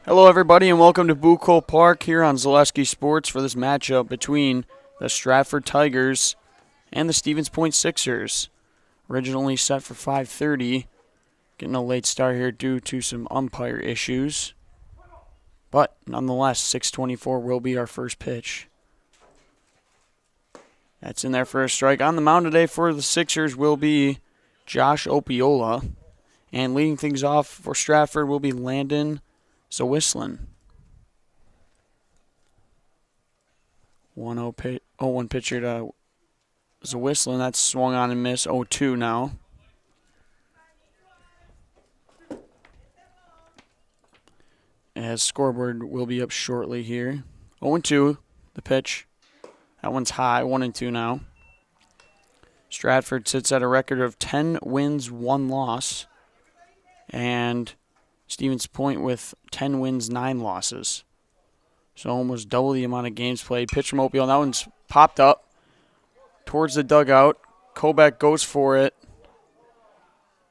Hello, everybody, and welcome to Bucol Park here on Zaleski Sports for this matchup between the Stratford Tigers and the Stevens Point Sixers. Originally set for 5:30, getting a late start here due to some umpire issues. But nonetheless, 6:24 will be our first pitch. That's in there for a strike. On the mound today for the Sixers will be Josh Opiola. And leading things off for Stratford will be Landon Zawislin. 1-0 pitcher to Zawislin. That's swung on and missed. 0-2 now. As scoreboard will be up shortly here. 0-2, the pitch. That one's high, 1-2 now. Stratford sits at a record of 10 wins, 1 loss. And Stevens Point with 10 wins, 9 losses. So almost double the amount of games played. Pitch from Opio, and that one's popped up towards the dugout. Kobeck goes for it.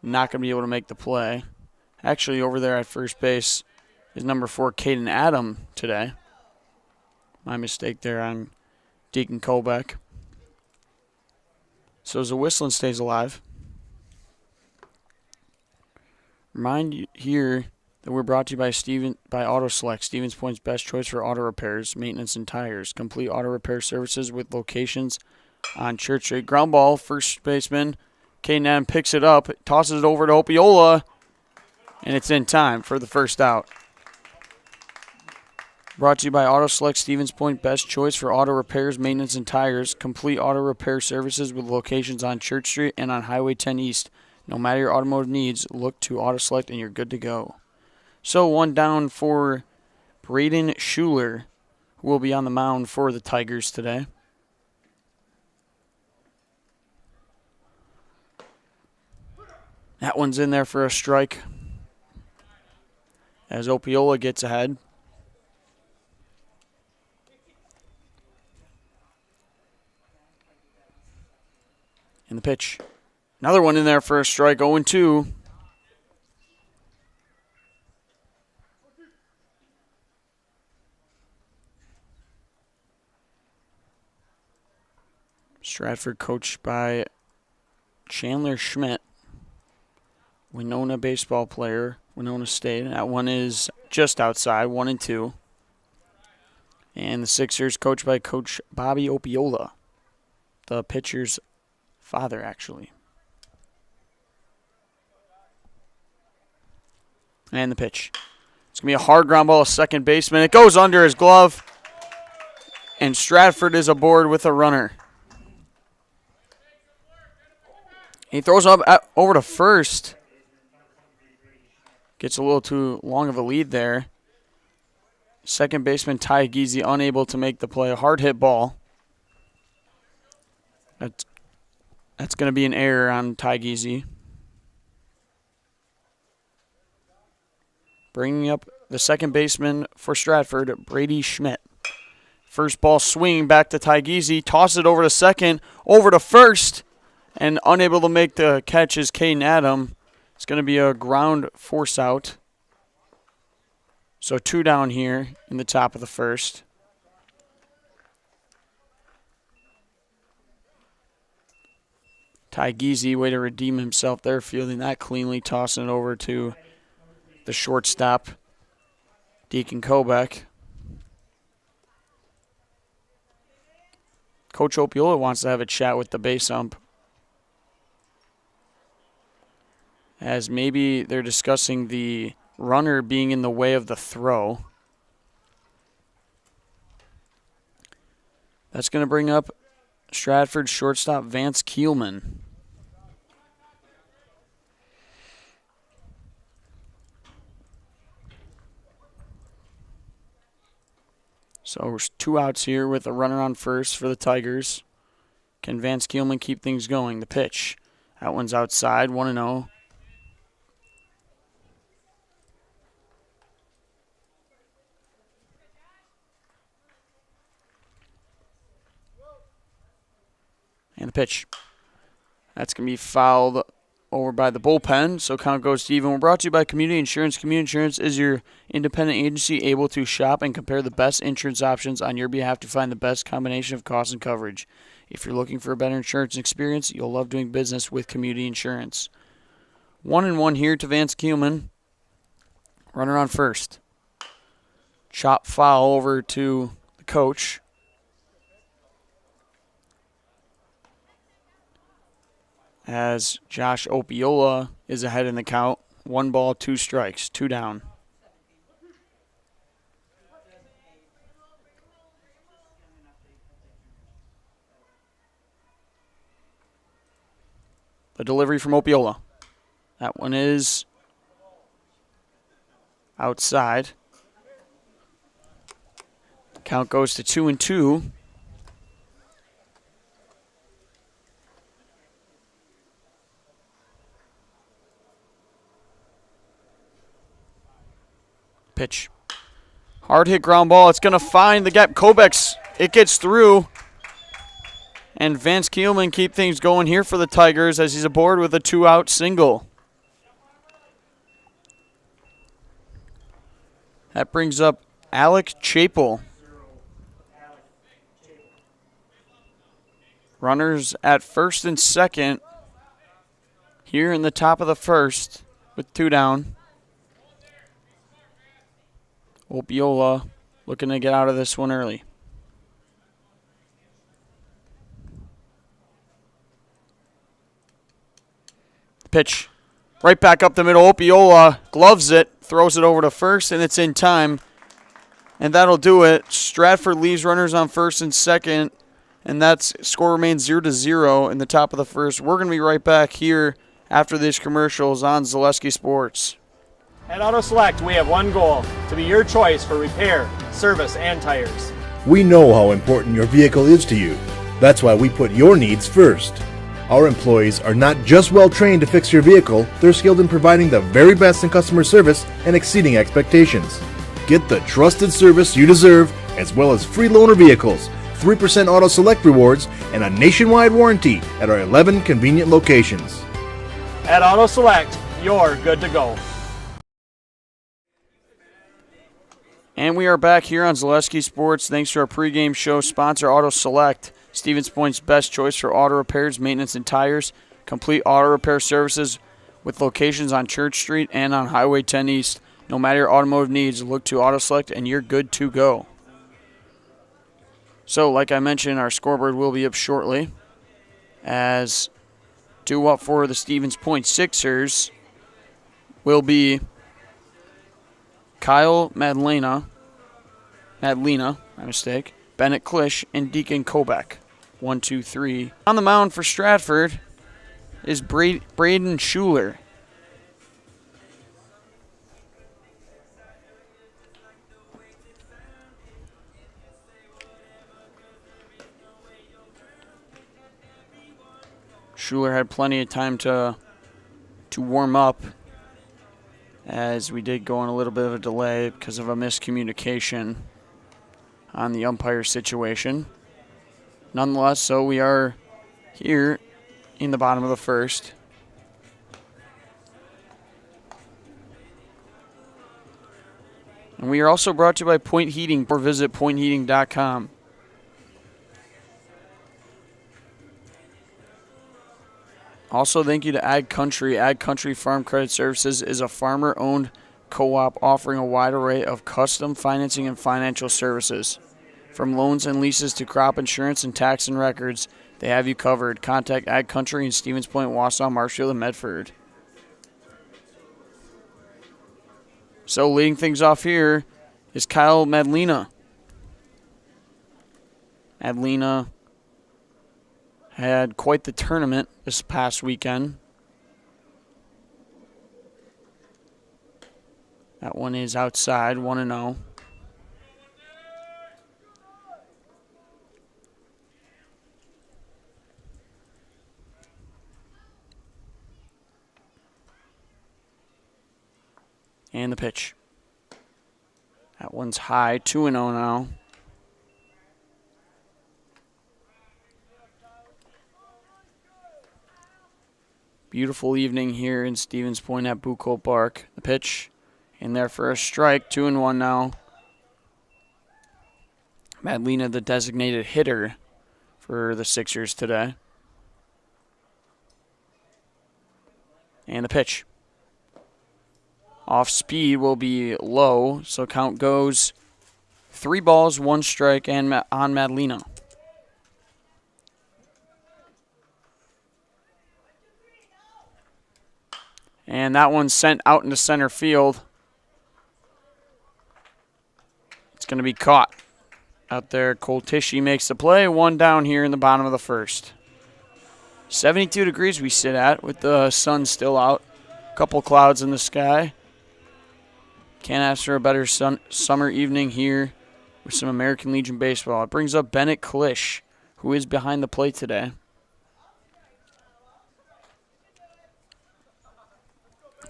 Not going to be able to make the play. Actually, over there at first base is number 4, Caden Adam today. My mistake there on Deacon Kobeck. So Zawislin stays alive. Remind you here that we're brought to you by Auto Select, Stevens Point's best choice for auto repairs, maintenance, and tires. Complete auto repair services with locations on Church Street. Ground ball, first baseman Caden Adam picks it up, tosses it over to Opiola, and it's in time for the first out. Brought to you by Auto Select, Stevens Point, best choice for auto repairs, maintenance, and tires. Complete auto repair services with locations on Church Street and on Highway 10 East. No matter your automotive needs, look to Auto Select and you're good to go. So one down for Braden Schuler, who will be on the mound for the Tigers today. That one's in there for a strike as Opiola gets ahead. And the pitch. Another one in there for a strike, 0-2. Stratford coached by Chandler Schmidt, Winona baseball player, Winona State. That one is just outside, 1-2. And the Sixers coached by Coach Bobby Opiola, the pitcher's father, actually. And the pitch. It's going to be a hard ground ball to second baseman. It goes under his glove. And Stratford is aboard with a runner. He throws up over to first. Gets a little too long of a lead there. Second baseman Ty Geezy unable to make the play. A hard hit ball. That's going to be an error on Ty Geezy. Bringing up the second baseman for Stratford, Brady Schmidt. First ball swinging back to Ty Geezy. Tosses it over to second, over to first. And unable to make the catch is Caden Adam. It's going to be a ground force out. So 2 down here in the top of the first. Ty Geezy, way to redeem himself there, fielding that cleanly, tossing it over to the shortstop, Deacon Kobeck. Coach Opiola wants to have a chat with the base ump, as maybe they're discussing the runner being in the way of the throw. That's going to bring up Stratford shortstop Vance Kielman. So 2 outs here with a runner on first for the Tigers. Can Vance Kielman keep things going? The pitch. That one's outside, 1-0. And the pitch. That's going to be fouled over by the bullpen, so count goes to even. We're brought to you by Community Insurance. Community Insurance is your independent agency able to shop and compare the best insurance options on your behalf to find the best combination of cost and coverage. If you're looking for a better insurance experience, you'll love doing business with Community Insurance. 1-1 here to Vance Keelman. Runner on first. Chop foul over to the coach. As Josh Opiola is ahead in the count. 1 ball, 2 strikes, 2 down. The delivery from Opiola. That one is outside. Count goes to 2-2. Pitch. Hard hit ground ball. It's going to find the gap. Kobeck's. It gets through. And Vance Keelman keep things going here for the Tigers as he's aboard with a 2-out single. That brings up Alec Chapel. Runners at first and second here in the top of the first with 2 down. Opiola looking to get out of this one early. Pitch right back up the middle. Opiola gloves it, throws it over to first, and it's in time. And that'll do it. Stratford leaves runners on first and second, and that score remains 0-0 in the top of the first. We're going to be right back here after these commercials on Zaleski Sports. At Auto Select, we have one goal, to be your choice for repair, service, and tires. We know how important your vehicle is to you. That's why we put your needs first. Our employees are not just well trained to fix your vehicle, they're skilled in providing the very best in customer service and exceeding expectations. Get the trusted service you deserve, as well as free loaner vehicles, 3% Auto Select rewards, and a nationwide warranty at our 11 convenient locations. At Auto Select, you're good to go. And we are back here on Zaleski Sports thanks to our pregame show sponsor, Auto Select. Stevens Point's best choice for auto repairs, maintenance, and tires. Complete auto repair services with locations on Church Street and on Highway 10 East. No matter your automotive needs, look to Auto Select and you're good to go. So, like I mentioned, our scoreboard will be up shortly. As due up for the Stevens Point Sixers will be Kyle Madlena, Bennett Klisch, and Deacon Kobeck. 1, 2, 3. On the mound for Stratford is Braden Schuler. Schuler had plenty of time to warm up, as we did go on a little bit of a delay because of a miscommunication on the umpire situation. Nonetheless, so we are here in the bottom of the first. And we are also brought to you by Point Heating, or visit pointheating.com. Also, thank you to Ag Country. Ag Country Farm Credit Services is a farmer-owned co-op offering a wide array of custom financing and financial services. From loans and leases to crop insurance and tax and records, they have you covered. Contact Ag Country in Stevens Point, Wausau, Marshfield, and Medford. So leading things off here is Kyle Madlena. Madlena had quite the tournament this past weekend. That one is outside, 1-0. And the pitch. That one's high, 2-0 now. Beautiful evening here in Stevens Point at Bucco Park. The pitch in there for a strike. 2-1 now. Madlena, the designated hitter for the Sixers today. And the pitch. Off speed will be low, so count goes 3 balls, 1 strike, and on Madlena. And that one's sent out into center field. It's going to be caught. Out there, Coltishi makes the play. 1 down here in the bottom of the first. 72 degrees we sit at with the sun still out. A couple clouds in the sky. Can't ask for a better summer evening here with some American Legion baseball. It brings up Bennett Klisch, who is behind the plate today.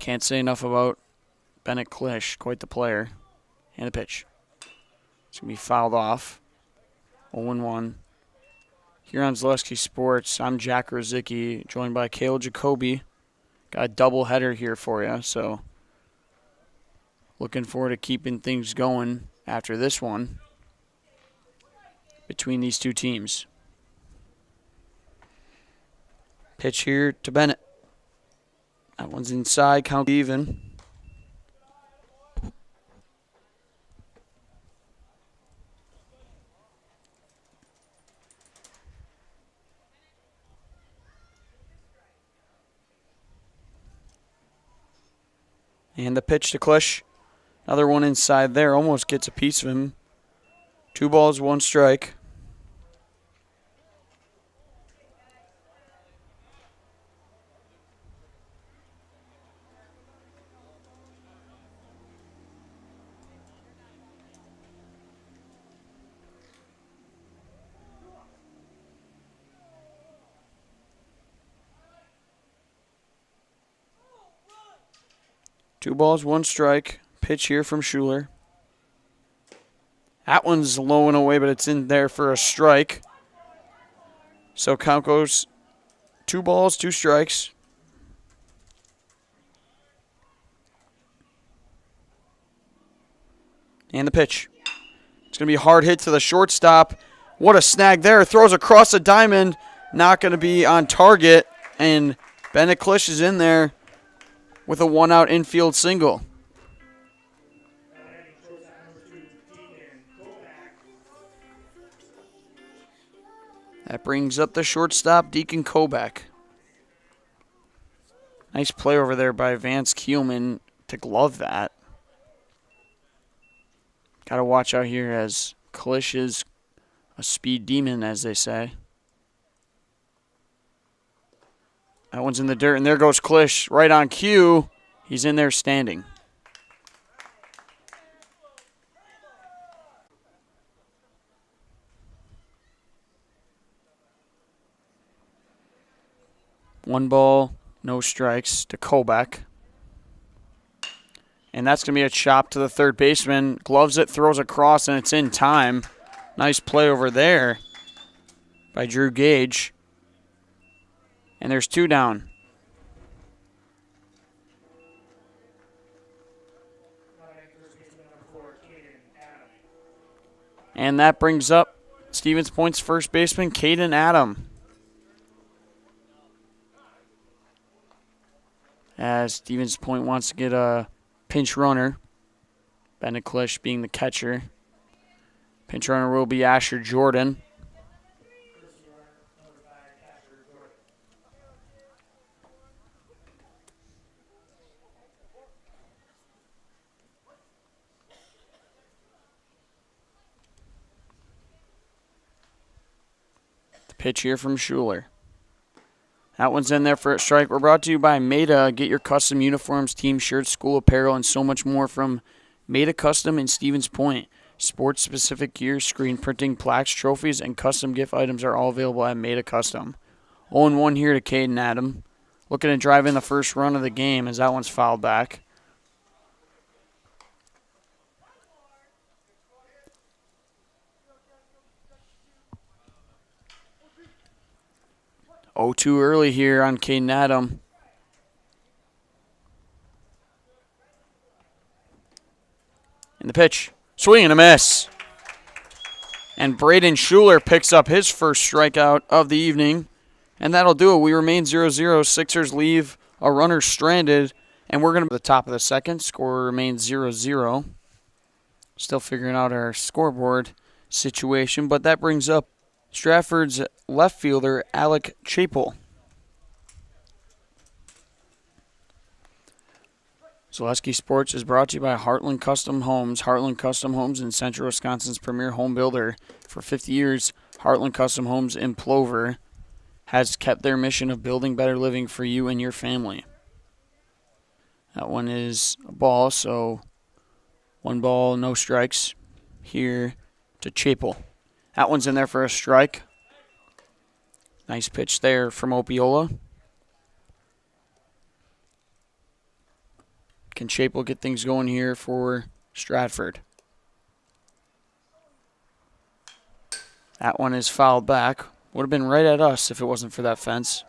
Can't say enough about Bennett Klisch, quite the player. And the pitch. It's going to be fouled off. 0-1. Here on Zaleski Sports, I'm Jack Rosicki, joined by Kale Jacoby. Got a doubleheader here for you, so looking forward to keeping things going after this one between these two teams. Pitch here to Bennett. That one's inside, count even. And the pitch to Klisch. Another one inside there. Almost gets a piece of him. 2 balls, 1 strike. Two balls, 1 strike. Pitch here from Schuler. That one's low and away, but it's in there for a strike. So count goes 2 balls, 2 strikes. And the pitch. It's going to be a hard hit to the shortstop. What a snag there. Throws across the diamond. Not going to be on target. And Bennett Klisch is in there with a 1-out infield single. That brings up the shortstop, Deacon Koback. Nice play over there by Vance Keelman to glove that. Got to watch out here as Klisch is a speed demon, as they say. That one's in the dirt, and there goes Klisch right on cue. He's in there standing. One ball, no strikes to Koback. And that's going to be a chop to the third baseman. Gloves it, throws across, and it's in time. Nice play over there by Drew Gage. And there's 2 down. And that brings up Stevens Point's first baseman, Caden Adam. As Stevens Point wants to get a pinch runner. Bennett Klisch being the catcher. Pinch runner will be Asher Jordan. Pitch here from Schuler. That one's in there for a strike. We're brought to you by Meta. Get your custom uniforms, team shirts, school apparel, and so much more from Meta Custom in Stevens Point. Sports-specific gear, screen printing, plaques, trophies, and custom gift items are all available at Meta Custom. 0-1 here to Caden Adam. Looking to drive in the first run of the game as that one's fouled back. Oh, too early here on Caden Adam. pitch. Swing and a miss. And Braden Schuler picks up his first strikeout of the evening. And that'll do it. We remain 0-0. Sixers leave a runner stranded. And we're going to the top of the second. Score remains 0-0. Still figuring out our scoreboard situation. But that brings up Stratford's left fielder, Alec Chapel. Zaleski Sports is brought to you by Heartland Custom Homes. Heartland Custom Homes in Central Wisconsin's premier home builder. For 50 years, Heartland Custom Homes in Plover has kept their mission of building better living for you and your family. That one is a ball, so 1 ball, no strikes here to Chapel. That one's in there for a strike. Nice pitch there from Opiola. Can Chapel get things going here for Stratford? That one is fouled back. Would have been right at us if it wasn't for that fence.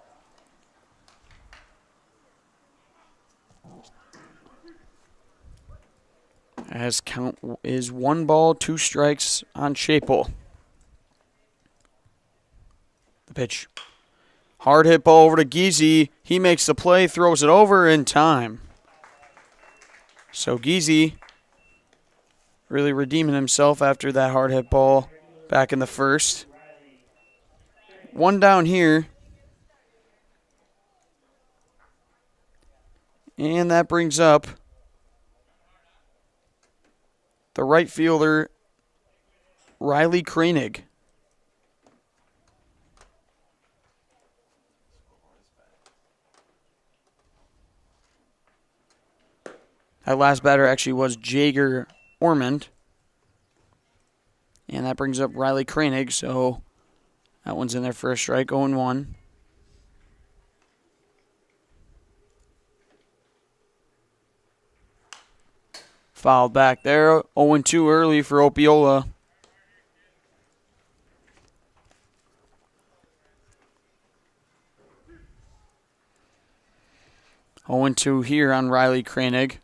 As count is 1 ball, 2 strikes on Chapel. The pitch. Hard hit ball over to Geezy. He makes the play, throws it over in time. So Geezy really redeeming himself after that hard hit ball back in the first. 1 down here. And that brings up the right fielder, Riley Kranig. That last batter actually was Jager Ormond. And that brings up Riley Kranig, so that one's in there for a strike, 0-1. Fouled back there, 0-2 early for Opiola. (0-2) here on Riley Kranig.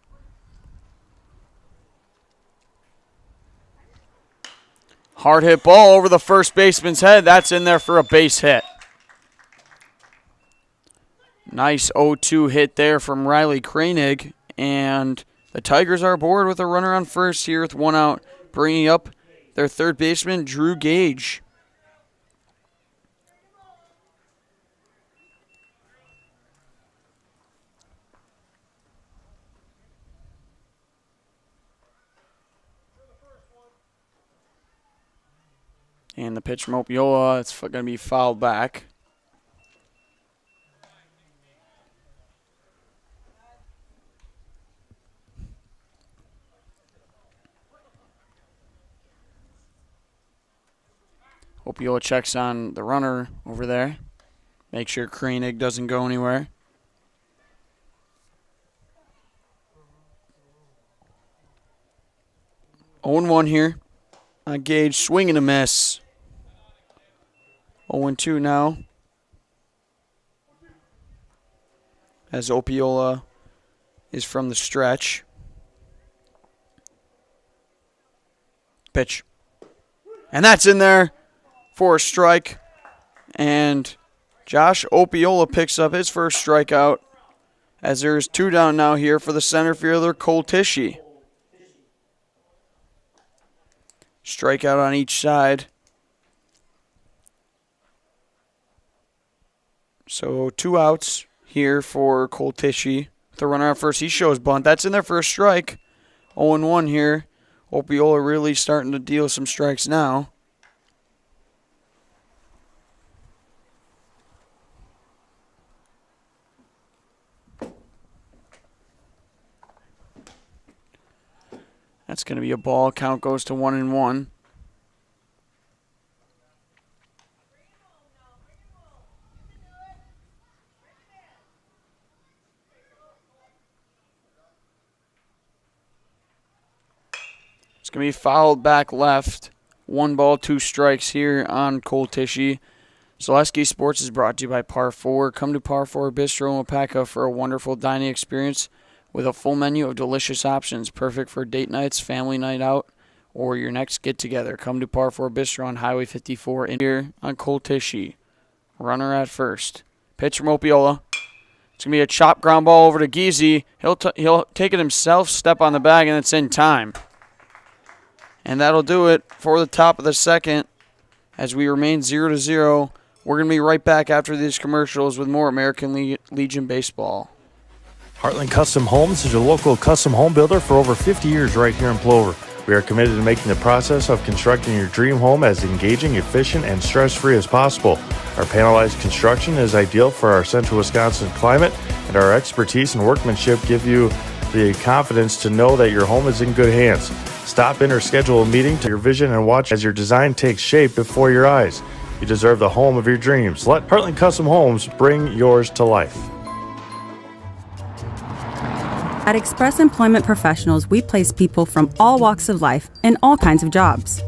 Hard hit ball over the first baseman's head. That's in there for a base hit. Nice 0-2 hit there from Riley Kranig. And the Tigers are aboard with a runner on first here with 1 out, bringing up their third baseman, Drew Gage. And the pitch from Opiola, it's going to be fouled back. Opiola checks on the runner over there. Make sure Kranig doesn't go anywhere. Oh, 0-1 here. Gage swing and a miss. 0-2 now. As Opiola is from the stretch. Pitch. And that's in there for a strike. And Josh Opiola picks up his first strikeout as there's 2 down now here for the center fielder, Cole Tishy. Strikeout on each side. So 2 outs here for Cole Tishy. The runner on first, he shows bunt. That's in there for a strike. 0-1 here. Opiola really starting to deal some strikes now. That's going to be a ball. Count goes to 1-1. It's going to be fouled back left. 1 ball, 2 strikes here on Cole Tishy. Zaleski Sports is brought to you by Par 4. Come to Par 4 Bistro in Wapaka for a wonderful dining experience with a full menu of delicious options, perfect for date nights, family night out, or your next get-together. Come to Par 4 Bistro on Highway 54 in here on Coltishi. Runner at first. Pitch from Opiola. It's going to be a chop ground ball over to Geezy. He'll take it himself, step on the bag, and it's in time. And that'll do it for the top of the second as we remain 0-0. We're going to be right back after these commercials with more American Legion baseball. Heartland Custom Homes is your local custom home builder for over 50 years right here in Plover. We are committed to making the process of constructing your dream home as engaging, efficient, and stress-free as possible. Our panelized construction is ideal for our central Wisconsin climate, and our expertise and workmanship give you the confidence to know that your home is in good hands. Stop in or schedule a meeting to your vision and watch as your design takes shape before your eyes. You deserve the home of your dreams. Let Heartland Custom Homes bring yours to life. At Express Employment Professionals, we place people from all walks of life in all kinds of jobs.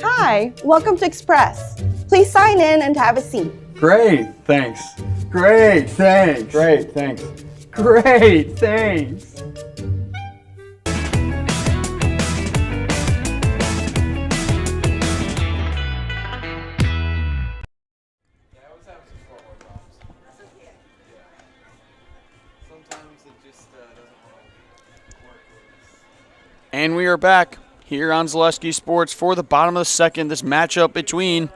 Hi, welcome to Express. Please sign in and have a seat. Great, thanks. Great, thanks. Great, thanks. Great, thanks. And we are back here on Zaleski Sports for the bottom of the second. This matchup between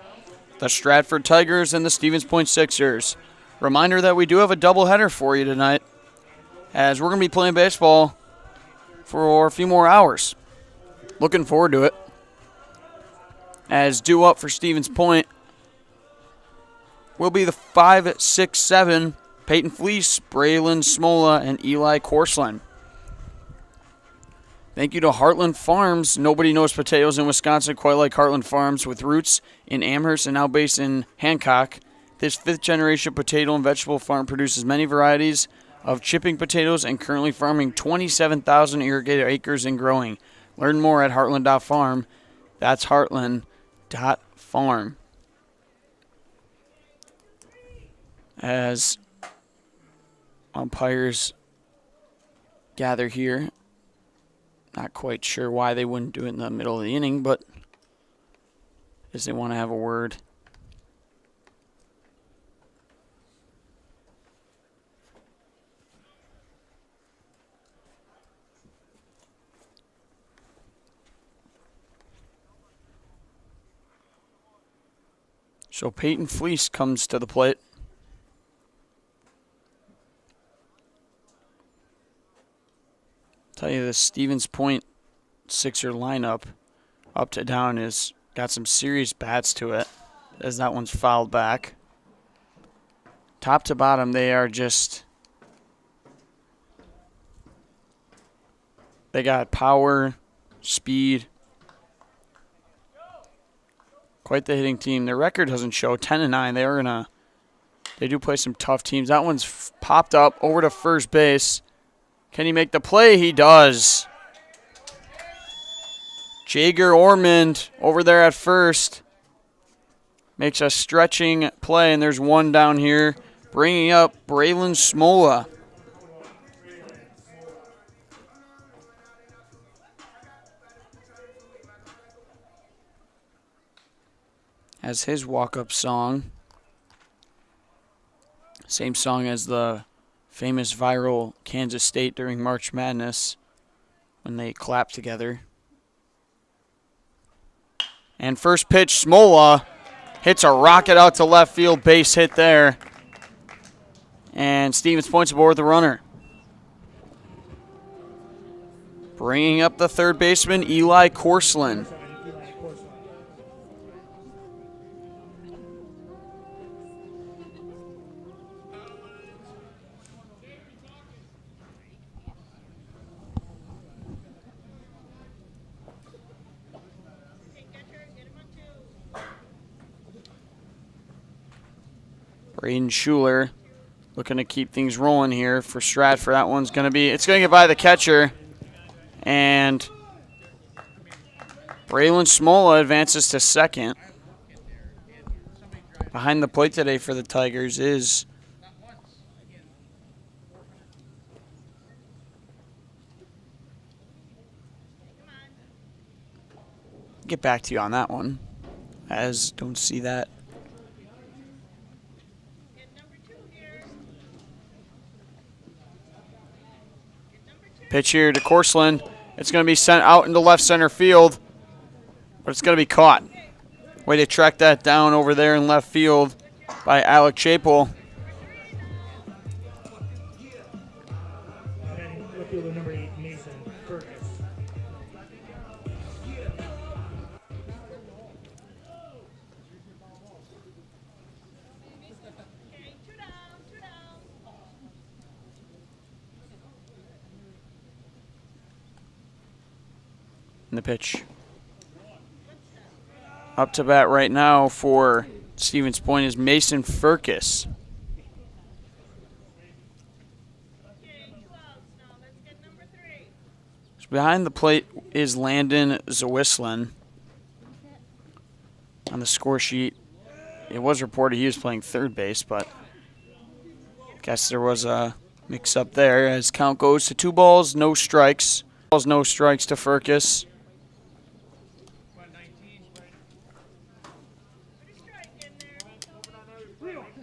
the Stratford Tigers and the Stevens Point Sixers. Reminder that we do have a doubleheader for you tonight, as we're going to be playing baseball for a few more hours. Looking forward to it. As due up for Stevens Point will be the 5, 6, 7 Peyton Fleece, Braylon Smola, and Eli Korsland. Thank you to Heartland Farms. Nobody knows potatoes in Wisconsin quite like Heartland Farms, with roots in Amherst and now based in Hancock. This fifth-generation potato and vegetable farm produces many varieties of chipping potatoes and currently farming 27,000 irrigated acres and growing. Learn more at heartland.farm. That's heartland.farm. As umpires gather here. Not quite sure why they wouldn't do it in the middle of the inning, but I guess they want to have a word. So Peyton Fleece comes to the plate. Tell you the Stevens Point Sixer lineup, up to down, is got some serious bats to it, as that one's fouled back. Top to bottom, they are just, they got power, speed. Quite the hitting team. Their record doesn't show 10-9. They do play some tough teams. That one's popped up over to first base. Can he make the play? He does. Jager Ormond over there at first makes a stretching play, and there's one down here, bringing up Braylon Smola. As his walk-up song, same song as the famous viral Kansas State during March Madness when they clapped together. And first pitch, Smola hits a rocket out to left field, base hit there. And Stevens Point's aboard the runner. Bringing up the third baseman, Eli Korsland. Braden Schuler looking to keep things rolling here for Stratford. That one's going to be, it's going to get by the catcher. And Braylon Smola advances to second. behind the plate today for the Tigers is get back to you on that one, as don't see that. Pitch here to Corseland. It's going to be sent out into left center field, but it's going to be caught. Way to track that down over there in left field by Alec Chapel. The pitch. Up to bat right now for Stevens Point is Mason Furcus. So behind the plate is Landon Zawislin. On the score sheet, it was reported he was playing third base, but I guess there was a mix-up there as count goes to 2 balls, no strikes. No strikes to Furcus.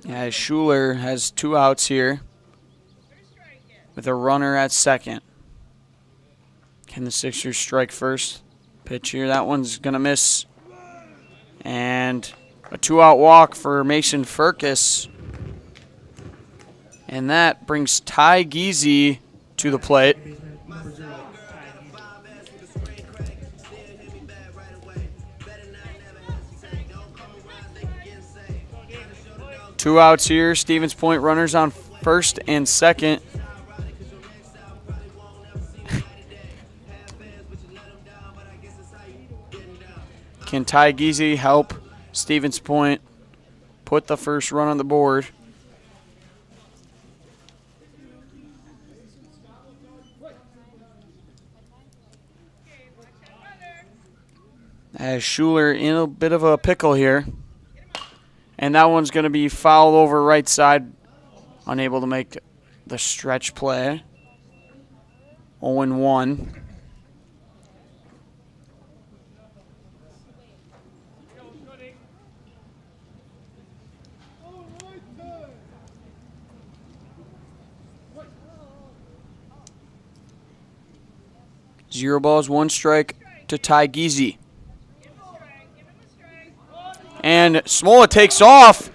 As Schuler has 2 outs here with a runner at second. Can the Sixers strike first? Pitch here. That one's going to miss. And a 2-out walk for Mason Furcus. And that brings Ty Geezy to the plate. Two outs here. Stevens Point runners on first and second. Can Ty Geezy help Stevens Point put the first run on the board? As Schuler in a bit of a pickle here. And that one's going to be fouled over right side. Unable to make the stretch play. 0-1. Zero balls, 1 strike to Ty Geezy. And Smola takes off.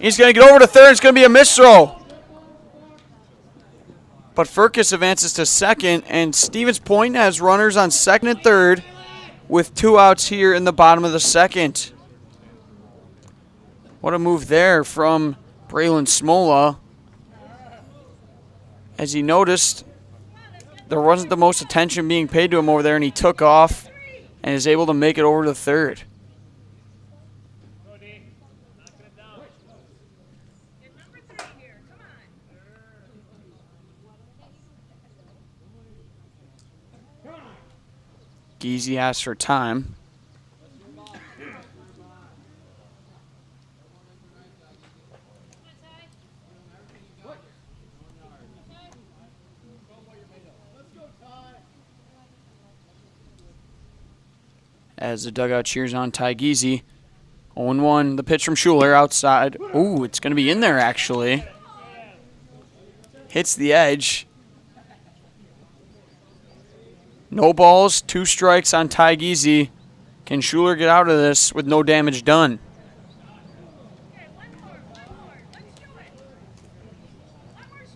He's going to get over to third. It's going to be a miss throw. But Furcus advances to second, and Stevens Point has runners on second and third with 2 outs here in the bottom of the second. What a move there from Braylon Smola. As he noticed, there wasn't the most attention being paid to him over there, and he took off and is able to make it over to third. Geezy asks for time. As the dugout cheers on Ty Geezy. 0-1, the pitch from Schuler outside. Ooh, it's going to be in there actually. Hits the edge. No balls, 2 strikes on Ty Geezy. Can Schuler get out of this with no damage done?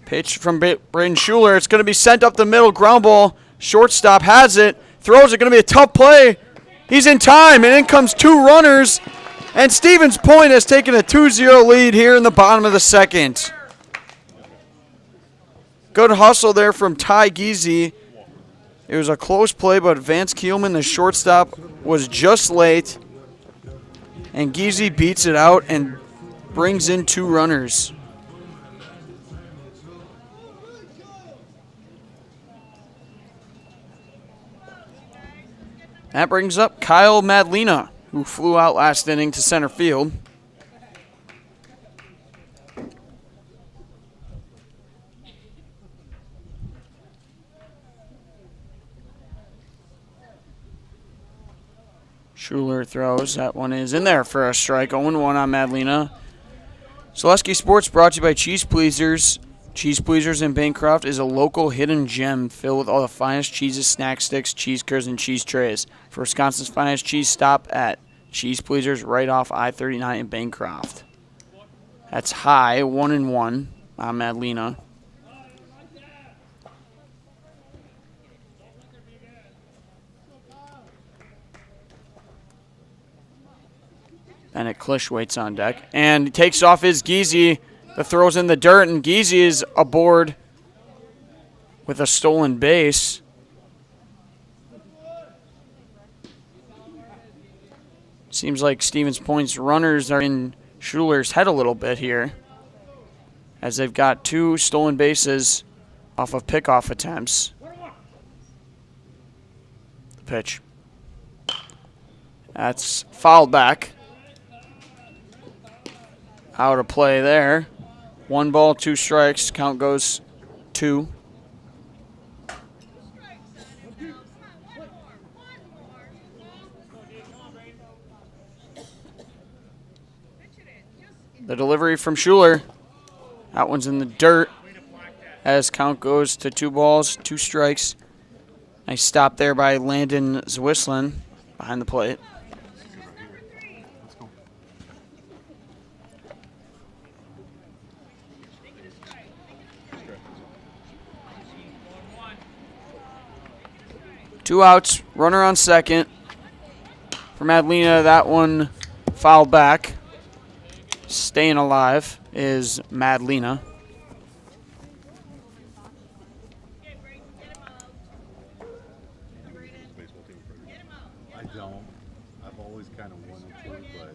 Pitch from Braden Schuler. It's going to be sent up the middle. Ground ball. Shortstop has it. Throws it. Going to be a tough play. He's in time, and in comes 2 runners. And Stevens Point has taken a 2-0 lead here in the bottom of the second. Good hustle there from Ty Geezy. It was a close play, but Vance Keelman, the shortstop, was just late. And Geezy beats it out and brings in 2 runners. That brings up Kyle Madlena, who flew out last inning to center field. Schuler throws. That one is in there for a strike. 0-1 on Madalena. Zaleski Sports brought to you by Cheese Pleasers. Cheese Pleasers in Bancroft is a local hidden gem filled with all the finest cheeses, snack sticks, cheese curds, and cheese trays. For Wisconsin's finest cheese, stop at Cheese Pleasers right off I-39 in Bancroft. That's high, 1-1 on Madalena. Bennett Klisch waits on deck. And he takes off his Giese. The throw's in the dirt, and Giese is aboard with a stolen base. Seems like Stevens Point's runners are in Schuler's head a little bit here, as they've got 2 stolen bases off of pickoff attempts. The pitch. That's fouled back. Out of play there. 1 ball, 2 strikes. Count goes 2. The delivery from Schuler. That one's in the dirt as count goes to 2 balls, 2 strikes. Nice stop there by Landon Zwislin behind the plate. Two outs, runner on second. For Madalena, that one fouled back. Staying alive is Madalena. I don't. I've always kind of wanted to, but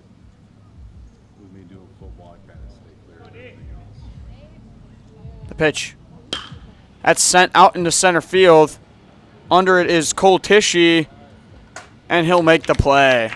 with me doing football, I kind of stay clear of everything else. The pitch. That's sent out into center field. Under it is Cole Tishy, and he'll make the play.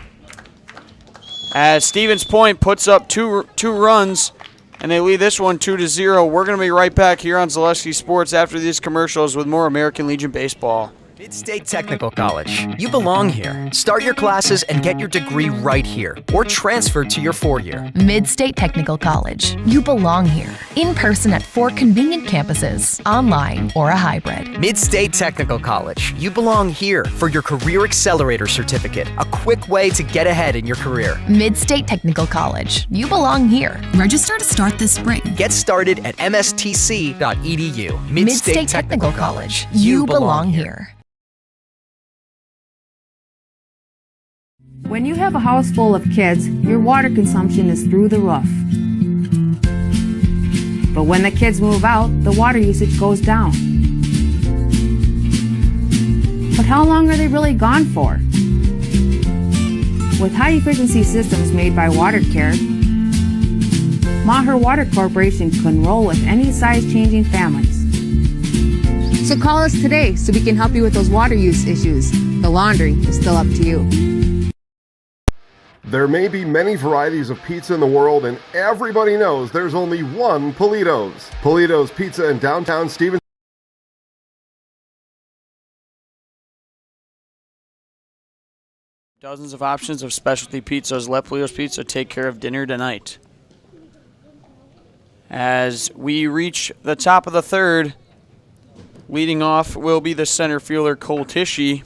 As Stevens Point puts up two runs, and they lead this one 2-0. We're going to be right back here on Zaleski Sports after these commercials with more American Legion baseball. Mid-State Technical College. You belong here. Start your classes and get your degree right here, or transfer to your 4-year. Mid-State Technical College. You belong here. In person at 4 convenient campuses, online or a hybrid. Mid-State Technical College. You belong here for your Career Accelerator Certificate, a quick way to get ahead in your career. Mid-State Technical College. You belong here. Register to start this spring. Get started at mstc.edu. Mid-State Technical College. You belong here. When you have a house full of kids, your water consumption is through the roof. But when the kids move out, the water usage goes down. But how long are they really gone for? With high-efficiency systems made by WaterCare, Maher Water Corporation can roll with any size-changing families. So call us today so we can help you with those water use issues. The laundry is still up to you. There may be many varieties of pizza in the world, and everybody knows there's only one Polito's. Polito's Pizza in downtown Stevens. Dozens of options of specialty pizzas. Let Polito's Pizza take care of dinner tonight. As we reach the top of the third, leading off will be the center fielder Cole Tishy.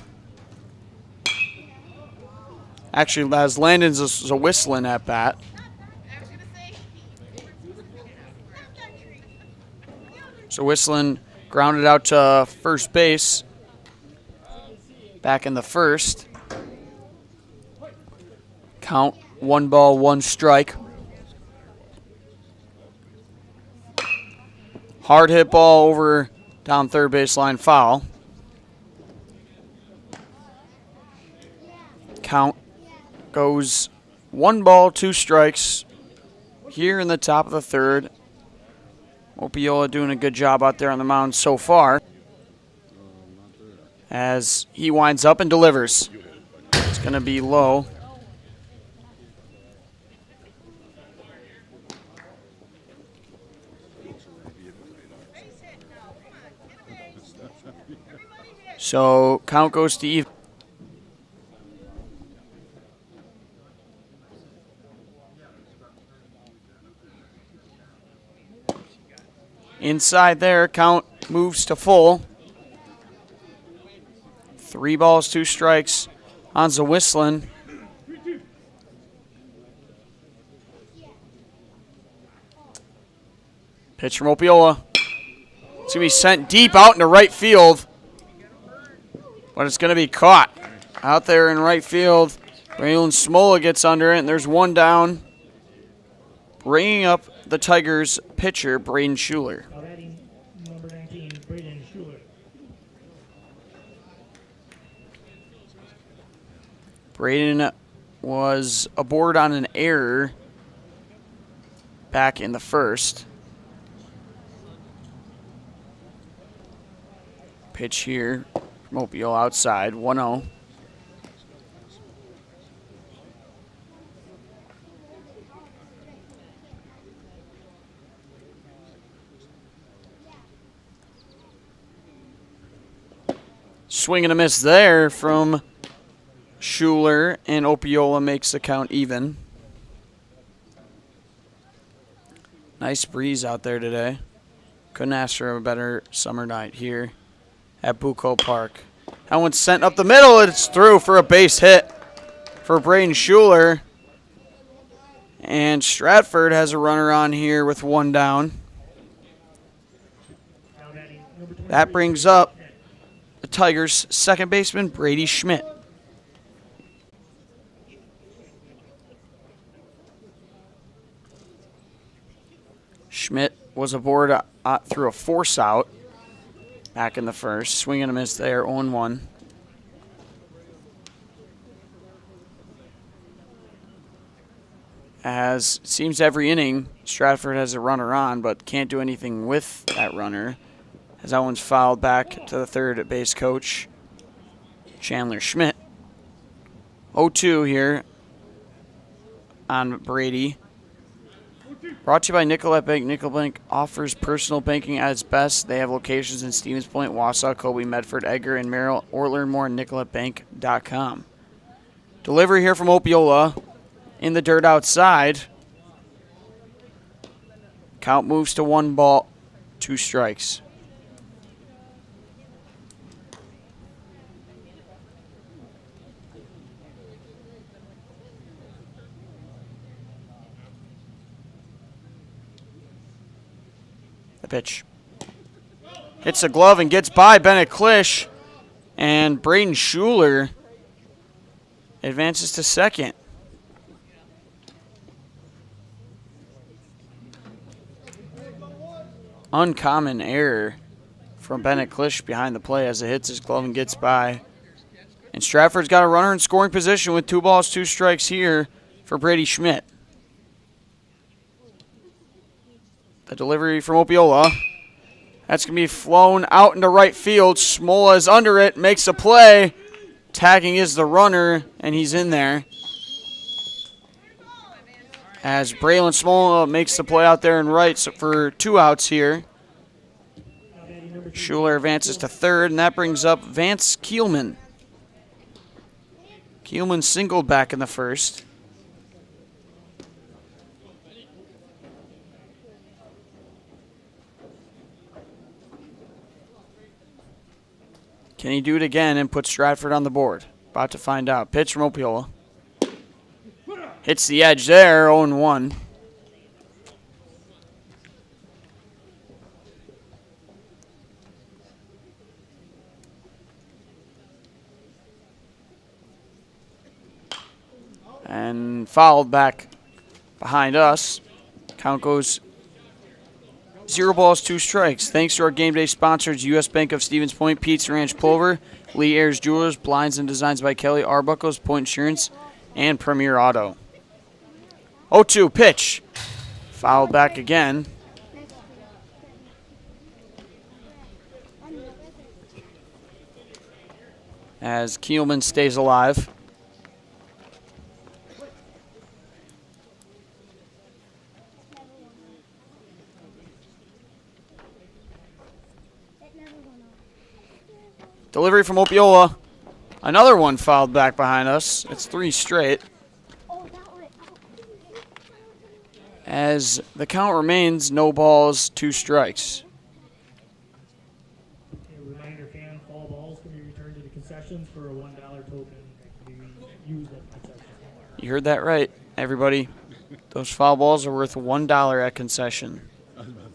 Actually, as Landon's a whistling at bat. So whistling grounded out to first base. Back in the first. Count 1 ball, 1 strike. Hard hit ball over down third baseline, foul. Count goes 1 ball, 2 strikes here in the top of the third. Opiola doing a good job out there on the mound so far. As he winds up and delivers. It's going to be low. So count goes to even. Inside there, count moves to full. 3 balls, 2 strikes on Zawислin. Pitch from Opiola. It's going to be sent deep out into right field. But it's going to be caught out there in right field. Braylon Smola gets under it, and there's 1 down. Bringing up the Tigers pitcher, Braden Schuler. Number 19, Braden Schuler. Braden was aboard on an error back in the first. Pitch here from Opiola outside, 1-0. Swing and a miss there from Schuler, and Opiola makes the count even. Nice breeze out there today. Couldn't ask for a better summer night here at Bucco Park. That one's sent up the middle. It's through for a base hit for Braden Schuler. And Stratford has a runner on here with 1 down. That brings up the Tigers' second baseman, Brady Schmidt. Schmidt was aboard through a force out back in the first. Swing and a miss there, 0-1. As it seems every inning, Stratford has a runner on, but can't do anything with that runner. As that one's fouled back to the third base coach, Chandler Schmidt. 0-2 here on Brady. Brought to you by Nicollet Bank. Nicollet Bank offers personal banking at its best. They have locations in Stevens Point, Wausau, Colby, Medford, Edgar, and Merrill. Or learn more at nicolletbank.com. Delivery here from Opiola in the dirt outside. Count moves to 1 ball, 2 strikes. Pitch. Hits the glove and gets by Bennett Klisch. And Braden Schuler advances to second. Uncommon error from Bennett Klisch behind the play as it hits his glove and gets by. And Stratford's got a runner in scoring position with 2 balls, 2 strikes here for Brady Schmidt. The delivery from Opiola. That's going to be flown out into right field. Smola is under it, makes a play. Tagging is the runner, and he's in there. As Braylon Smola makes the play out there in right for 2 outs here. Schuler advances to third, and that brings up Vance Kielman. Kielman singled back in the first. Can he do it again and put Stratford on the board? About to find out. Pitch from Opiola. Hits the edge there, 0-1. And fouled back behind us. Count goes 0 balls, 2 strikes. Thanks to our game day sponsors, U.S. Bank of Stevens Point, Pete's Ranch Plover, Lee Ayers Jewelers, Blinds and Designs by Kelly, Arbuckles, Point Insurance, and Premier Auto. 0-2 pitch. Fouled back again. As Kielman stays alive. Delivery from Opiola. Another one fouled back behind us. It's 3 straight. As the count remains, no balls, 2 strikes. Reminder, fan foul balls can be returned to the concessions for a $1 token that can be used at the concession. You heard that right, everybody. Those foul balls are worth $1 at concession.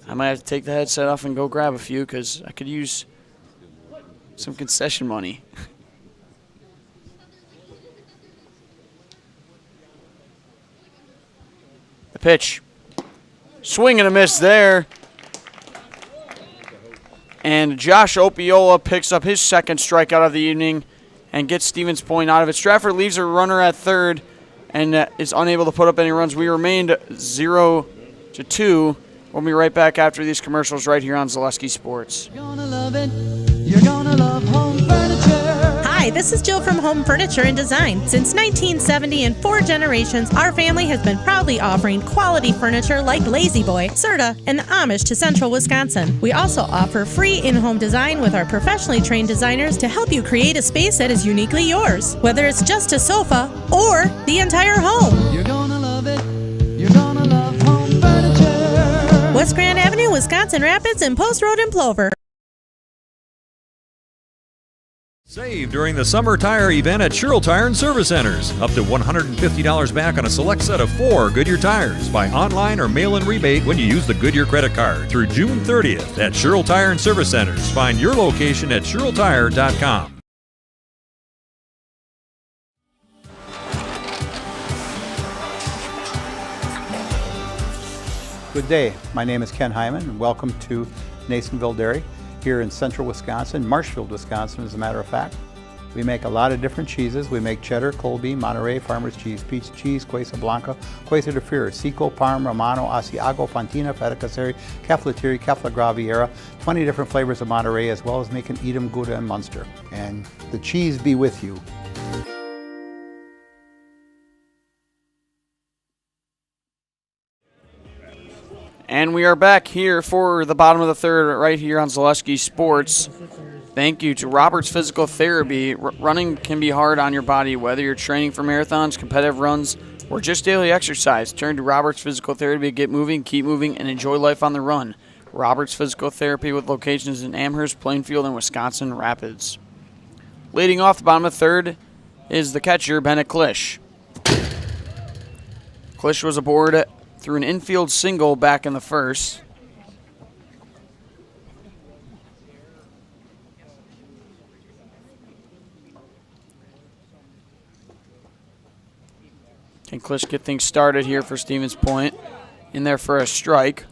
I might have to take the headset off and go grab a few because I could use some concession money. The pitch. Swing and a miss there. And Josh Opiola picks up his second strikeout of the evening and gets Stevens Point out of it. Stratford leaves a runner at third and is unable to put up any runs. We remained 0-2. We'll be right back after these commercials right here on Zaleski Sports. You're gonna love it. You're gonna love home furniture. Hi, this is Jill from Home Furniture and Design. Since 1970 and 4 generations, our family has been proudly offering quality furniture like Lazy Boy, Serta, and Amish to Central Wisconsin. We also offer free in-home design with our professionally trained designers to help you create a space that is uniquely yours, whether it's just a sofa or the entire home. You're gonna love it. You're gonna love home furniture. West Grand Avenue, Wisconsin Rapids, and Post Road in Plover. Save during the summer tire event at Sherrill Tire and Service Centers. Up to $150 back on a select set of 4 Goodyear tires. Buy online or mail-in rebate when you use the Goodyear credit card through June 30th at Sherrill Tire and Service Centers. Find your location at SherrillTire.com. Good day. My name is Ken Hyman, and welcome to Nasonville Dairy here in central Wisconsin, Marshfield, Wisconsin, as a matter of fact. We make a lot of different cheeses. We make cheddar, Colby, Monterey, Farmer's Cheese, Peach Cheese, Quesa Blanca, Quesa de Fear, Seco, Parm, Romano, Asiago, Fontina, Feta Caseri, Caflatiri, Cafla Graviera, 20 different flavors of Monterey, as well as making Edam, Gouda, and Munster. And the cheese be with you. And we are back here for the bottom of the third right here on Zaleski Sports. Thank you to Roberts Physical Therapy. Running can be hard on your body, whether you're training for marathons, competitive runs, or just daily exercise. Turn to Roberts Physical Therapy to get moving, keep moving, and enjoy life on the run. Roberts Physical Therapy with locations in Amherst, Plainfield, and Wisconsin Rapids. Leading off the bottom of the third is the catcher, Bennett Klisch. Klisch was aboard through an infield single back in the first. Can Klisch get things started here for Stevens Point? In there for a strike.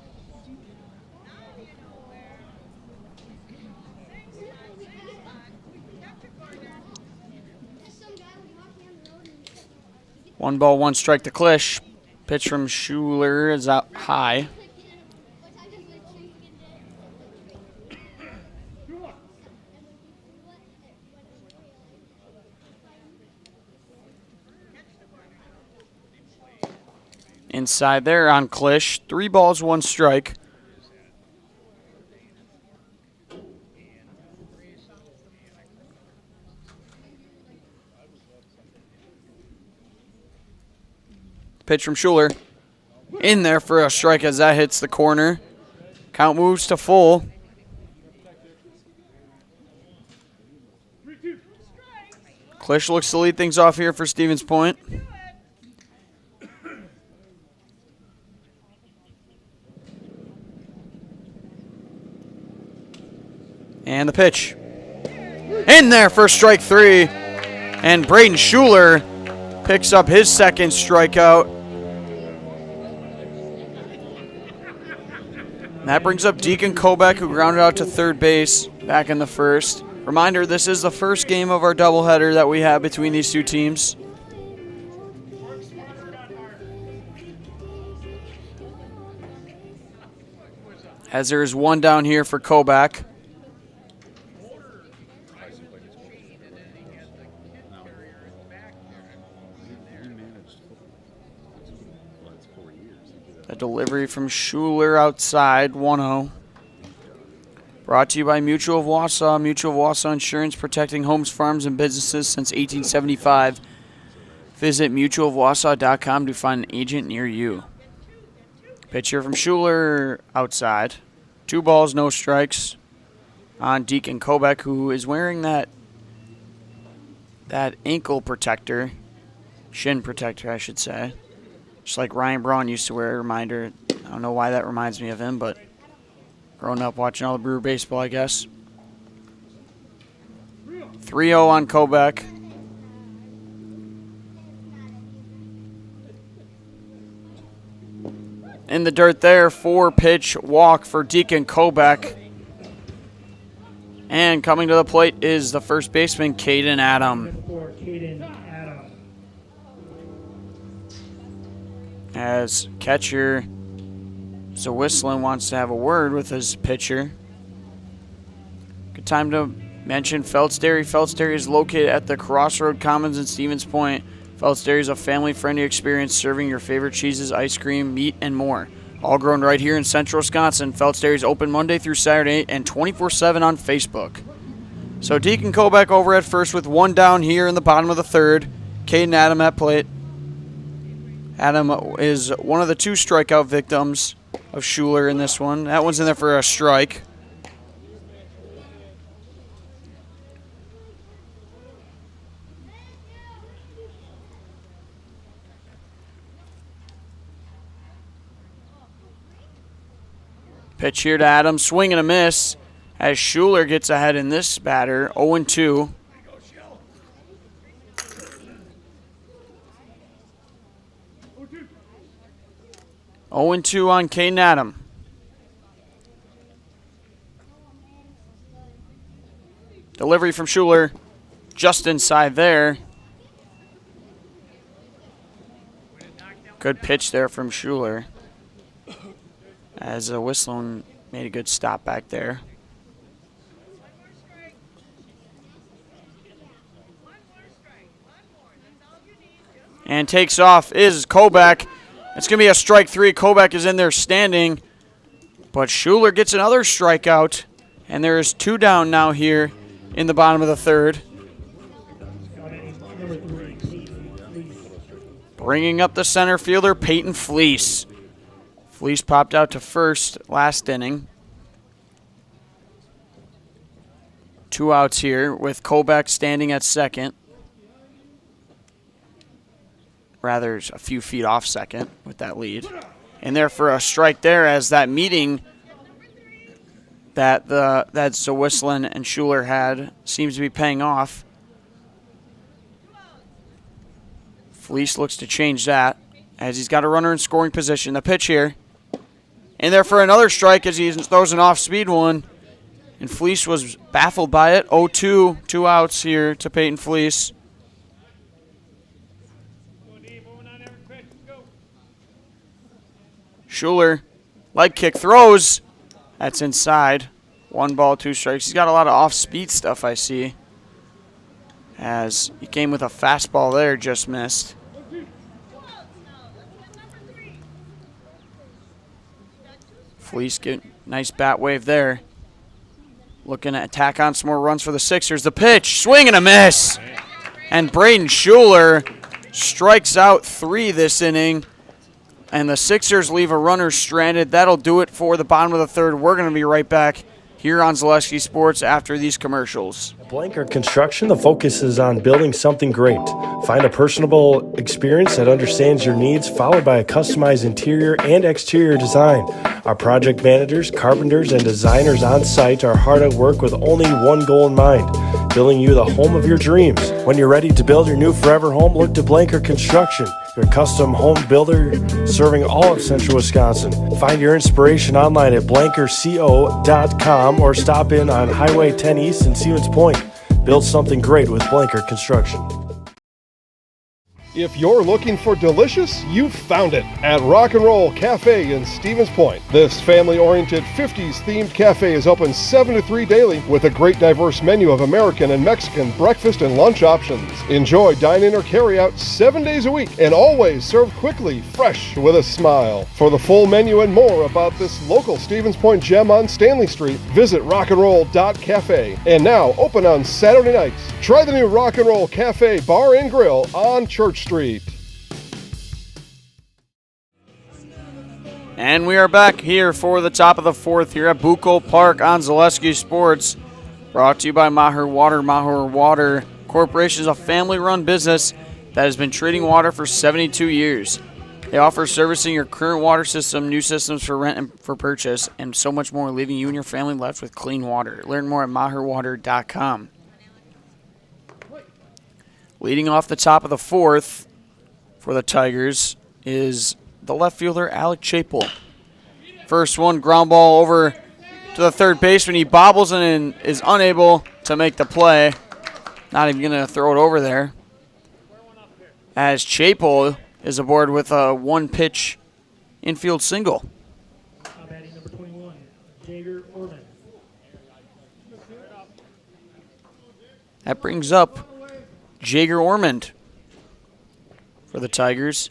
One ball, one strike to Klisch. Pitch from Schuler is out high. Inside there on Klisch. 3 balls, 1 strike. Pitch from Schuler. In there for a strike as that hits the corner. Count moves to full. Klisch looks to lead things off here for Stevens Point. And the pitch. In there for strike 3. And Braden Schuler picks up his second strikeout. That brings up Deacon Kobeck, who grounded out to third base back in the first. Reminder, this is the first game of our doubleheader that we have between these two teams. As there is one down here for Kobeck. A delivery from Schuler outside, 1-0. Brought to you by Mutual of Wausau. Mutual of Wausau Insurance, protecting homes, farms, and businesses since 1875. Visit mutualofwausau.com to find an agent near you. Pitch here from Schuler outside. 2 balls, no strikes. on Deacon Kobach, who is wearing that ankle protector, shin protector, I should say. Just like Ryan Braun used to wear a reminder. I don't know why that reminds me of him, but growing up watching all the Brewer baseball, I guess. 3-0 on Kobach. In the dirt there, 4-pitch walk for Deacon Kobach. And coming to the plate is the first baseman, Caden Adam. As catcher Zawislin wants to have a word with his pitcher. Good time to mention Feltz Dairy. Feltz Dairy is located at the Crossroad Commons in Stevens Point. Feltz Dairy is a family-friendly experience serving your favorite cheeses, ice cream, meat, and more. All grown right here in central Wisconsin. Feltz Dairy is open Monday through Saturday and 24/7 on Facebook. So Deacon Kobach over at first with one down here in the bottom of the third. Caden Adam at plate. Adam is one of the 2 strikeout victims of Schuler in this one. That one's in there for a strike. Pitch here to Adam, swing and a miss as Schuler gets ahead in this batter, 0-2. On Caden Adam. Delivery from Schuler, just inside there. Good pitch there from Schuler. As Whistling made a good stop back there. And takes off is Kobach. It's going to be a strike 3. Kobach is in there standing. But Schuler gets another strikeout. And there is 2 down now here in the bottom of the third. Bringing up the center fielder, Peyton Fleece. Fleece popped out to first last inning. 2 outs here with Kobach standing at second. Rather, a few feet off second with that lead. And there for a strike there as that meeting that Zawislin and Schuler had seems to be paying off. Fleece looks to change that as he's got a runner in scoring position. The pitch here. And there for another strike as he throws an off-speed one. And Fleece was baffled by it. 0-2, 2 outs here to Peyton Fleece. Schuler, leg kick, throws. That's inside. 1 ball, 2 strikes. He's got a lot of off-speed stuff, I see. As he came with a fastball there, just missed. Fleece get nice bat wave there. Looking to tack on some more runs for the Sixers. The pitch, swing and a miss. And Braden Schuler strikes out 3 this inning. And the Sixers leave a runner stranded. That'll do it for the bottom of the third. We're going to be right back here on Zaleski Sports after these commercials. At Blanker Construction, the focus is on building something great. Find a personable experience that understands your needs, followed by a customized interior and exterior design. Our project managers, carpenters, and designers on site are hard at work with only one goal in mind: building you the home of your dreams. When you're ready to build your new forever home, look to Blanker Construction, your custom home builder serving all of central Wisconsin. Find your inspiration online at blankerco.com or stop in on Highway 10 East in Stevens Point. Build something great with Blanker Construction. If you're looking for delicious, you've found it at Rock and Roll Cafe in Stevens Point. This family-oriented 50s themed cafe is open 7 to 3 daily with a great diverse menu of American and Mexican breakfast and lunch options. Enjoy dine-in or carry-out 7 days a week and always served quickly, fresh, with a smile. For the full menu and more about this local Stevens Point gem on Stanley Street, visit rockandroll.cafe. And now open on Saturday nights. Try the new Rock and Roll Cafe Bar and Grill on Church Street. And we are back here for the top of the fourth here at Bucco Park on Zaleski Sports. Brought to you by Maher Water. Maher Water Corporation is a family-run business that has been treating water for 72 years. They offer servicing your current water system, new systems for rent and for purchase, and so much more, leaving you and your family left with clean water. Learn more at maherwater.com. Leading off the top of the fourth for the Tigers is the left fielder, Alec Chapel. First one, ground ball over to the third baseman. He bobbles and is unable to make the play. Not even going to throw it over there. As Chapel is aboard with a one-pitch infield single. Batting number 21, Jager Orman. That brings up Jager Ormond for the Tigers.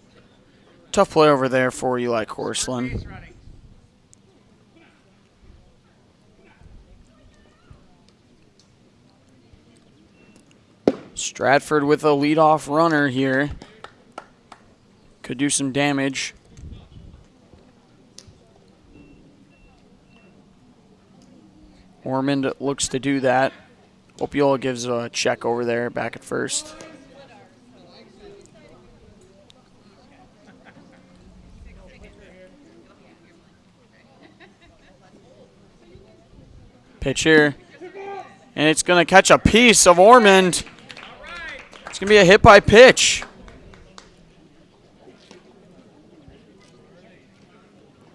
Tough play over there for Eli Corslin. Stratford with a leadoff runner here. Could do some damage. Ormond looks to do that. Opiola gives a check over there, back at first. Pitch here. And it's going to catch a piece of Ormond. It's going to be a hit by pitch.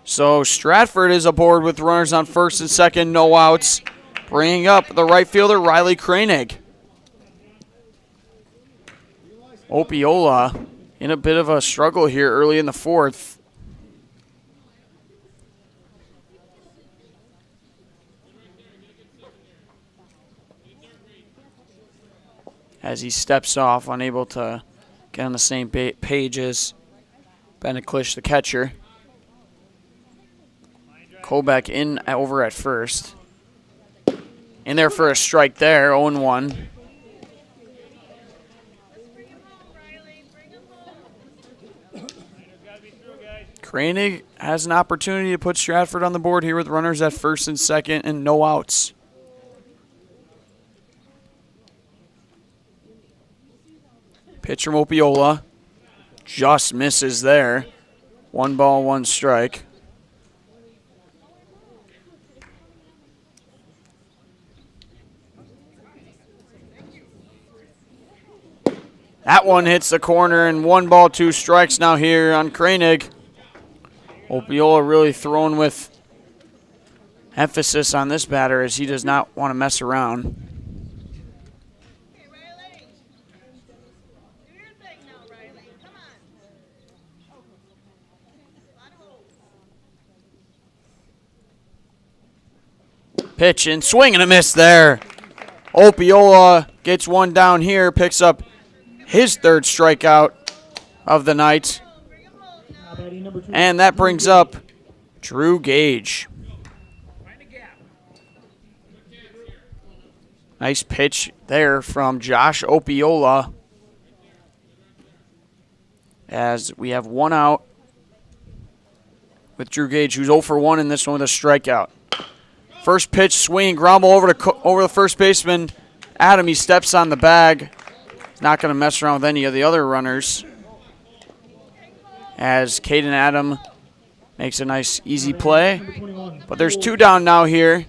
So Stratford is aboard with runners on first and second, no outs. Bringing up the right fielder, Riley Koenig. Opiola in a bit of a struggle here early in the fourth. As he steps off, unable to get on the same page as Beneklish, the catcher. Kolbeck in over at first. In there for a strike there, 0-1. Koenig has an opportunity to put Stratford on the board here with runners at first and second and no outs. Pitch from Opiola. Just misses there. 1 ball, 1 strike. That one hits the corner, and 1 ball, 2 strikes now here on Koenig. Opiola really throwing with emphasis on this batter as he does not want to mess around. Pitch and swing and a miss there. Opiola gets 1 down here, picks up his 3rd strikeout of the night. And that brings up Drew Gage. Nice pitch there from Josh Opiola. As we have 1 out with Drew Gage, who's 0 for 1 in this one with a strikeout. First pitch, swing, ground ball over the first baseman. Adam, he steps on the bag. He's not going to mess around with any of the other runners. As Caden Adam makes a nice, easy play. But there's 2 down now here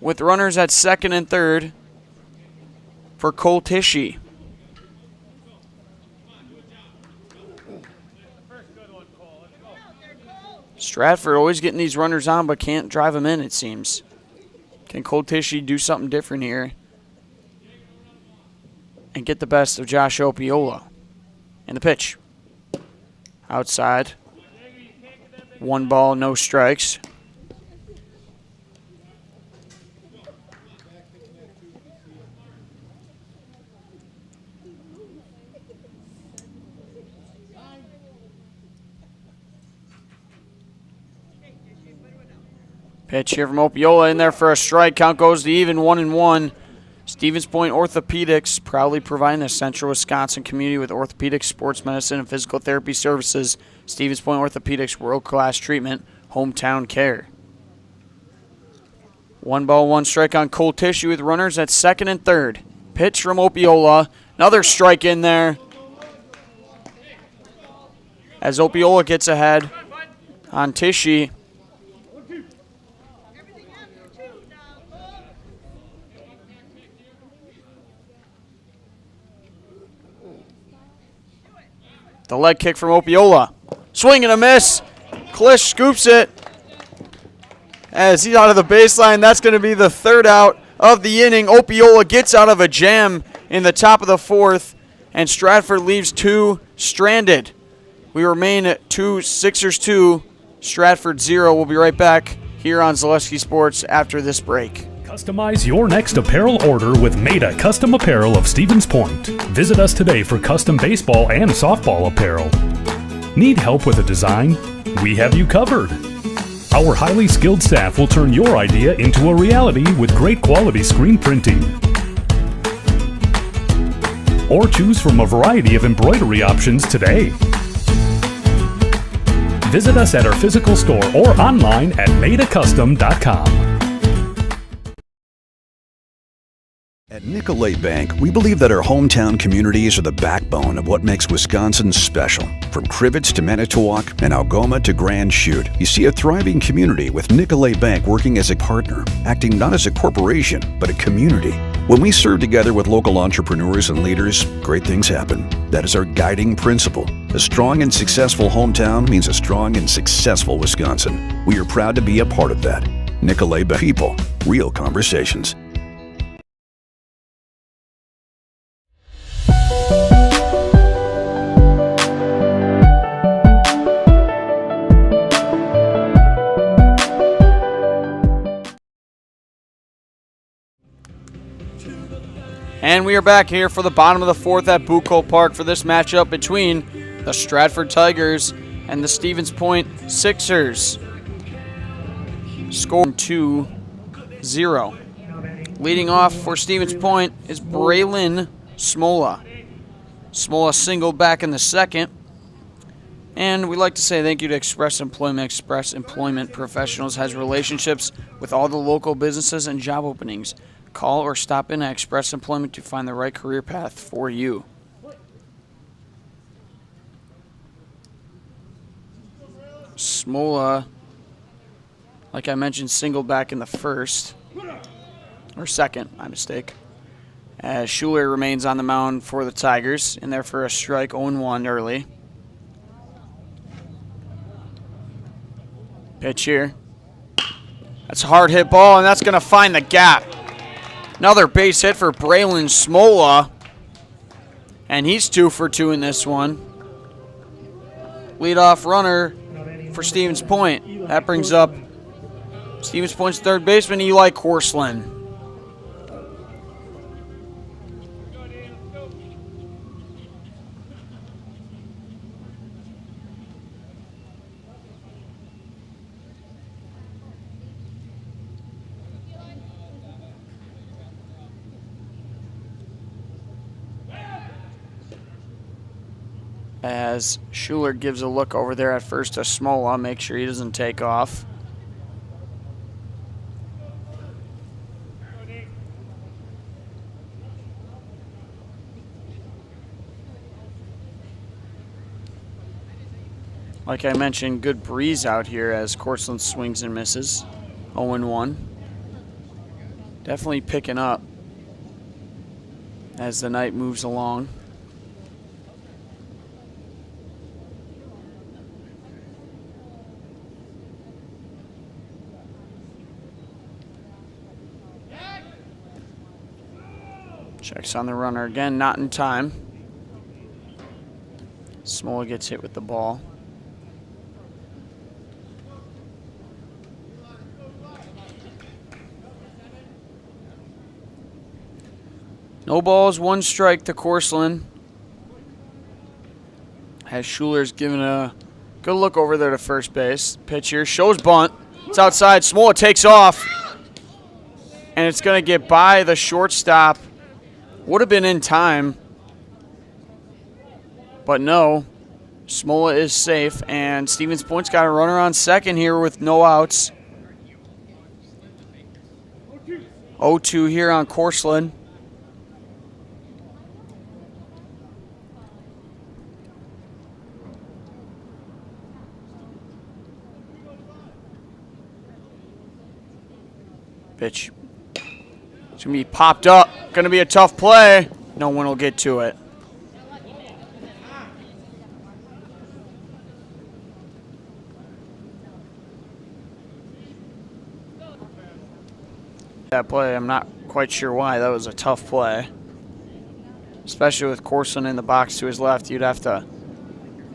with runners at second and third for Cole Tishy. Stratford always getting these runners on but can't drive them in, it seems. Can Cole Tishy do something different here and get the best of Josh Opiola? And the pitch. Outside. 1 ball, no strikes. Pitch here from Opiola in there for a strike. Count goes to even, 1-1. Stevens Point Orthopedics, proudly providing the Central Wisconsin community with orthopedic, sports medicine, and physical therapy services. Stevens Point Orthopedics, world-class treatment, hometown care. 1 ball, 1 strike on Cold Tissue with runners at second and third. Pitch from Opiola. Another strike in there. As Opiola gets ahead on Tishy. The leg kick from Opiola. Swing and a miss. Klisch scoops it. As he's out of the baseline, that's going to be the third out of the inning. Opiola gets out of a jam in the top of the fourth, and Stratford leaves 2 stranded. We remain at 2, Sixers 2, Stratford 0. We'll be right back here on Zaleski Sports after this break. Customize your next apparel order with Maida Custom Apparel of Stevens Point. Visit us today for custom baseball and softball apparel. Need help with a design? We have you covered. Our highly skilled staff will turn your idea into a reality with great quality screen printing. Or choose from a variety of embroidery options today. Visit us at our physical store or online at maidacustom.com. At Nicolet Bank, we believe that our hometown communities are the backbone of what makes Wisconsin special. From Crivets to Manitowoc and Algoma to Grand Chute, you see a thriving community with Nicolet Bank working as a partner, acting not as a corporation, but a community. When we serve together with local entrepreneurs and leaders, great things happen. That is our guiding principle. A strong and successful hometown means a strong and successful Wisconsin. We are proud to be a part of that. Nicolet Bank. People, real conversations. And we are back here for the bottom of the fourth at Bucco Park for this matchup between the Stratford Tigers and the Stevens Point Sixers. Score 2-0. Leading off for Stevens Point is Braylon Smola. Smola singled back in the second. And we'd like to say thank you to Express Employment. Express Employment Professionals has relationships with all the local businesses and job openings. Call or stop in at Express Employment to find the right career path for you. Smola, like I mentioned, singled back in the first. Or second, my mistake. As Schuler remains on the mound for the Tigers, in there for a strike, 0-1 early. Pitch here. That's a hard hit ball, and that's going to find the gap. Another base hit for Braylon Smola. And he's 2 for 2 in this one. Leadoff runner for Stevens Point. That brings up Stevens Point's third baseman, Eli Korslin. As Schuler gives a look over there at first to Smola, make sure he doesn't take off. Like I mentioned, good breeze out here as Korslin swings and misses. 0-1. Definitely picking up as the night moves along. Checks on the runner again, not in time. Smola gets hit with the ball. No balls, 1 strike to Korslin. As Schuler's given a good look over there to first base. Pitch here, shows bunt. It's outside, Smola takes off. And it's going to get by the shortstop. Would have been in time, but no. Smola is safe, and Stevens Point's got a runner on second here with no outs. 0-2 here on Corseland. Pitch. It's going to be popped up. Going to be a tough play. No one will get to it. That play, I'm not quite sure why. That was a tough play. Especially with Corson in the box to his left, you'd have to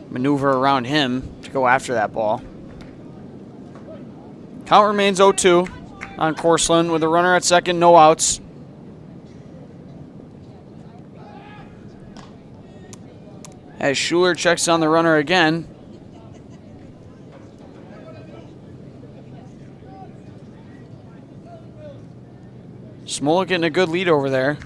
maneuver around him to go after that ball. Count remains 0-2 on Corseland with a runner at second, no outs. As Schuler checks on the runner again. Smola getting a good lead over there.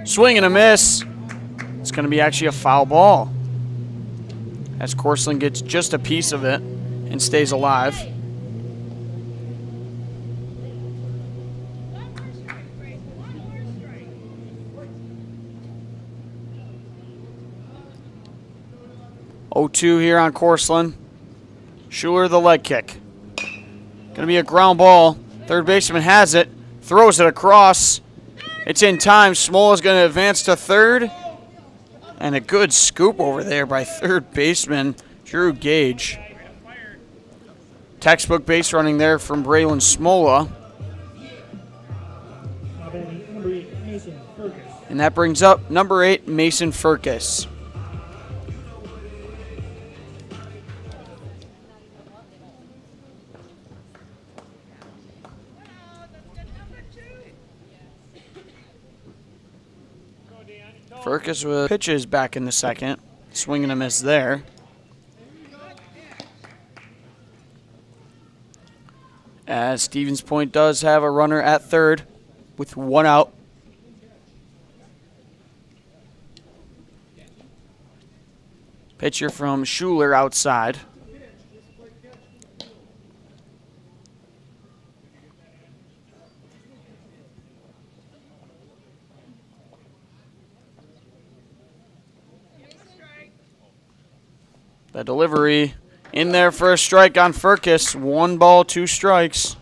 Swing and a miss. It's going to be actually a foul ball, as Corseland gets just a piece of it and stays alive. (0-2) here on Corseland. Schuler the leg kick. Going to be a ground ball. Third baseman has it. Throws it across. It's in time. Smola's going to advance to third. And a good scoop over there by third baseman Drew Gage. Textbook base running there from Braylon Smola. And that brings up number 8, Mason Furcus. Furcus with pitches back in the second. Swing and a miss there. As Stevens Point does have a runner at third with one out. Pitcher from Schuler outside. The delivery in there for a strike on Furcus. 1 ball, 2 strikes.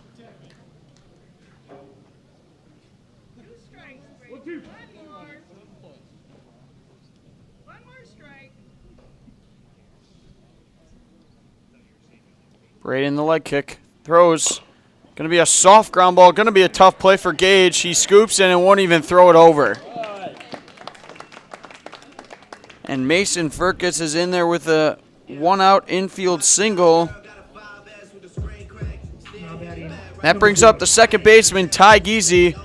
Braden the leg kick. Throws. Going to be a soft ground ball. Going to be a tough play for Gage. He scoops in and won't even throw it over. And Mason Furcus is in there with a 1-out infield single. That brings up the second baseman, Ty Geezy.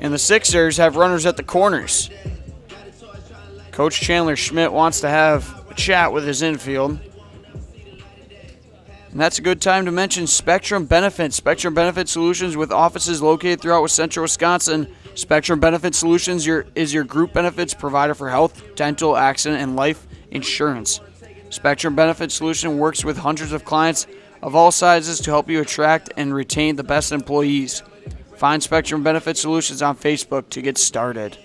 And the Sixers have runners at the corners. Coach Chandler Schmidt wants to have a chat with his infield. And that's a good time to mention Spectrum Benefits. Spectrum Benefit Solutions with offices located throughout central Wisconsin. Spectrum Benefit Solutions is your group benefits provider for health, dental, accident, and life insurance. Spectrum Benefit Solution works with hundreds of clients of all sizes to help you attract and retain the best employees. Find Spectrum Benefit Solutions on Facebook to get started.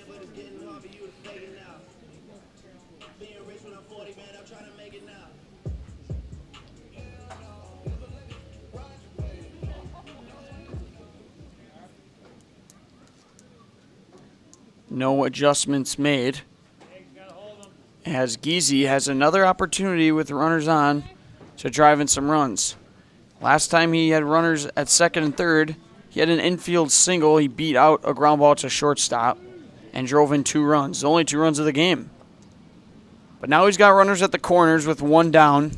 No adjustments made, as Geezy has another opportunity with runners on to drive in some runs. Last time he had runners at second and third, he had an infield single. He beat out a ground ball to shortstop and drove in 2 runs, the only 2 runs of the game. But now he's got runners at the corners with 1 down.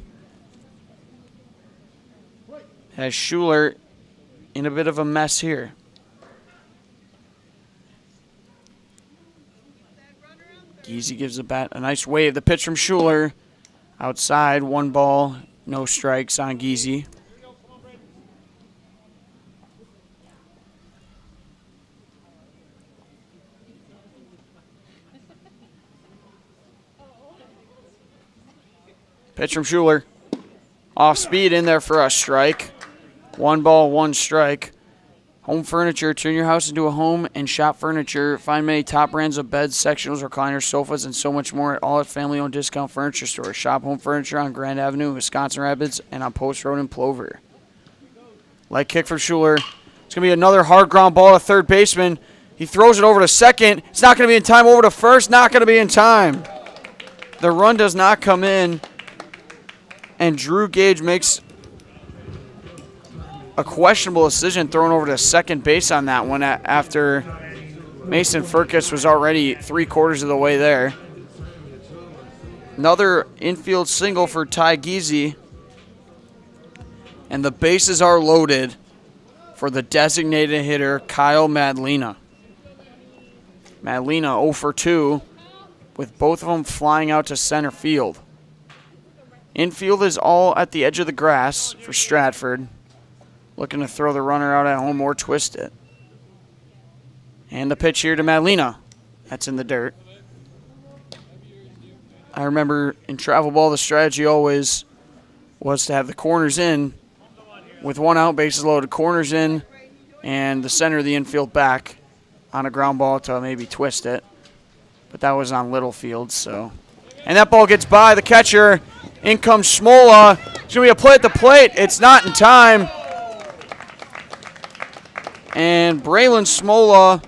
Has Schuler in a bit of a mess here. Geezy gives the bat a nice wave. The pitch from Schuler. Outside, 1 ball, no strikes on Geezy. Pitch from Schuler. Off speed in there for a strike. 1 ball, 1 strike. Home Furniture. Turn your house into a home and shop furniture. Find many top brands of beds, sectionals, recliners, sofas, and so much more at all at family-owned discount furniture stores. Shop Home Furniture on Grand Avenue in Wisconsin Rapids and on Post Road in Plover. Light kick for Schuler. It's going to be another hard ground ball to third baseman. He throws it over to second. It's not going to be in time. Over to first. Not going to be in time. The run does not come in. And Drew Gage makes a questionable decision throwing over to second base on that one after Mason Furcus was already 3/4 of the way there. Another infield single for Ty Giese. And the bases are loaded for the designated hitter, Kyle Madlena. Madlena 0 for 2 with both of them flying out to center field. Infield is all at the edge of the grass for Stratford. Looking to throw the runner out at home or twist it. And the pitch here to Madlena. That's in the dirt. I remember in travel ball, the strategy always was to have the corners in with 1 out, bases loaded, corners in, and the center of the infield back on a ground ball to maybe twist it. But that was on Littlefield, so. And that ball gets by the catcher. In comes Smola. It's going to be a play at the plate. It's not in time. And Braylon Smola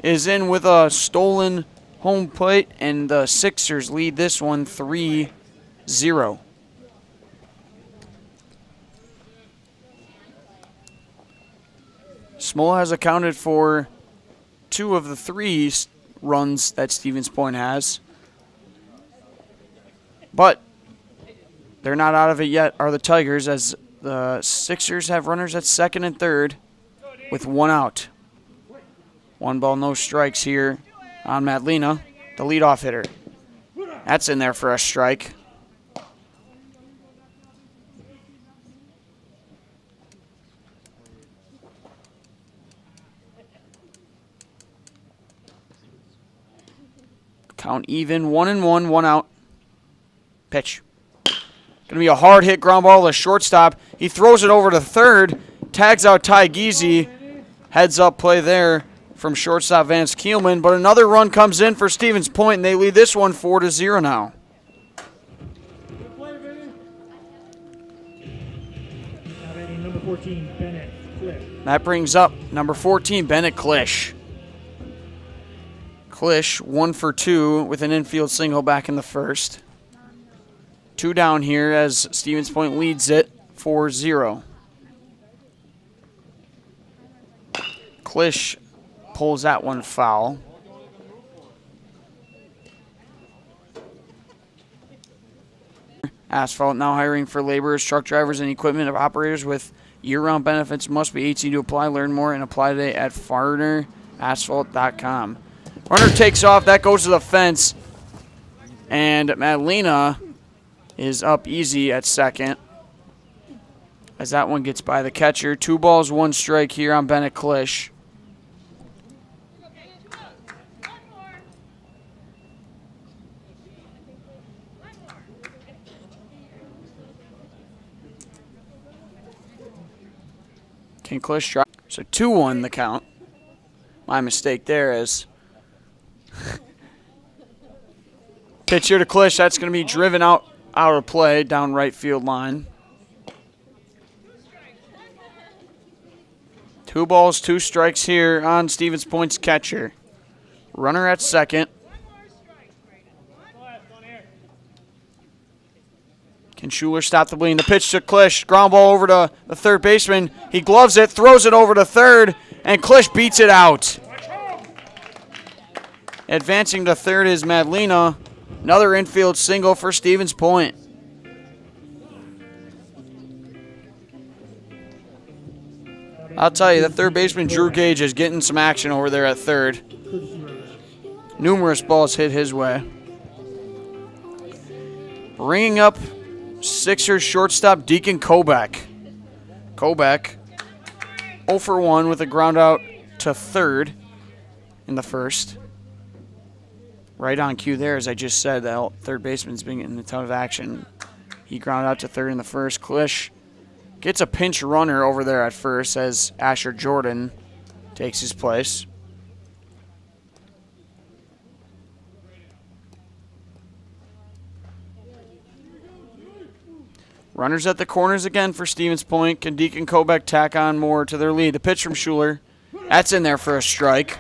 is in with a stolen home plate, and the Sixers lead this one 3-0. Smola has accounted for 2 of the 3 runs that Stevens Point has. But they're not out of it yet, are the Tigers, as the Sixers have runners at second and third with 1 out. 1 ball, no strikes here on Madlena, the leadoff hitter. That's in there for a strike. Count even, 1-1, 1 out. Pitch. Going to be a hard hit ground ball to shortstop. He throws it over to third, tags out Ty Giese. Heads up play there from shortstop Vance Keelman, but another run comes in for Stevens Point, and they lead this one 4-0 now. Number 14, Bennett Cliff. That brings up number 14, Bennett Klisch. Klisch 1 for 2 with an infield single back in the first. 2 down here as Stevens Point leads it 4-0. Klisch pulls that one foul. Asphalt now hiring for laborers, truck drivers, and equipment operators with year-round benefits. Must be 18 to apply. Learn more and apply today at farnerasphalt.com. Runner takes off. That goes to the fence. And Madlena is up easy at second as that one gets by the catcher. 2 balls, 1 strike here on Bennett Klisch. Can Klisch drop? So 2-1 the count. My mistake there is pitch here to Klisch. That's going to be driven out of play down right field line. 2 balls, 2 strikes here on Stevens Point's catcher. Runner at second. Can Schuler stop the bleeding? The pitch to Klisch. Ground ball over to the third baseman. He gloves it, throws it over to third, and Klisch beats it out. Advancing to third is Madlena. Another infield single for Stevens Point. I'll tell you, the third baseman, Drew Gage, is getting some action over there at third. Numerous balls hit his way. Bringing up Sixers shortstop Deacon Kobeck. Kobeck 0 for 1 with a ground out to third in the first. Right on cue there, as I just said, that third baseman's been getting a ton of action. He grounded out to third in the first. Klisch gets a pinch runner over there at first as Asher Jordan takes his place. Runners at the corners again for Stevens Point. Can Deacon Kobeck tack on more to their lead? The pitch from Schuler. That's in there for a strike.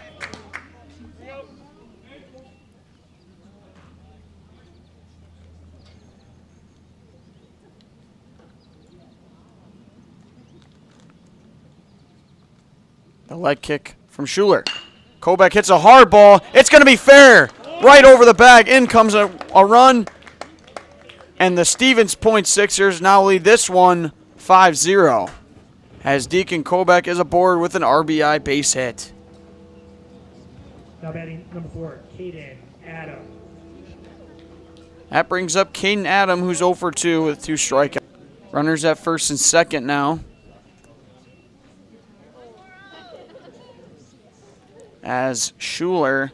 The leg kick from Schuler. Kobeck hits a hard ball. It's going to be fair. Right over the bag. In comes a run. And the Stevens Point Sixers now lead this one 5-0 as Deacon Kobeck is aboard with an RBI base hit. Now batting number 4, Caden Adam. That brings up Caden Adam, who's 0 for 2 with 2 strikeouts. Runners at first and second now. As Schuler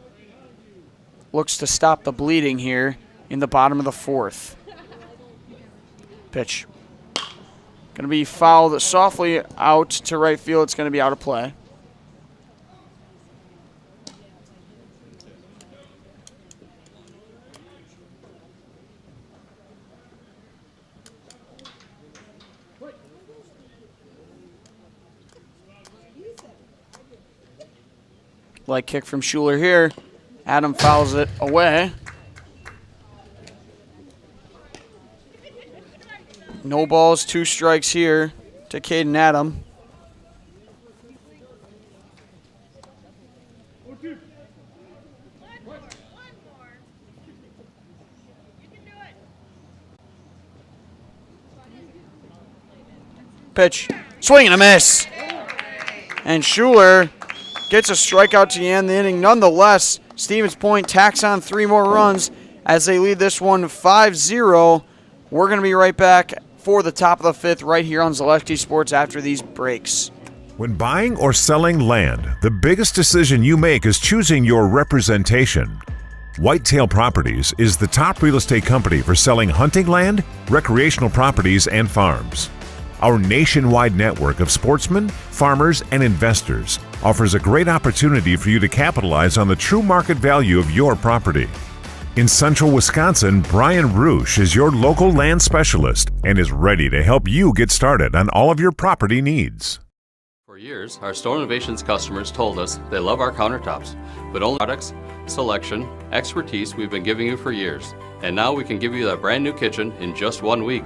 looks to stop the bleeding here in the bottom of the 4th. Pitch. Going to be fouled softly out to right field. It's going to be out of play. Leg kick from Schuler here. Adam fouls it away. No balls, 2 strikes here to Caden Adam. Pitch. Swing and a miss. And Schuler gets a strikeout to end the inning. Nonetheless, Stevens Point tacks on 3 more runs as they lead this one 5-0. We're going to be right back for the top of the 5th right here on Zaleski Sports after these breaks. When buying or selling land, the biggest decision you make is choosing your representation. Whitetail Properties is the top real estate company for selling hunting land, recreational properties, and farms. Our nationwide network of sportsmen, farmers, and investors offers a great opportunity for you to capitalize on the true market value of your property. In central Wisconsin, Brian Roosh is your local land specialist and is ready to help you get started on all of your property needs. For years, our Store Innovations customers told us they love our countertops, but only products, selection, expertise we've been giving you for years. And now we can give you that brand new kitchen in just 1 week.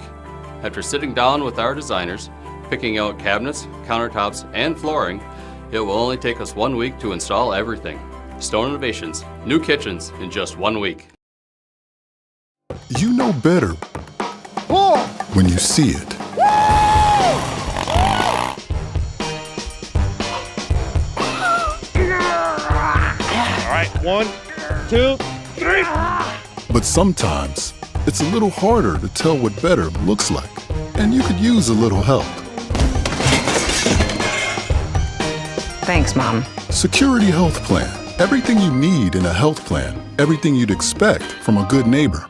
After sitting down with our designers, picking out cabinets, countertops, and flooring, it will only take us 1 week to install everything. Stone Innovations, new kitchens in just 1 week. You know better when you see it. All right, 1, 2, 3. But sometimes it's a little harder to tell what better looks like, and you could use a little help. Thanks, Mom. Security Health Plan. Everything you need in a health plan. Everything you'd expect from a good neighbor.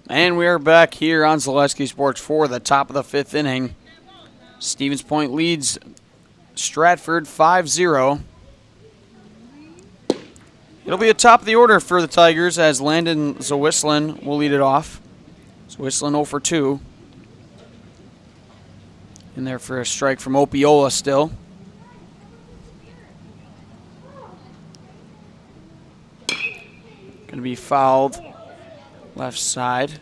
And we are back here on Zaleski Sports for the top of the 5th inning. Stevens Point leads Stratford 5-0. It'll be a top of the order for the Tigers as Landon Zawislin will lead it off. Zawislin 0 for 2. In there for a strike from Opiola still. Going to be fouled left side.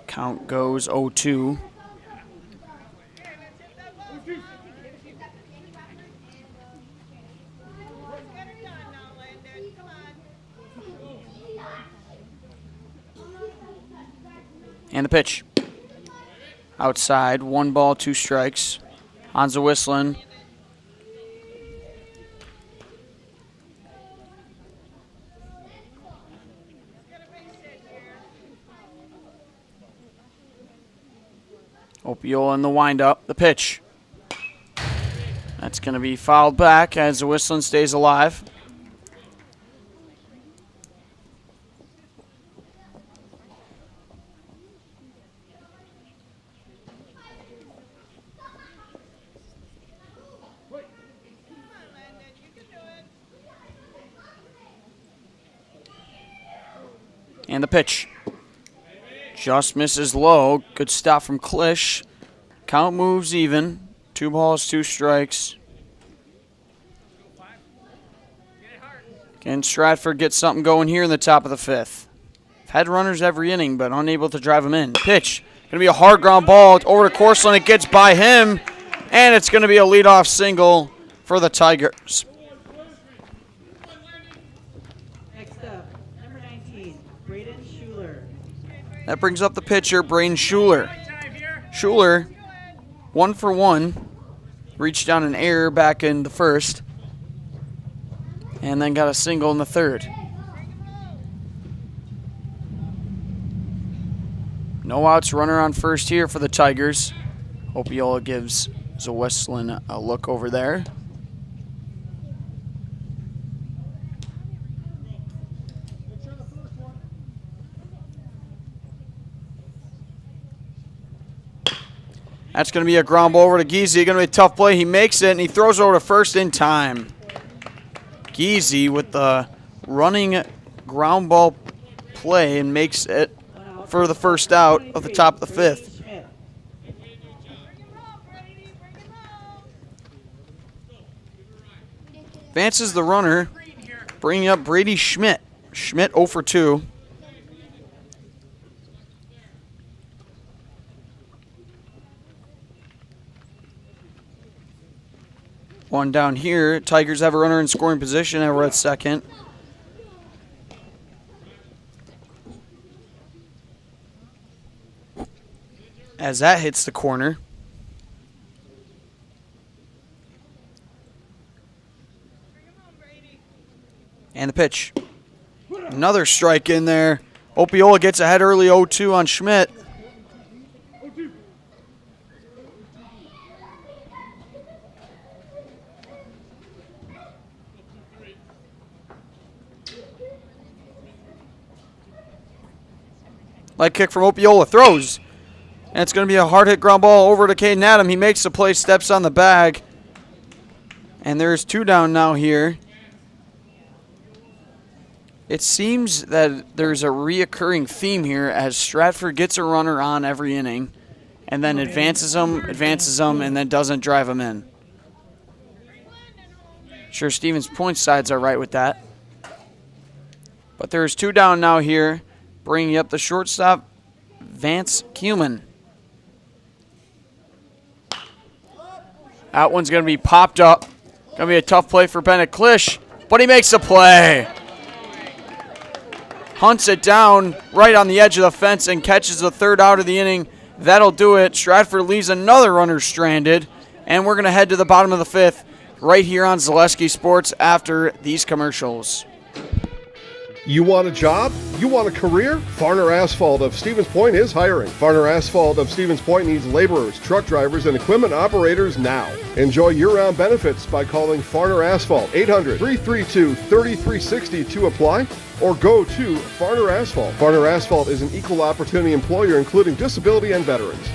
Count goes 0-2. And the pitch. Outside, 1 ball, 2 strikes. Hansa Whistling. Opiola in the windup. The pitch. That's going to be fouled back as the Whistling stays alive. And the pitch. Just misses low. Good stop from Klisch. Count moves even. 2 balls, 2 strikes. Again, Stratford gets something going here in the top of the 5th. Had runners every inning, but unable to drive them in. Pitch. Going to be a hard ground ball over to Corson. It gets by him, and it's going to be a leadoff single for the Tigers. Next up, number 19, Braden Schuler. That brings up the pitcher, Braden Schuler. Schuler, 1 for 1. Reached down an error back in the 1st. And then got a single in the 3rd. No outs, runner on first here for the Tigers. Opiola gives Zawestlin a look over there. That's going to be a ground ball over to Giese. Going to be a tough play. He makes it, and he throws over to first in time. Giese with the running ground ball play and makes it for the first out of the top of the 5th. Advances the runner, bringing up Brady Schmidt. Schmidt 0 for 2. One down here. Tigers have a runner in scoring position over at second. As that hits the corner. And the pitch. Another strike in there. Opiola gets ahead early 0-2 on Schmidt. Leg kick from Opiola, throws. And it's going to be a hard hit ground ball over to Caden Adam. He makes the play, steps on the bag. And there's 2 down now here. It seems that there's a reoccurring theme here as Stratford gets a runner on every inning and then advances them, and then doesn't drive them in. Sure, Stevens Point sides are right with that. But there's 2 down now here. Bringing up the shortstop, Vance Kuhlman. That one's going to be popped up. Going to be a tough play for Bennett Klisch, but he makes the play. Hunts it down right on the edge of the fence and catches the 3rd out of the inning. That'll do it. Stratford leaves another runner stranded, and we're going to head to the bottom of the 5th right here on Zaleski Sports after these commercials. You want a job? You want a career? Farner Asphalt of Stevens Point is hiring. Farner Asphalt of Stevens Point needs laborers, truck drivers, and equipment operators now. Enjoy year-round benefits by calling Farner Asphalt 800-332-3360 to apply, or go to Farner Asphalt. Farner Asphalt is an equal opportunity employer including disability and veterans.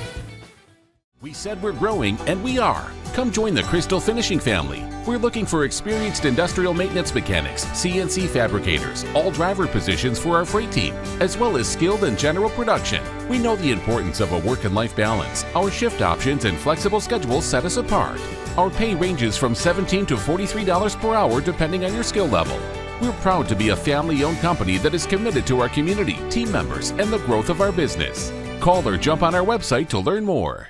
We said we're growing, and we are. Come join the Crystal Finishing family. We're looking for experienced industrial maintenance mechanics, CNC fabricators, all driver positions for our freight team, as well as skilled and general production. We know the importance of a work and life balance. Our shift options and flexible schedules set us apart. Our pay ranges from $17 to $43 per hour depending on your skill level. We're proud to be a family-owned company that is committed to our community, team members, and the growth of our business. Call or jump on our website to learn more.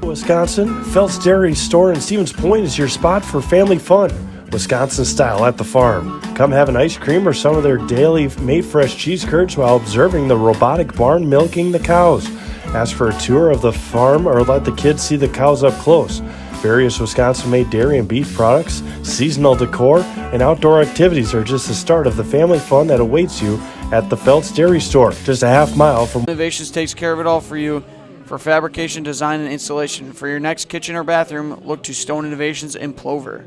Wisconsin, Phelps Dairy Store in Stevens Point is your spot for family fun. Wisconsin style at the farm. Come have an ice cream or some of their daily made fresh cheese curds while observing the robotic barn milking the cows. Ask for a tour of the farm or let the kids see the cows up close. Various Wisconsin-made dairy and beef products, seasonal decor, and outdoor activities are just the start of the family fun that awaits you at the Phelps Dairy Store, just a half mile from. Innovations takes care of it all for you. For fabrication, design, and installation. For your next kitchen or bathroom, look to Stone Innovations in Plover.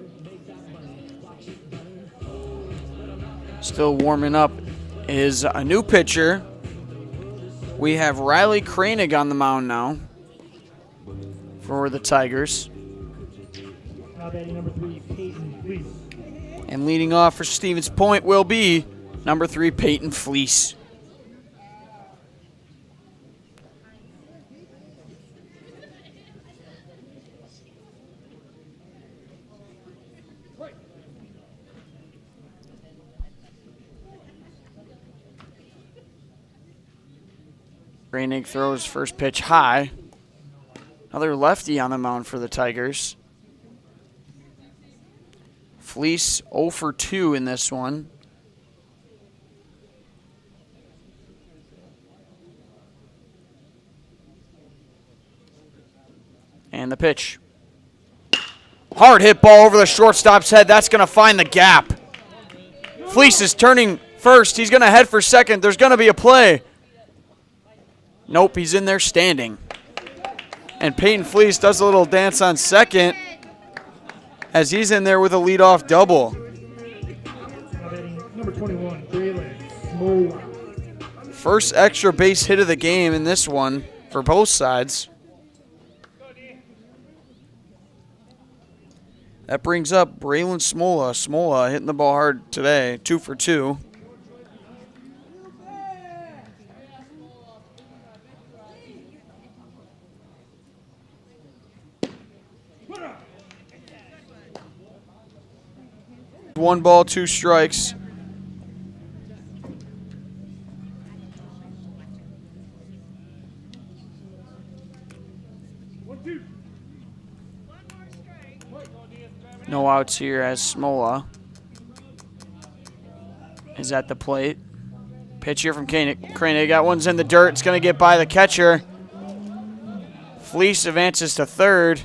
Still warming up is a new pitcher. We have Riley Kranig on the mound now for the Tigers. Now batting number 3, Peyton Fleece. And leading off for Stevens Point will be number 3, Peyton Fleece. Koenig throws first pitch high. Another lefty on the mound for the Tigers. Fleece 0 for 2 in this one. And the pitch. Hard hit ball over the shortstop's head. That's going to find the gap. Fleece is turning first. He's going to head for second. There's going to be a play. Nope, he's in there standing. And Peyton Fleece does a little dance on second as he's in there with a leadoff double. Number 21, Braylon Smola. First extra base hit of the game in this one for both sides. That brings up Braylon Smola. Smola hitting the ball hard today, 2 for 2. One ball, 2 strikes. No outs here as Smola is at the plate. Pitch here from Koenig. That one's in the dirt. It's going to get by the catcher. Fleece advances to third.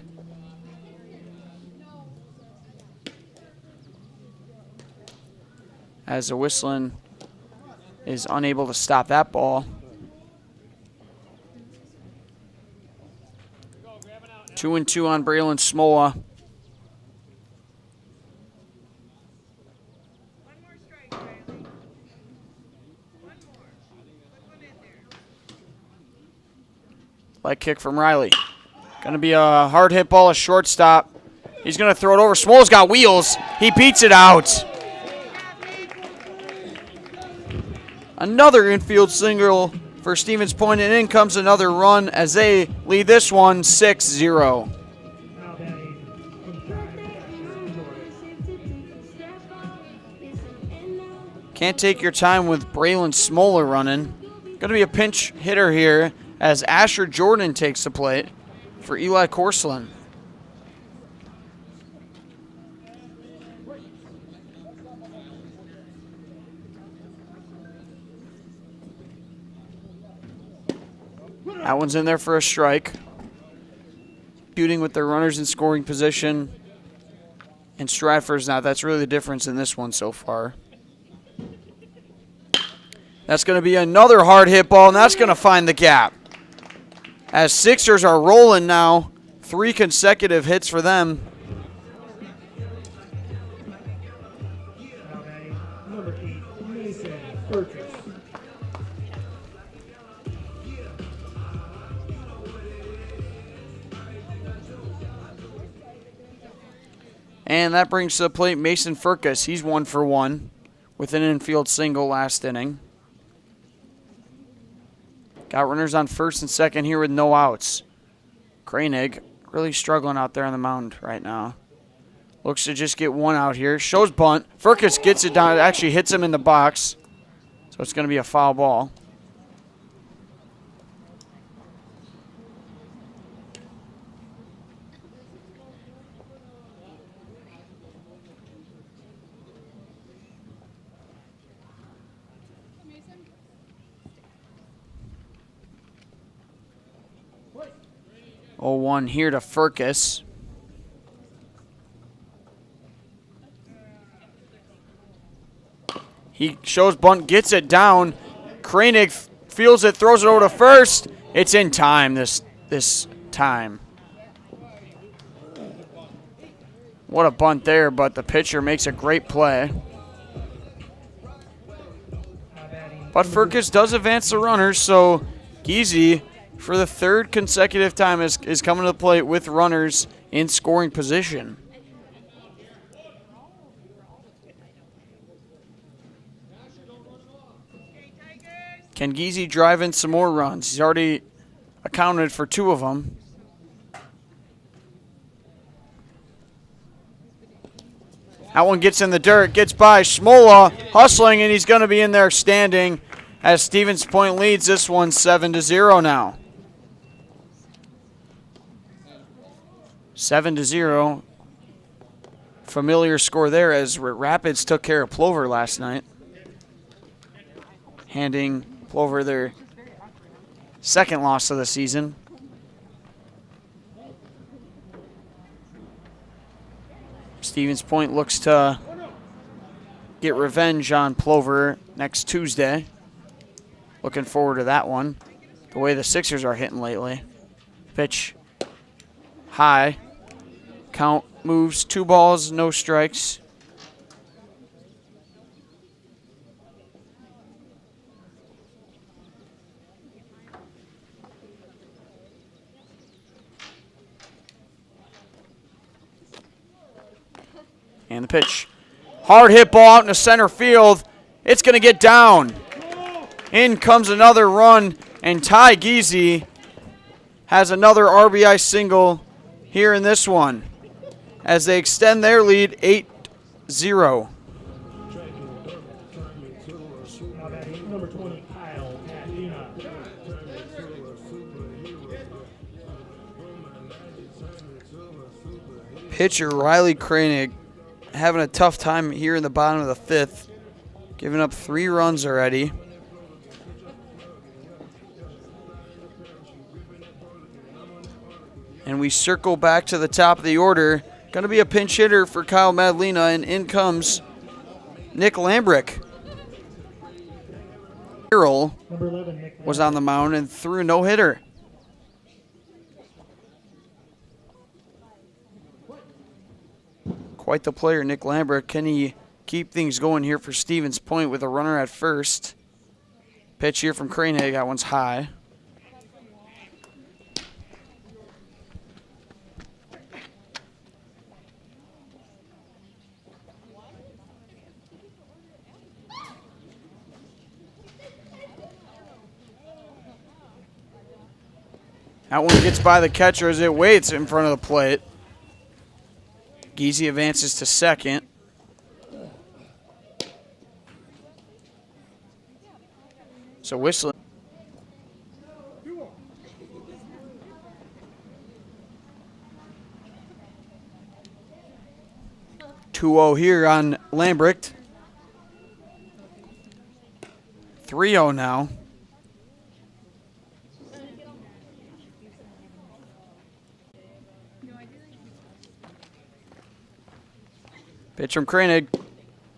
As the whistling is unable to stop that ball. 2-2 on Braylon Smola. Leg kick from Riley. Going to be a hard hit ball, a shortstop. He's going to throw it over. Smola's got wheels. He beats it out. Another infield single for Stevens Point, and in comes another run as they lead this one 6-0. Can't take your time with Braylon Smola running. Going to be a pinch hitter here as Asher Jordan takes the plate for Eli Korslund. That one's in there for a strike. Shooting with their runners in scoring position. And Stratford's not. That's really the difference in this one so far. That's going to be another hard hit ball, and that's going to find the gap. As Sixers are rolling now, 3 consecutive hits for them. Number 8, Mason Burgess. And that brings to the plate Mason Furcus. He's 1 for 1 with an infield single last inning. Got runners on first and second here with no outs. Koenig really struggling out there on the mound right now. Looks to just get 1 out here. Shows bunt. Furcus gets it down. It actually hits him in the box. So it's going to be a foul ball. Oh, 1 here to Furcus. He shows bunt, gets it down. Koenig feels it, throws it over to first. It's in time this time. What a bunt there, but the pitcher makes a great play. But Furcus does advance the runners, so Giese, for the 3rd consecutive time, is coming to the plate with runners in scoring position. Can Giese drive in some more runs? He's already accounted for 2 of them. That one gets in the dirt, gets by Smola, hustling, and he's going to be in there standing as Stevens Point leads this one 7-0 now. 7-0. Familiar score there as Rapids took care of Plover last night, handing Plover their second loss of the season. Stevens Point looks to get revenge on Plover next Tuesday. Looking forward to that one. The way the Sixers are hitting lately. Pitch high. Count moves, 2 balls, no strikes. And the pitch. Hard hit ball out into center field. It's going to get down. In comes another run, and Ty Giese has another RBI single here in this one as they extend their lead 8-0. Number 20, Kyle Catalina. Pitcher Riley Kranig having a tough time here in the bottom of the 5th, giving up 3 runs already. And we circle back to the top of the order. Going to be a pinch hitter for Kyle Madalena, and in comes Nick Lambrick. Carroll was on the mound and threw a no-hitter. Quite the player, Nick Lambrick. Can he keep things going here for Stevens Point with a runner at first? Pitch here from Cranehaig. That one's high. That one gets by the catcher as it waits in front of the plate. Giese advances to second. So whistling. (2-0) here on Lambrick. 3-0 now. Pitch from Kranig.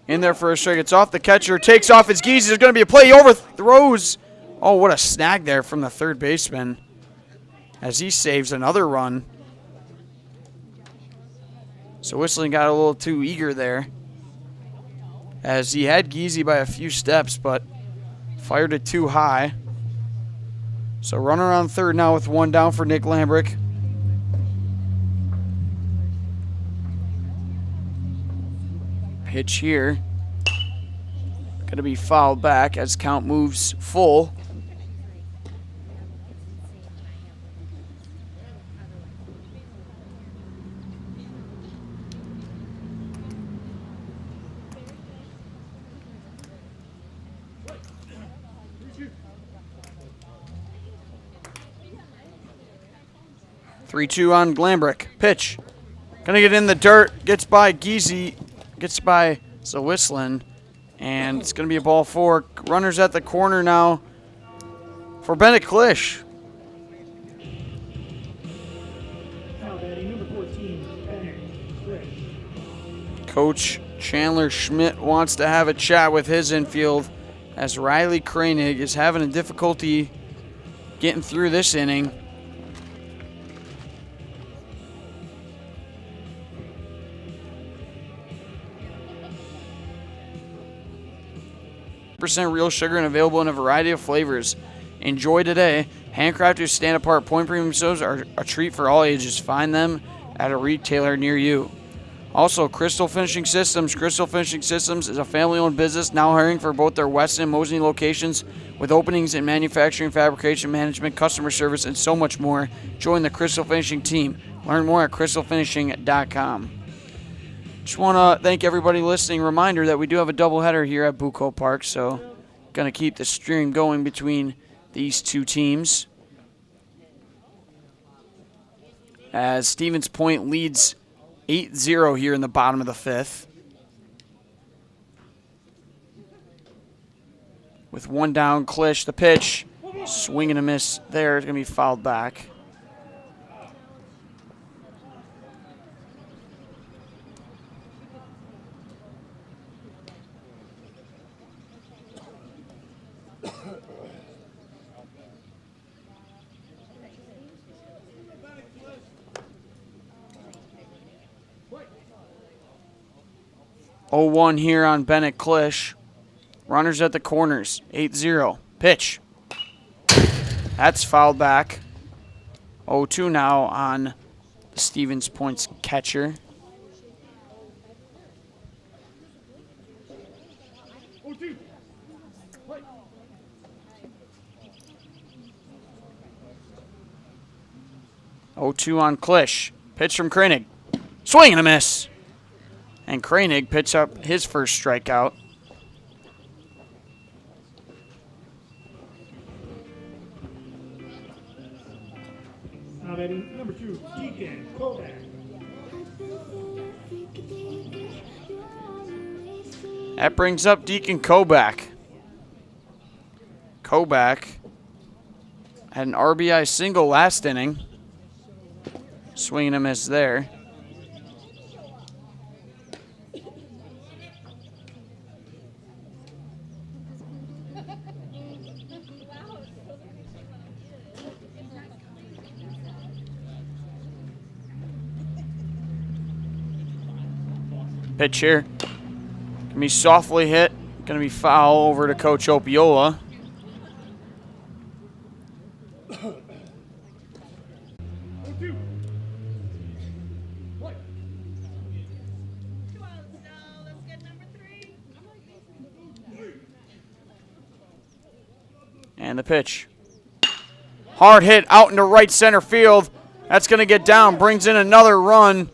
In there for a strike. It's off the catcher. Takes off. It's Giese. There's going to be a play. He overthrows. Oh, what a snag there from the third baseman as he saves another run. So Whistling got a little too eager there as he had Giese by a few steps, but fired it too high. So runner on third now with 1 down for Nick Lambrick. Pitch here. Going to be fouled back as count moves full. (3-2) on Lambrick. Pitch. Going to get in the dirt. Gets by Giese. Gets by Whistling, and it's going to be a ball 4. Runners at the corner now for Bennett Klisch. Coach Chandler Schmidt wants to have a chat with his infield as Riley Kranig is having a difficulty getting through this inning. % real sugar and available in a variety of flavors. Enjoy today. Handcrafted stand-apart Point Premium sodas are a treat for all ages. Find them at a retailer near you. Also, Crystal Finishing Systems. Crystal Finishing Systems is a family-owned business now hiring for both their Weston and Moseley locations with openings in manufacturing, fabrication, management, customer service, and so much more. Join the Crystal Finishing team. Learn more at crystalfinishing.com. Just want to thank everybody listening. Reminder that we do have a doubleheader here at Bucco Park, so going to keep the stream going between these two teams, as Stevens Point leads 8-0 here in the bottom of the fifth. With one down, Klisch, the pitch, swing and a miss there. It's going to be fouled back. Oh, 1 here on Bennett Klisch. Runners at the corners, 8-0. Pitch. That's fouled back. 0-2 now on Stevens Point's catcher. Oh, 2 on Klisch. Pitch from Kranig. Swing and a miss. And Kranig picks up his first strikeout. Now batting number 2, Deacon Kovac. That brings up Deacon Kovac. Kovac had an RBI single last inning. Swing and a miss there. Pitch here. Gonna be softly hit. Gonna be foul over to Coach Opiola. And the pitch. Hard hit out into right center field. That's gonna get down. Brings in another run.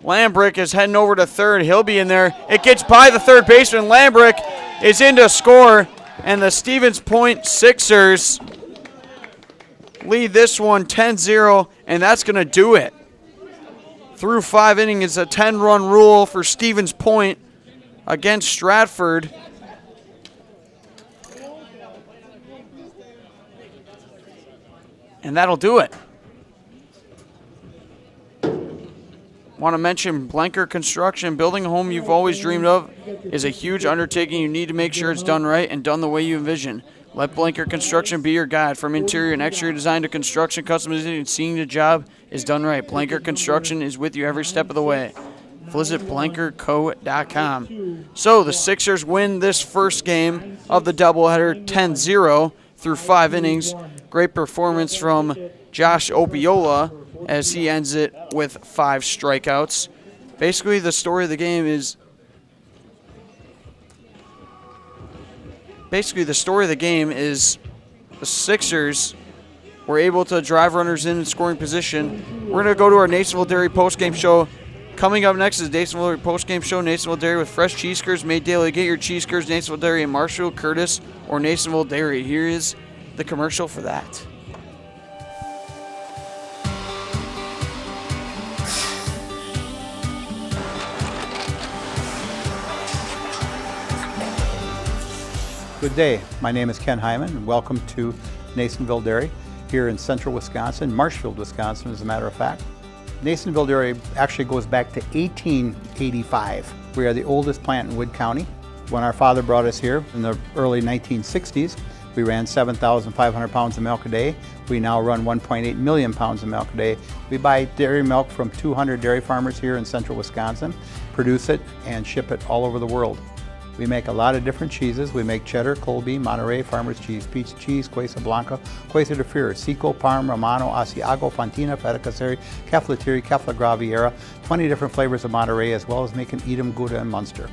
Lambrick is heading over to third. He'll be in there. It gets by the third baseman. Lambrick is in to score, and the Stevens Point Sixers lead this one 10-0, and that's going to do it. Through 5 innings, it's a 10-run rule for Stevens Point against Stratford. And that'll do it. Want to mention Blanker Construction. Building a home you've always dreamed of is a huge undertaking. You need to make sure it's done right and done the way you envision. Let Blanker Construction be your guide. From interior and exterior design to construction, customization, and seeing the job is done right. Blanker Construction is with you every step of the way. Visit blankerco.com. So the Sixers win this first game of the doubleheader 10-0 through 5 innings. Great performance from Josh Opiola as he ends it with 5 strikeouts. Basically, the story of the game is the Sixers were able to drive runners in scoring position. We're going to go to our Nasonville Dairy postgame show. Coming up next is Nasonville Dairy postgame show. Nasonville Dairy with fresh cheese curds made daily. Get your cheese curds, Nasonville Dairy in Marshall, Curtis, or Nasonville Dairy. Here is the commercial for that. Good day. My name is Ken Hyman, and welcome to Nasonville Dairy here in central Wisconsin, Marshfield, Wisconsin, as a matter of fact. Nasonville Dairy actually goes back to 1885. We are the oldest plant in Wood County. When our father brought us here in the early 1960s, we ran 7,500 pounds of milk a day. We now run 1.8 million pounds of milk a day. We buy dairy milk from 200 dairy farmers here in central Wisconsin, produce it, and ship it all over the world. We make a lot of different cheeses. We make cheddar, Colby, Monterey, Farmer's Cheese, Pizza Cheese, Quesa Blanca, Quesa de Freer, Seco, Parm, Romano, Asiago, Fontina, Feta Caseri, Caflatiri, Cafla Graviera, 20 different flavors of Monterey, as well as making Edam, Gouda, and Munster.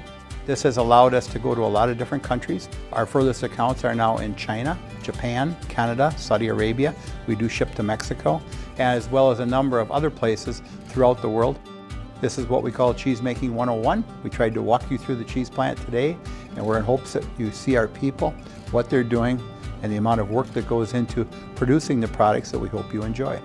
This has allowed us to go to a lot of different countries. Our furthest accounts are now in China, Japan, Canada, Saudi Arabia. We do ship to Mexico, as well as a number of other places throughout the world. This is what we call Cheese Making 101. We tried to walk you through the cheese plant today, and we're in hopes that you see our people, what they're doing, and the amount of work that goes into producing the products that we hope you enjoy.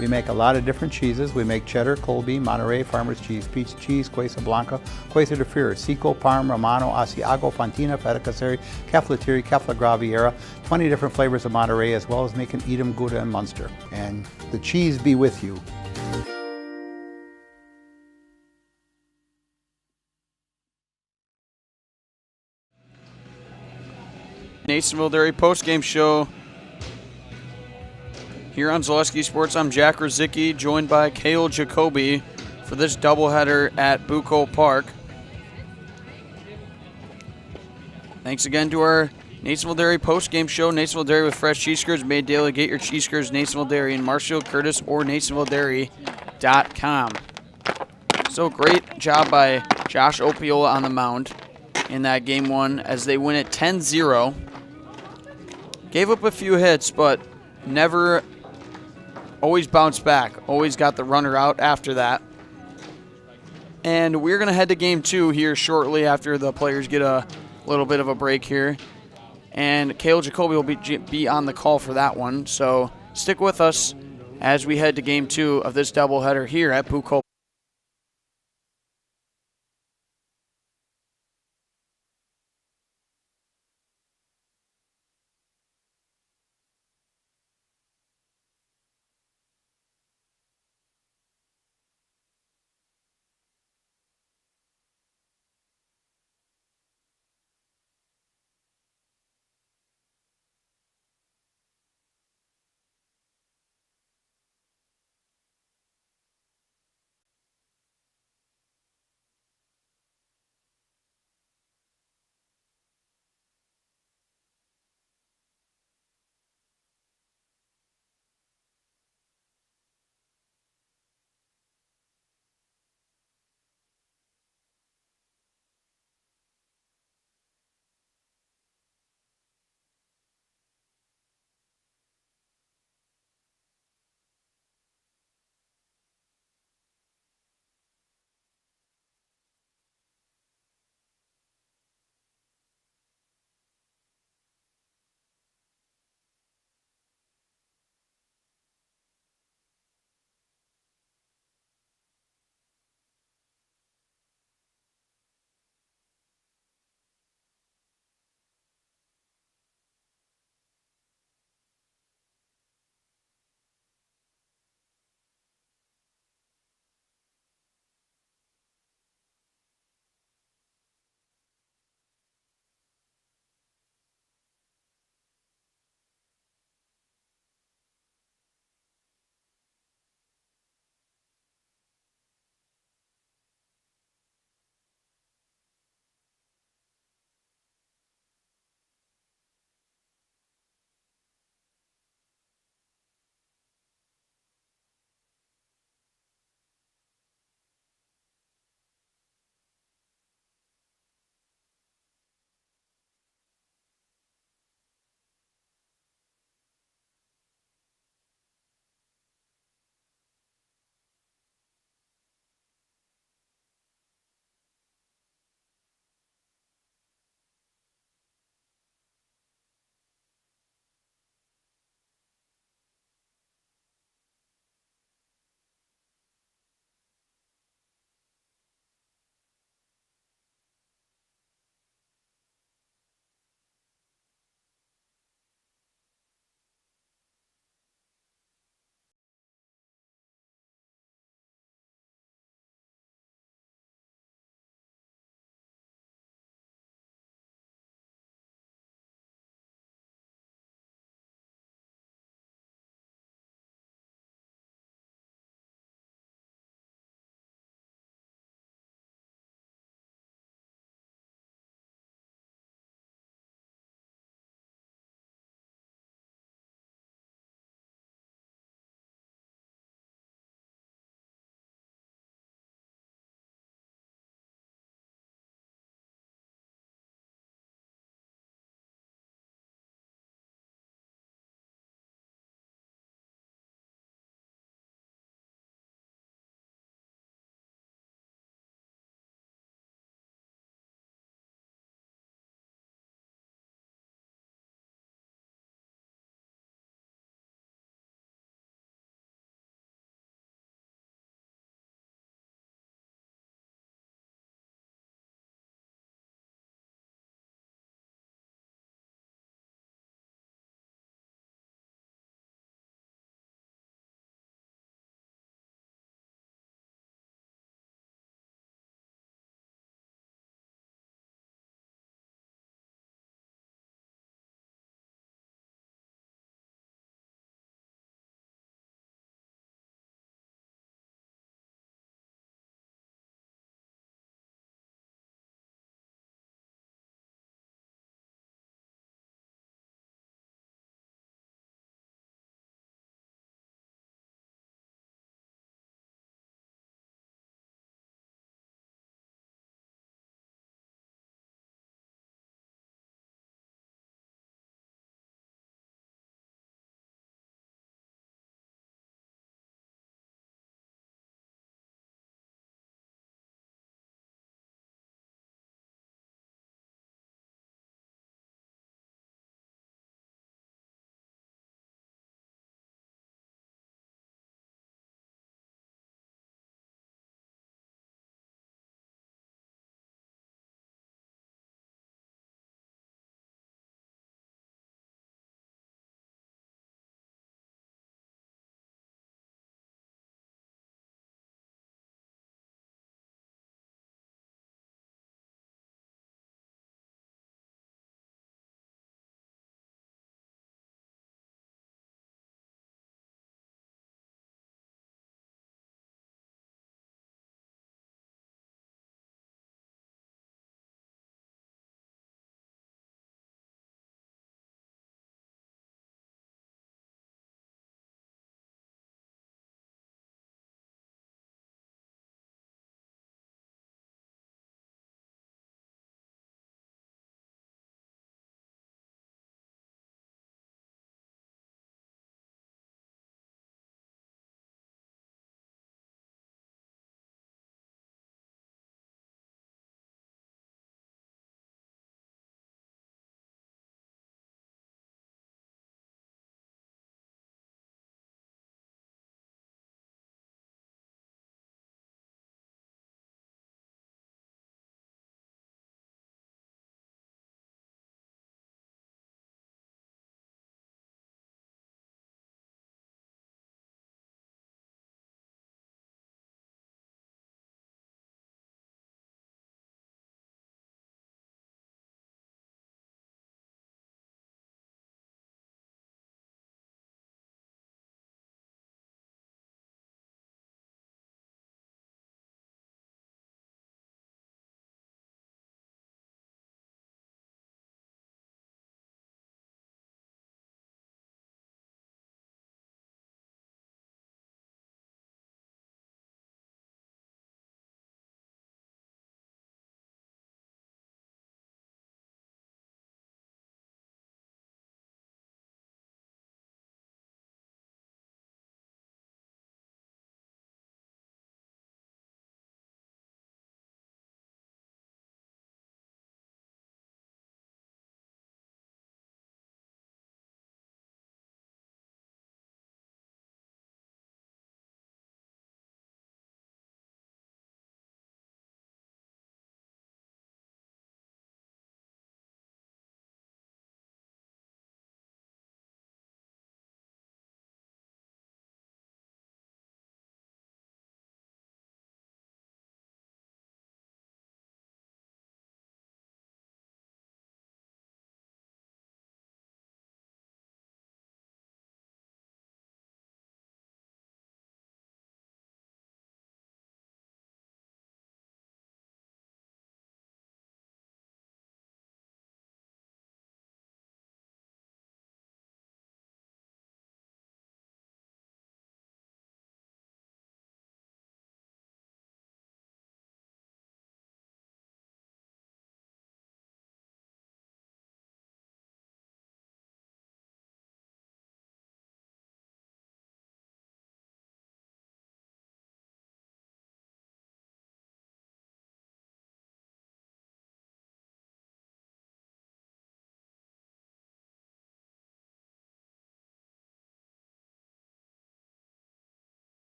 We make a lot of different cheeses. We make cheddar, Colby, Monterey, Farmer's cheese, pizza cheese, Quesa Blanca, Quesa de Fir, Seco, Parm, Romano, Asiago, Fontina, Feta Caseri, Caflatiri, Cafla Graviera, 20 different flavors of Monterey, as well as making Edam, Gouda, and Munster. And the cheese be with you. Nasonville Dairy postgame show here on Zaleski Sports. I'm Jack Rosicki, joined by Cale Jacoby for this doubleheader at Bucco Park. Thanks again to our Nasonville Dairy postgame show. Nasonville Dairy with fresh cheese curds made daily. Get your cheese curds Nasonville Dairy in Marshfield, Curtis, or NasonvilleDairy.com. So great job by Josh Opiola on the mound in that game one as they win it 10-0. Gave up a few hits, but never always bounced back. Always got the runner out after that. And we're going to head to game two here shortly after the players get a little bit of a break here. And Cale Jacoby will be on the call for that one. So stick with us as we head to game two of this doubleheader here at Bucco.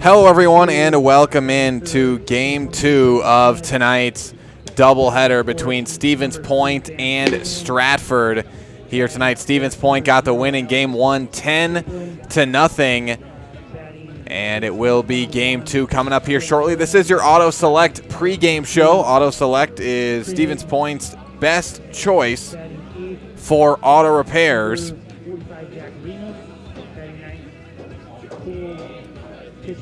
Hello, everyone, and welcome in to Game 2 of tonight's doubleheader between Stevens Point and Stratford. Here tonight, Stevens Point got the win in Game 1, 10-0, and it will be Game 2 coming up here shortly. This is your Auto Select pregame show. Auto Select is Stevens Point's best choice for auto repairs.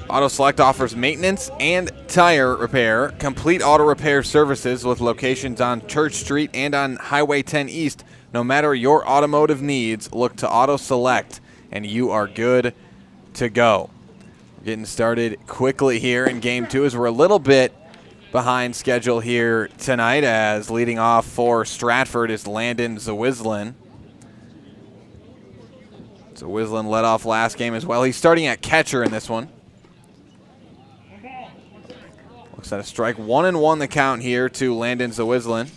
Auto Select offers maintenance and tire repair, complete auto repair services with locations on Church Street and on Highway 10 East. No matter your automotive needs, look to Auto Select and you are good to go. We're getting started quickly here in Game 2 as we're a little bit behind schedule here tonight, as leading off for Stratford is Landon Zawislin. Zawislin led off last game as well. He's starting at catcher in this one. Looks at a strike. 1-1 the count here to Landon Zawislin.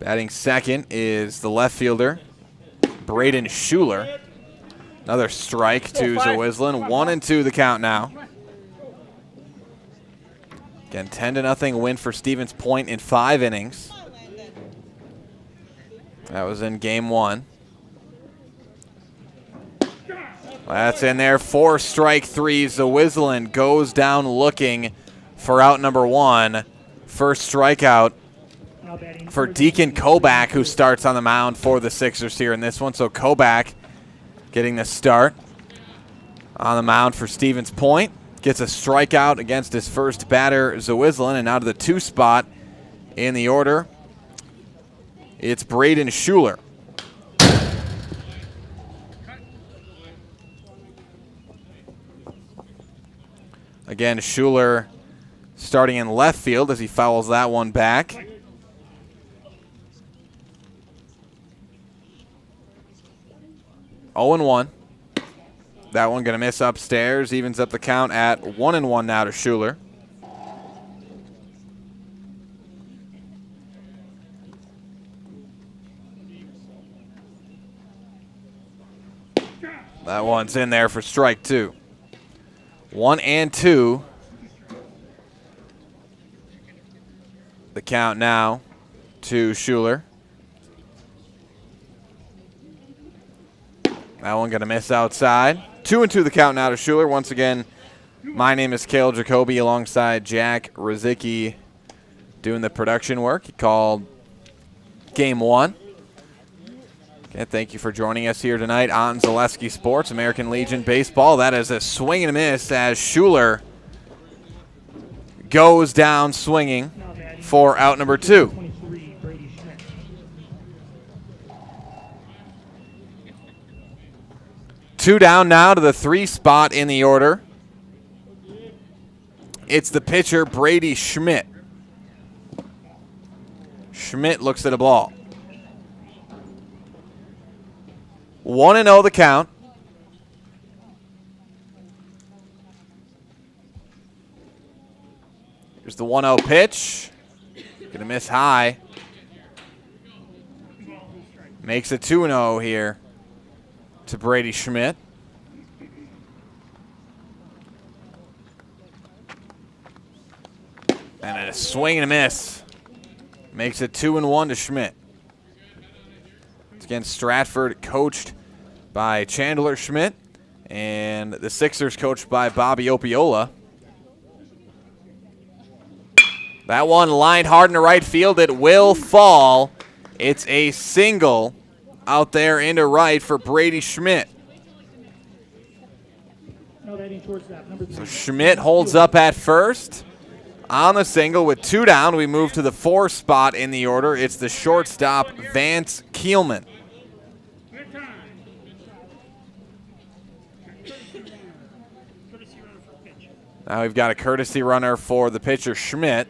Batting second is the left fielder, Braden Schuler. Another strike to Zawislin. 1-2 the count now. Again, 10-0 win for Stevens Point in 5 innings. That was in Game 1. That's in there. 4 strike 3. Zawislin goes down looking for out number 1. First strikeout for Deacon Kobach, who starts on the mound for the Sixers here in this one. So Kobach getting the start on the mound for Stevens Point. Gets a strikeout against his first batter, Zawislin, and out of the 2 spot in the order, it's Braden Schuler. Again, Schuler starting in left field as he fouls that one back. Oh and 1. That one going to miss upstairs. Evens up the count at 1-1 now to Schuler. That one's in there for strike 2. 1-2. The count now to Schuler. That one going to miss outside. 2-2 the count now to Schuler. Once again, my name is Cale Jacoby alongside Jack Rozicki doing the production work. He called Game 1. Okay, thank you for joining us here tonight on Zaleski Sports, American Legion Baseball. That is a swing and a miss as Schuler goes down swinging for out number 2. Two down now to the 3 spot in the order. It's the pitcher, Brady Schmidt. Schmidt looks at a ball. 1-0 the count. Here's the 1-0 pitch. Gonna miss high. Makes it 2-0 here to Brady Schmidt. And a swing and a miss. Makes it 2-1 to Schmidt. Again, Stratford coached by Chandler Schmidt, and the Sixers coached by Bobby Opiola. That one lined hard in the right field. It will fall. It's a single out there into right for Brady Schmidt. So Schmidt holds up at first. On the single with 2 down, we move to the 4 spot in the order. It's the shortstop, Vance Kielman. Now we've got a courtesy runner for the pitcher, Schmidt.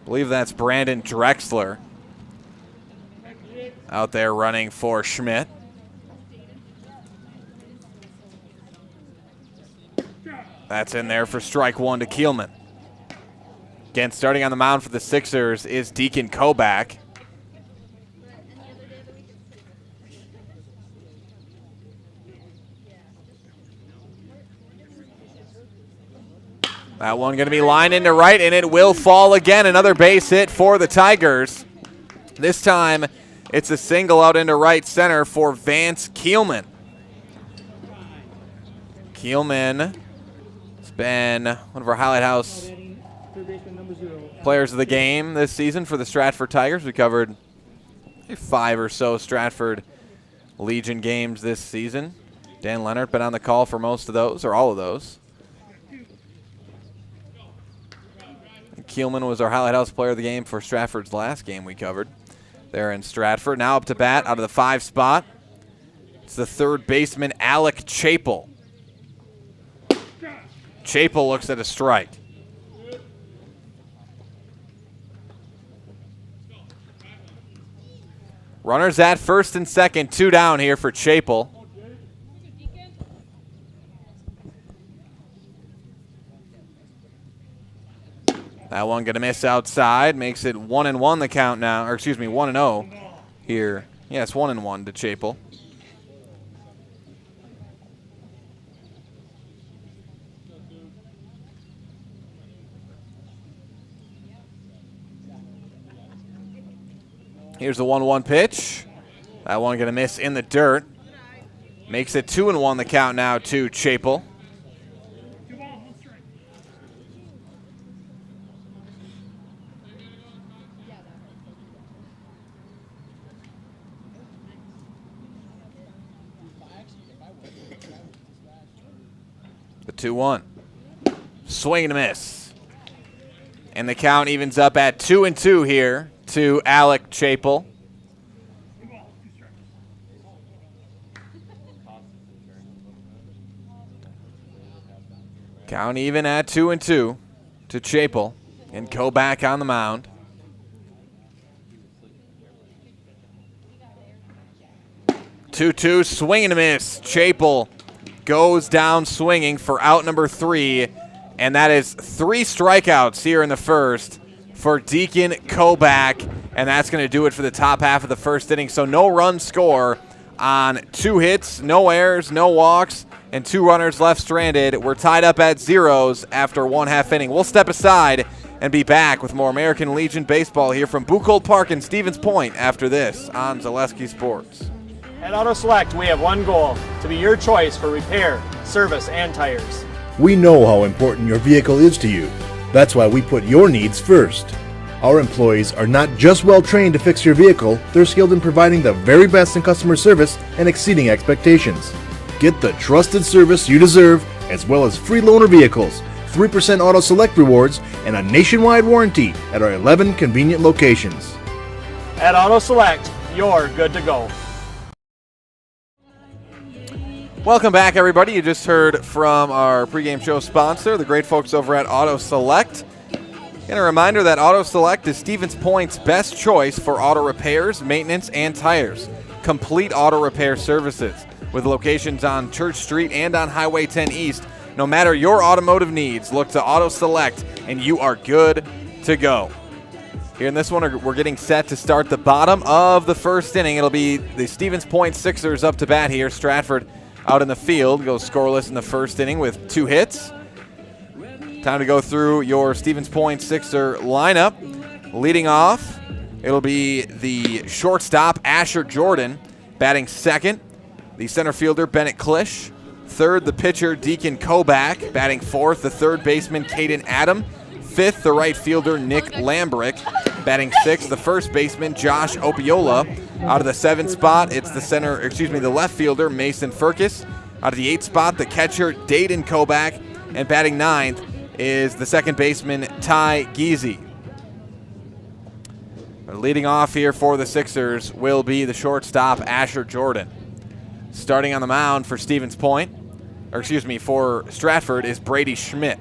I believe that's Brandon Drexler out there running for Schmidt. That's in there for strike 1 to Kielman. Again, starting on the mound for the Sixers is Deacon Kobach. That one going to be lined into right, and it will fall again. Another base hit for the Tigers. This time, it's a single out into right center for Vance Keelman. Keelman has been one of our Highlight House players of the game this season for the Stratford Tigers. We covered 5 or so Stratford Legion games this season. Dan Leonard been on the call for most of those, or all of those. Keelman was our Highlight House player of the game for Stratford's last game we covered. There in Stratford. Now up to bat out of the 5 spot. It's the third baseman, Alec Chapel. Chapel looks at a strike. Runners at first and second, 2 down here for Chapel. That one gonna miss outside, makes it 1-1 the count now, or excuse me, 1-0 here. Yes, 1-1 to Chapel. Here's the 1-1 pitch. That one gonna miss in the dirt. Makes it 2-1 the count now to Chapel. The 2-1. Swing and a miss. And the count evens up at 2-2 here to Alec Chapel. Count even at 2-2 to Chapel. And go back on the mound. Two, swing and a miss. Chapel goes down swinging for out number 3, and that is 3 strikeouts here in the first for Deacon Koback, and that's going to do it for the top half of the first inning. So no run score on 2 hits, no errors, no walks, and 2 runners left stranded. We're tied up at 0s after 1/2 inning. We'll step aside and be back with more American Legion baseball here from Buchholz Park in Stevens Point after this on Zaleski Sports. At Auto Select, we have one goal, to be your choice for repair, service, and tires. We know how important your vehicle is to you. That's why we put your needs first. Our employees are not just well trained to fix your vehicle, they're skilled in providing the very best in customer service and exceeding expectations. Get the trusted service you deserve, as well as free loaner vehicles, 3% Auto Select rewards, and a nationwide warranty at our 11 convenient locations. At Auto Select, you're good to go. Welcome back, everybody. You just heard from our pregame show sponsor, the great folks over at Auto Select. And a reminder that Auto Select is Stevens Point's best choice for auto repairs, maintenance, and tires. Complete auto repair services with locations on Church Street and on Highway 10 East. No matter your automotive needs, look to Auto Select and you are good to go. Here in this one, we're getting set to start the bottom of the first inning. It'll be the Stevens Point Sixers up to bat here. Stratford out in the field, goes scoreless in the first inning with 2 hits. Time to go through your Stevens Point Sixer lineup. Leading off, it'll be the shortstop, Asher Jordan, batting second. The center fielder, Bennett Klisch. Third, the pitcher, Deacon Koback, batting fourth. The third baseman, Caden Adam. Fifth, the right fielder, Nick Lambrick, batting sixth. The first baseman, Josh Opiola. Out of the 7th spot, it's the left fielder, Mason Furcus. Out of the 8th spot, the catcher, Dayton Koback. And batting 9th is the second baseman, Ty Geezy. Leading off here for the Sixers will be the shortstop, Asher Jordan. Starting on the mound for Stevens Point, for Stratford, is Brady Schmidt.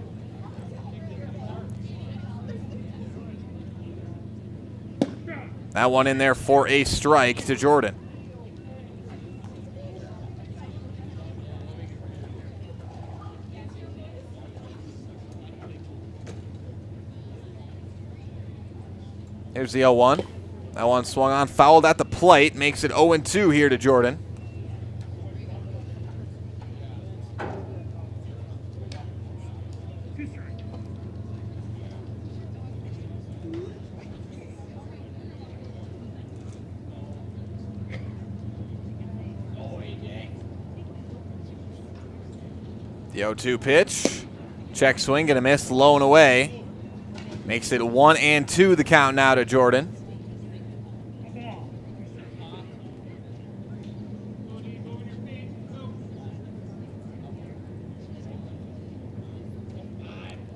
That one in there for a strike to Jordan. Here's the 0-1. That one swung on, fouled at the plate, makes it 0-2 here to Jordan. The 0-2 pitch. Check swing, gonna miss, low and away. Makes it 1-2 the count now to Jordan.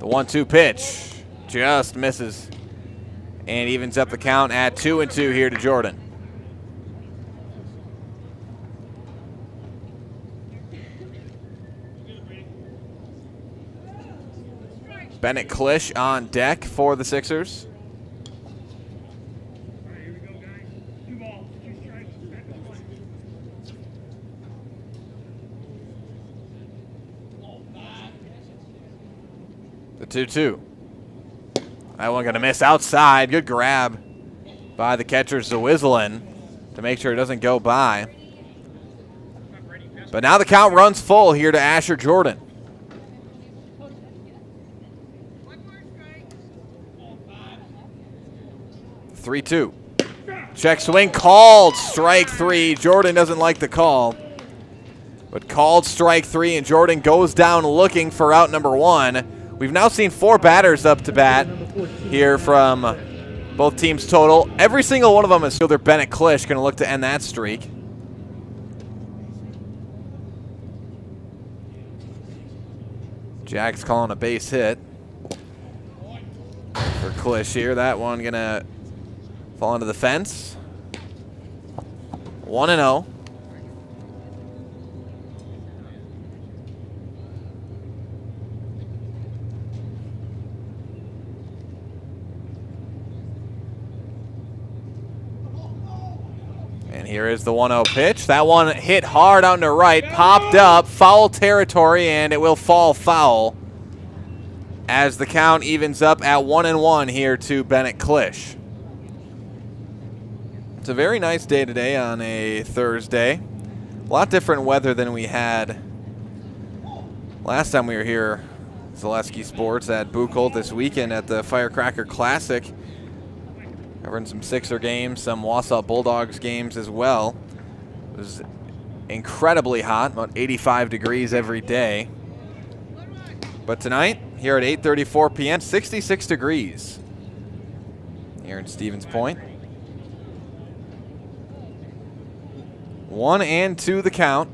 The 1-2 pitch just misses and evens up the count at 2-2 here to Jordan. Bennett Klisch on deck for the Sixers. The 2-2. That one gonna miss outside. Good grab by the catcher Zwizlin to make sure it doesn't go by. But now the count runs full here to Asher Jordan. The 3-2. Check swing called. Strike 3. Jordan doesn't like the call. But called strike 3, and Jordan goes down looking for out number 1. We've now seen 4 batters up to bat here from both teams total. Every single one of them is fielder Bennett Klisch, going to look to end that streak. Jack's calling a base hit for Klisch here. That one going to fall into the fence. 1-0. And here is the 1-0 pitch. That one hit hard out to right, popped up, foul territory, and it will fall foul as the count evens up at 1-1 here to Bennett Klisch. It's a very nice day today on a Thursday. A lot different weather than we had last time we were here, Zaleski Sports, at Buchholz this weekend at the Firecracker Classic. Covering some Sixer games, some Wausau Bulldogs games as well. It was incredibly hot, about 85 degrees every day. But tonight, here at 8:34 p.m., 66 degrees here in Stevens Point. 1-2 the count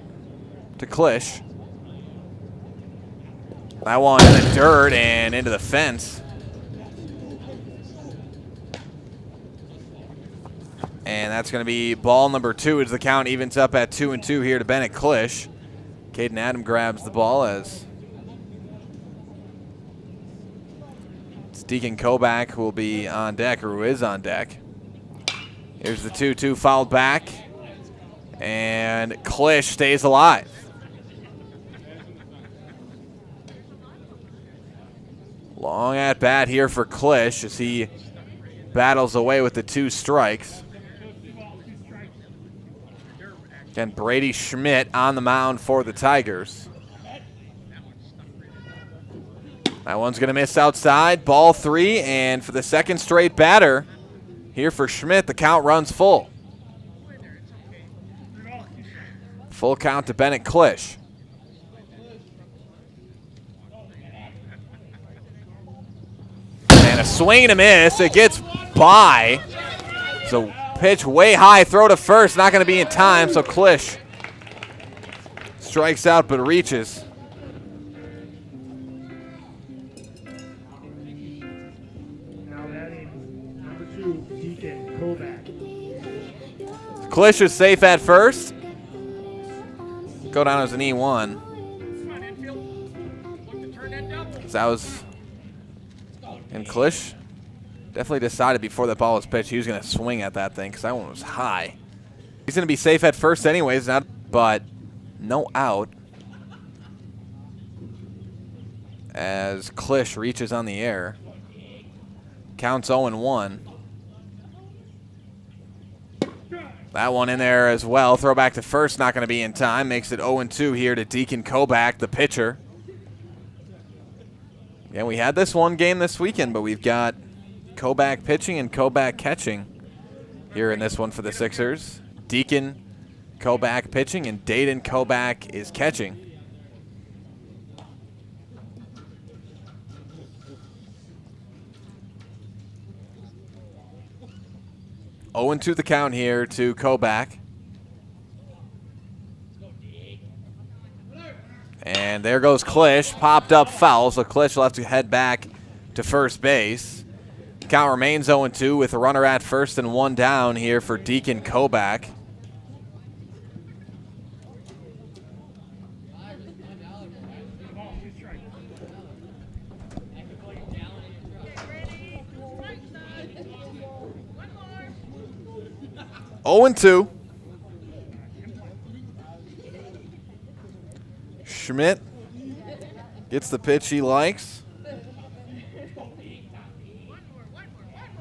to Klisch. That one in the dirt and into the fence. And that's going to be ball number 2 as the count evens up at 2-2 here to Bennett Klisch. Caden Adam grabs the ball as it's Deacon Kobach who will be on deck, or who is on deck. Here's the 2-2 fouled back. And Klisch stays alive. Long at bat here for Klisch as he battles away with the 2 strikes. Again, Brady Schmidt on the mound for the Tigers. That one's going to miss outside. Ball 3, and for the second straight batter here for Schmidt, the count runs full. Full count to Bennett Klisch. And a swing and a miss. It gets by. So pitch way high, throw to first, not going to be in time, so Klisch strikes out but reaches. Now batting number 2, Deacon Kobach. Klisch is safe at first. Go down as an E1. That was, and Klisch definitely decided before the ball was pitched he was going to swing at that thing because that one was high. He's going to be safe at first anyways, but no out as Klisch reaches on the air. Counts 0-1. That one in there as well. Throw back to first, not going to be in time. Makes it 0-2 here to Deacon Kobach, the pitcher. Yeah, we had this one game this weekend, but we've got Kobach pitching and Kobach catching here in this one for the Sixers. Deacon Kobach pitching and Dayton Kobach is catching. 0-2 the count here to Kobach. And there goes Klisch. Popped up foul, so Klisch will have to head back to first base. Count remains 0-2 with a runner at first and one down here for Deacon Kobach. Oh and 2. Schmidt gets the pitch he likes.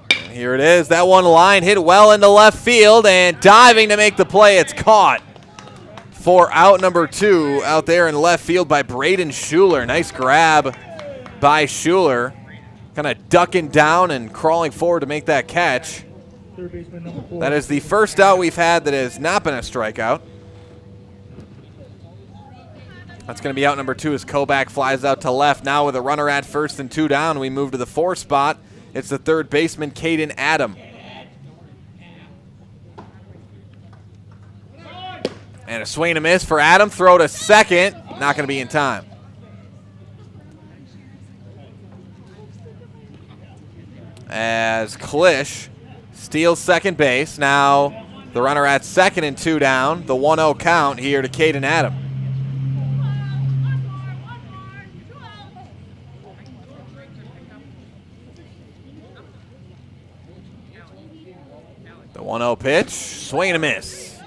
And here it is. That one line hit well into left field and diving to make the play. It's caught for out number 2 out there in left field by Braden Schuler. Nice grab by Schuler. Kind of ducking down and crawling forward to make that catch. That is the first out we've had that has not been a strikeout. That's going to be out number 2 as Kobach flies out to left. Now with a runner at first and 2 down, we move to the 4 spot. It's the third baseman, Caden Adam. And a swing and a miss for Adam. Throw to second. Not going to be in time. As Klisch steals second base. Now the runner at second and 2 down. The 1-0 count here to Caden Adam. The 1-0 pitch. Swing and a miss.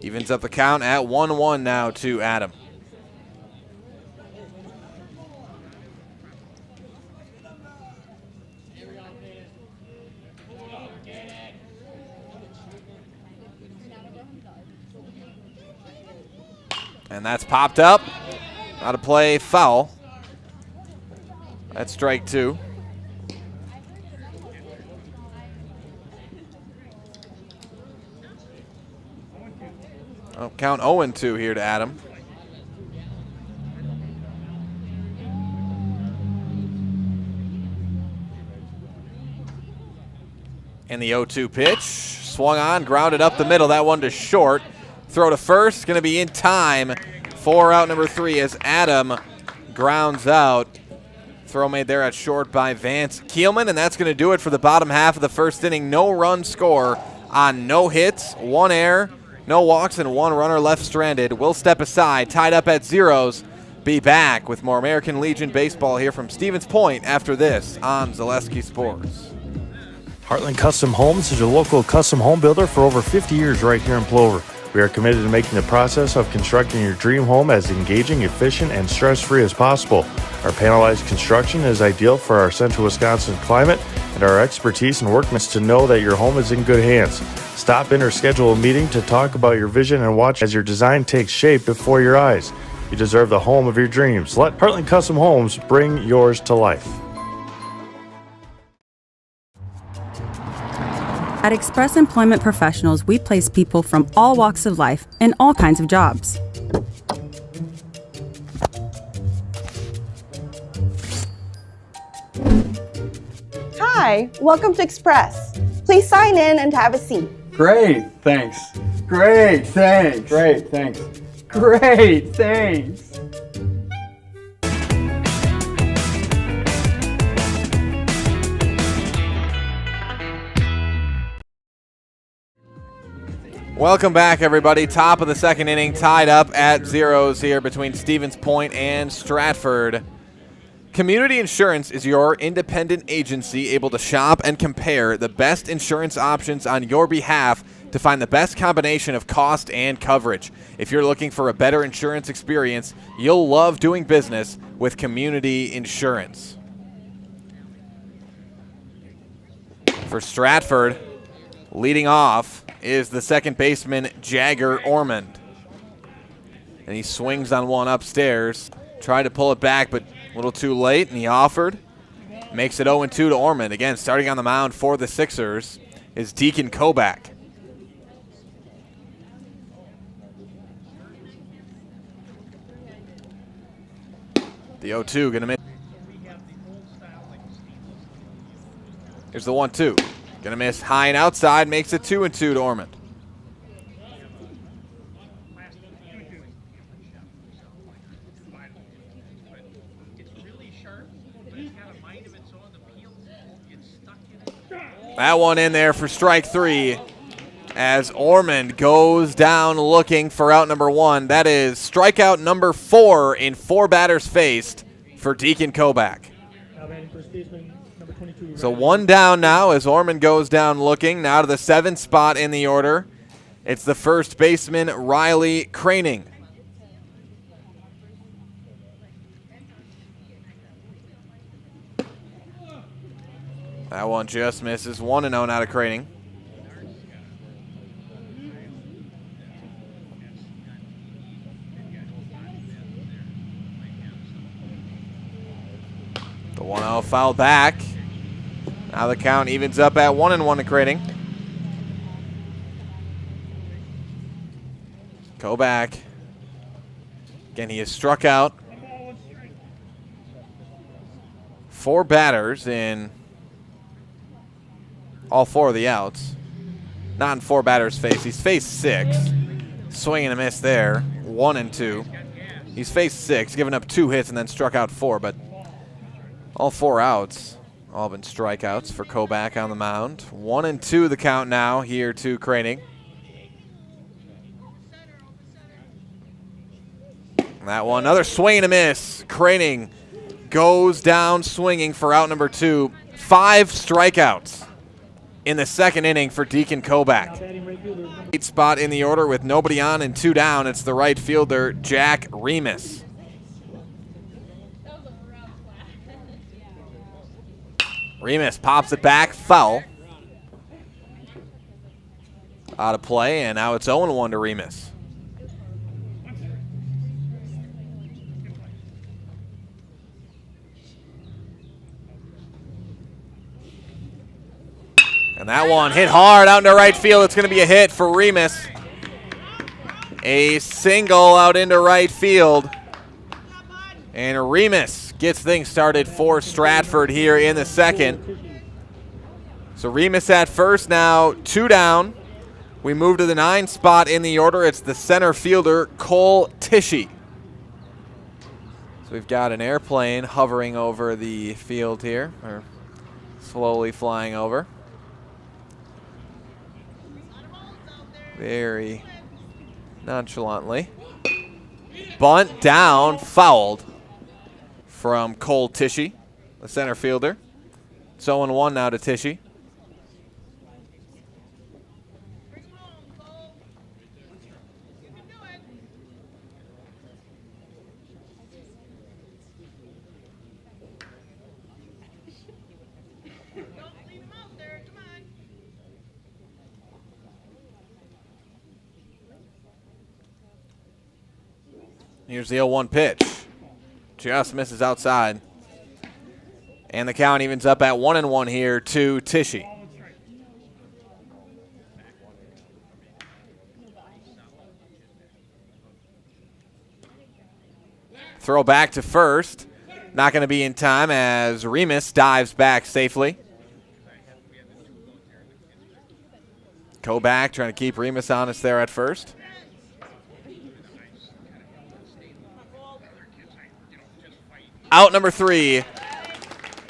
Evens up the count at 1-1 now to Adam. And that's popped up. Out of play, foul. That's strike 2. Oh, count 0-2 here to Adam. And the 0-2 pitch. Swung on, grounded up the middle. That one to short. Throw to first, going to be in time for out number 3 as Adam grounds out. Throw made there at short by Vance Keelman, and that's going to do it for the bottom half of the first inning. No run score on no hits, 1 error, no walks, and 1 runner left stranded. We'll step aside, tied up at zeros. Be back with more American Legion baseball here from Stevens Point after this on Zaleski Sports. Heartland Custom Homes is your local custom home builder for over 50 years right here in Plover. We are committed to making the process of constructing your dream home as engaging, efficient, and stress-free as possible. Our panelized construction is ideal for our central Wisconsin climate, and our expertise and workmanship to know that your home is in good hands. Stop in or schedule a meeting to talk about your vision and watch as your design takes shape before your eyes. You deserve the home of your dreams. Let Heartland Custom Homes bring yours to life. At Express Employment Professionals, we place people from all walks of life in all kinds of jobs. Hi, welcome to Express. Please sign in and have a seat. Great, thanks. Great, thanks. Great, thanks. Great, thanks. Welcome back, everybody. Top of the second inning, tied up at zeros here between Stevens Point and Stratford. Community Insurance is your independent agency able to shop and compare the best insurance options on your behalf to find the best combination of cost and coverage. If you're looking for a better insurance experience, you'll love doing business with Community Insurance. For Stratford, leading off is the second baseman, Jagger Ormond. And he swings on one upstairs. Tried to pull it back, but a little too late, and he offered. Makes it 0-2 to Ormond. Again, starting on the mound for the Sixers is Deacon Kobach. The 0-2 going to make. Here's the 1-2. Going Gonna miss high and outside, makes it 2-2 to Ormond. That one in there for strike 3 as Ormond goes down looking for out number 1. That is strikeout number 4 in 4 batters faced for Deacon Kobach. So 1 down now as Ormond goes down looking. Now to the 7th spot in the order. It's the first baseman, Riley Craning. That one just misses. 1-0 now to Craning. The 1-0 foul back. Now the count evens up at 1-1 to Craning. Kobach. Again, he is struck out. 4 batters in all 4 of the outs. Not in 4 batters faced. He's faced 6. Swing and a miss there. 1-2. He's faced 6, given up 2 hits and then struck out 4, but all 4 outs, all been strikeouts for Kobach on the mound. 1-2 the count now here to Craning. That one, another swing and a miss. Craning goes down swinging for out number 2. 5 strikeouts in the 2nd inning for Deacon Kobach. 8th spot in the order with nobody on and 2 down. It's the right fielder, Jack Remus. Remus pops it back, foul. Out of play, and now it's 0-1 to Remus. And that one hit hard out into right field. It's going to be a hit for Remus. A single out into right field. And Remus gets things started for Stratford here in the 2nd. So Remus at first now, 2 down. We move to the 9th spot in the order. It's the center fielder, Cole Tishy. So we've got an airplane hovering over the field here, or slowly flying over. Very nonchalantly. Bunt down, fouled from Cole Tishy, the center fielder. It's 0-1 now to Tishy. Here's the 0-1 pitch. Just misses outside. And the count evens up at 1-1 here to Tishy. Throw back to first. Not going to be in time as Remus dives back safely. Kobach trying to keep Remus honest there at first. Out number 3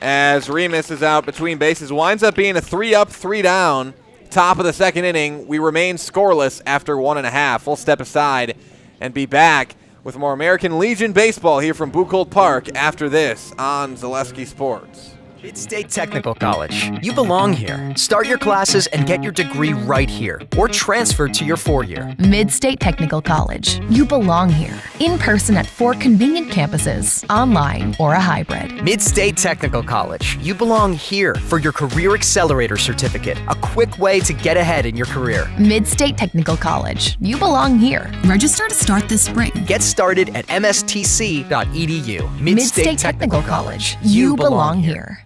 as Remus is out between bases. Winds up being a 3-up, 3-down. Top of the 2nd inning. We remain scoreless after 1.5. We'll step aside and be back with more American Legion baseball here from Buchholz Park after this on Zaleski Sports. Mid-State Technical College. You belong here. Start your classes and get your degree right here, or transfer to your 4-year. Mid-State Technical College. You belong here. In person at 4 convenient campuses, online or a hybrid. Mid-State Technical College. You belong here for your Career Accelerator Certificate, a quick way to get ahead in your career. Mid-State Technical College. You belong here. Register to start this spring. Get started at mstc.edu. Mid-State Technical College. You belong here.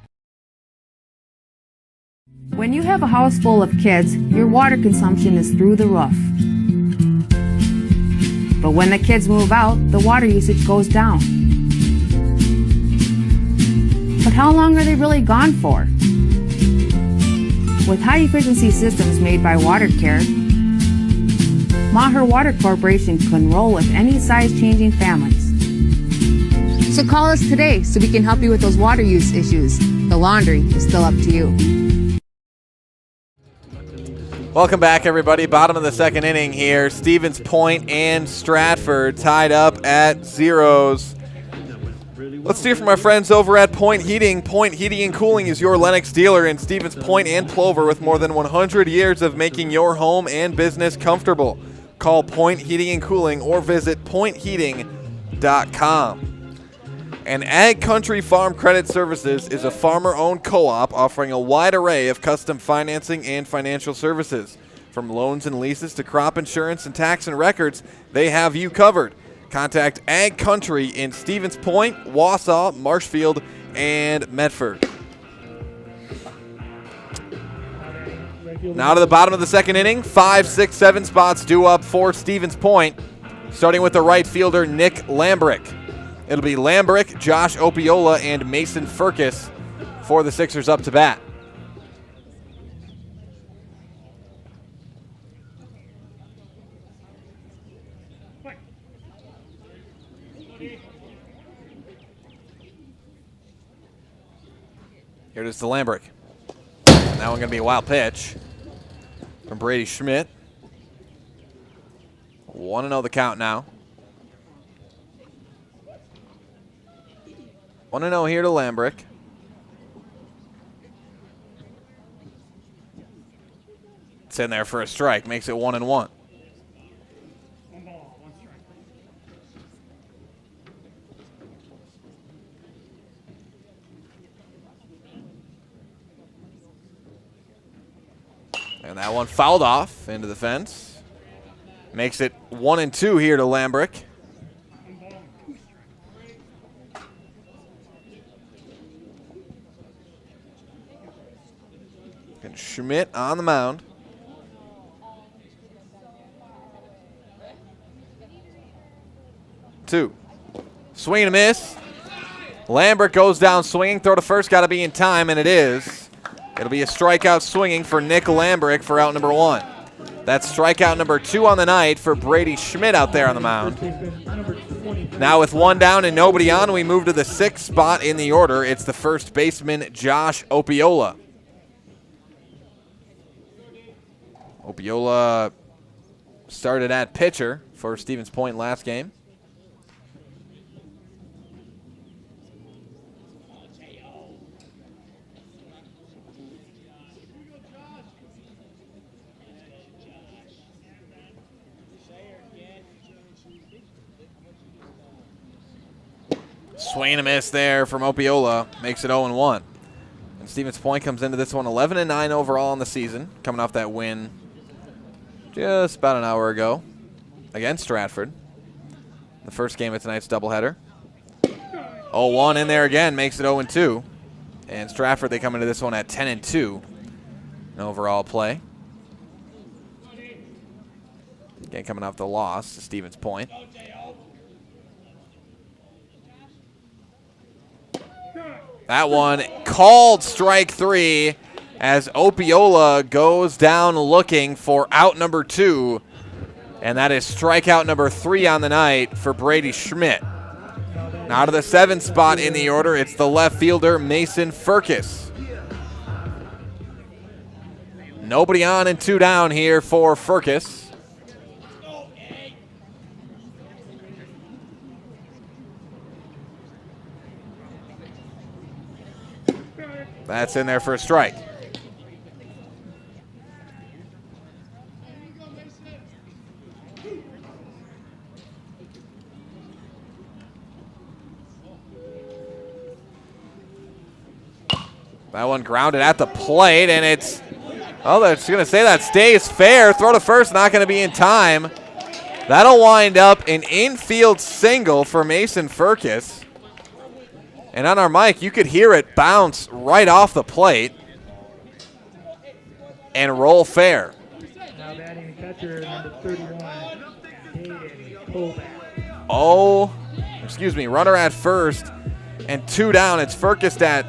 When you have a house full of kids, your water consumption is through the roof. But when the kids move out, the water usage goes down. But how long are they really gone for? With high-efficiency systems made by WaterCare, Maher Water Corporation can roll with any size-changing families. So call us today so we can help you with those water use issues. The laundry is still up to you. Welcome back, everybody. Bottom of the second inning here. Stevens Point and Stratford tied up at zeros. Let's hear from our friends over at Point Heating. Point Heating and Cooling is your Lennox dealer in Stevens Point and Plover with more than 100 years of making your home and business comfortable. Call Point Heating and Cooling or visit pointheating.com. And Ag Country Farm Credit Services is a farmer-owned co-op offering a wide array of custom financing and financial services. From loans and leases to crop insurance and tax and records, they have you covered. Contact Ag Country in Stevens Point, Wausau, Marshfield, and Medford. Now to the bottom of the second inning. 5, 6, 7 spots due up for Stevens Point, starting with the right fielder, Nick Lambrick. It'll be Lambrick, Josh Opiola, and Mason Furcus for the Sixers up to bat. Here it is to Lambrick. That one going to be a wild pitch from Brady Schmidt. 1-0 the count now. 1-0 here to Lambrick. It's in there for a strike. Makes it 1-1. And that one fouled off into the fence. Makes it 1-2 here to Lambrick. And Schmidt on the mound. Two. Swing and a miss. Lambrick goes down swinging. Throw to first, got to be in time, and it is. It'll be a strikeout swinging for Nick Lambrick for out number 1. That's strikeout number 2 on the night for Brady Schmidt out there on the mound. Now with 1 down and nobody on, we move to the 6th spot in the order. It's the first baseman, Josh Opiola. Opiola started at pitcher for Stevens Point last game. Swing and a miss there from Opiola. Makes it 0-1. And Stevens Point comes into this one 11-9 overall in the season, coming off that win just about an hour ago against Stratford. The first game of tonight's doubleheader. 0-1 in there again, makes it 0-2. And Stratford, they come into this one at 10-2 in overall play. Again, coming off the loss to Stevens Point. That one called strike 3 as Opiola goes down looking for out number 2. And that is strikeout number 3 on the night for Brady Schmidt. Now to the 7th spot in the order, it's the left fielder, Mason Furcus. Nobody on and 2 down here for Furcus. That's in there for a strike. That one grounded at the plate, and it's, oh, that's going to say that stays fair. Throw to first, not going to be in time. That'll wind up an infield single for Mason Furcus. And on our mic, you could hear it bounce right off the plate and roll fair. Now batting catcher number 31, Oh, excuse me, runner at first and 2 down. It's Furcus at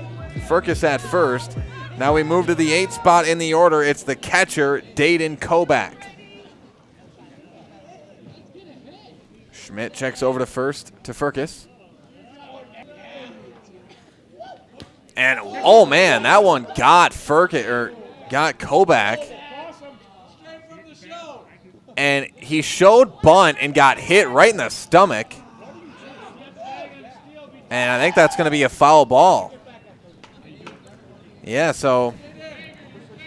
first. Now we move to the 8th spot in the order. It's the catcher, Dayton Kobach. Schmidt checks over to first to Furcus. And, oh man, that one got got Kobach. And he showed bunt and got hit right in the stomach. And I think that's going to be a foul ball. Yeah, so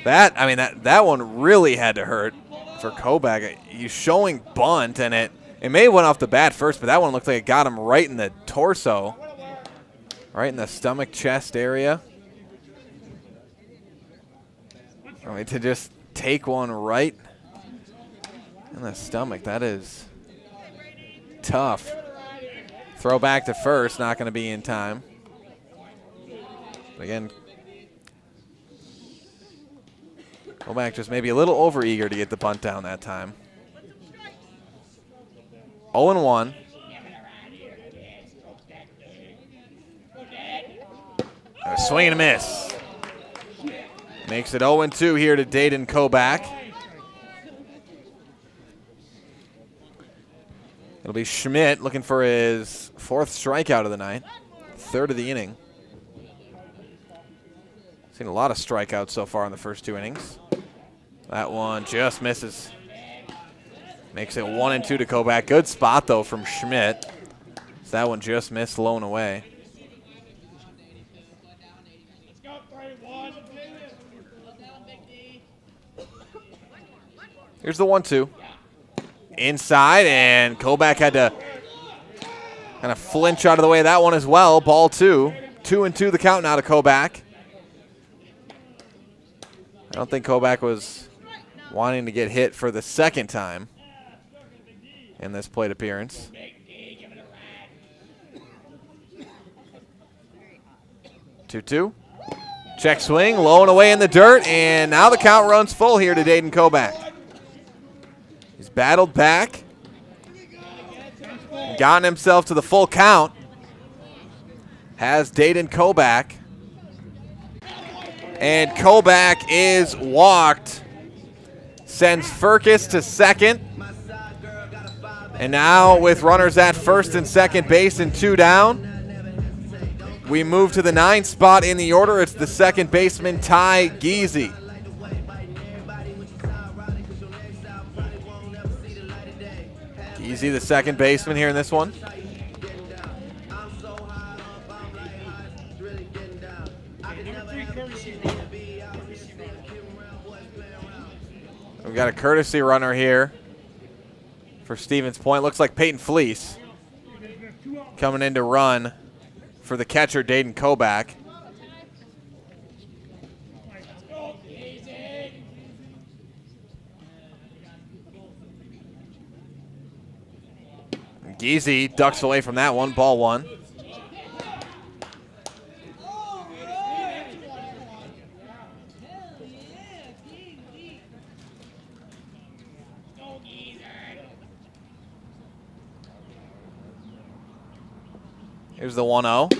that one really had to hurt for Kobach. He's showing bunt, and it may have went off the bat first, but that one looked like it got him right in the torso, right in the stomach, chest area. I mean, to just take one right in the stomach, that is tough. Throw back to first, not going to be in time. Again, Kobach just maybe a little over-eager to get the bunt down that time. 0-1. A swing and a miss. Makes it 0-2 here to Dayton Kobach. It'll be Schmidt looking for his 4th strikeout of the night, 3rd of the inning. Seen a lot of strikeouts so far in the first 2 innings. That one just misses. Makes it 1-2 to Kobach. Good spot, though, from Schmidt. So that one just missed, low and away. Here's the 1-2. Inside, and Kobach had to kind of flinch out of the way of that one as well. Ball 2. 2-2 the count now to Kobach. I don't think Kobach was wanting to get hit for the 2nd time in this plate appearance. 2-2. Check swing, low and away in the dirt, and now the count runs full here to Dayton Kobach. He's battled back, gotten himself to the full count. Has Dayton Kobach. And Kobach is walked. Sends Furcus to 2nd. And now with runners at 1st and 2nd base and 2 down, we move to the 9th spot in the order. It's the 2nd baseman, Ty Giese. Giese, the 2nd baseman here in this one. We've got a courtesy runner here for Stevens Point. Looks like Peyton Fleece coming in to run for the catcher, Dayton Kobach. Giese ducks away from that one, ball 1. Here's the 1-0.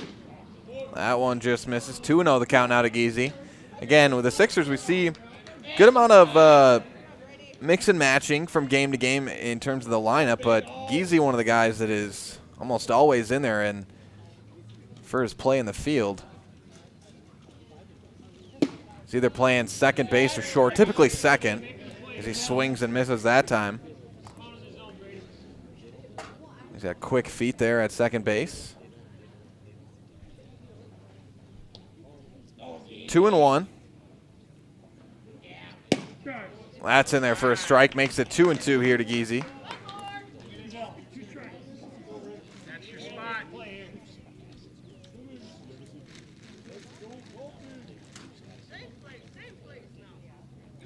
That one just misses. 2-0 the count now to Giese. Again, with the Sixers, we see good amount of mix and matching from game to game in terms of the lineup, but Giese, one of the guys that is almost always in there and for his play in the field. He's either playing 2nd base or short, typically 2nd, as he swings and misses that time. He's got quick feet there at 2nd base. 2-1. That's in there for a strike. Makes it 2-2 here to Giese.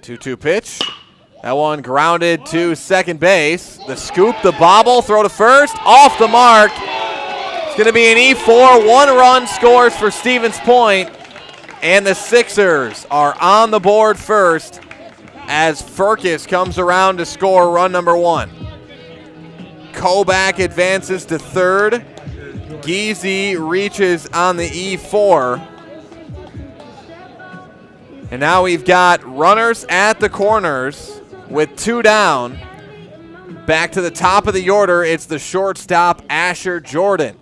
Two-two pitch. That one grounded to 2nd base. The scoop, the bobble, throw to first, off the mark. It's going to be an E4. 1 run scores for Stevens Point. And the Sixers are on the board first as Furcus comes around to score run number 1. Kobach advances to 3rd. Giese reaches on the E4. And now we've got runners at the corners with 2 down. Back to the top of the order, it's the shortstop, Asher Jordan.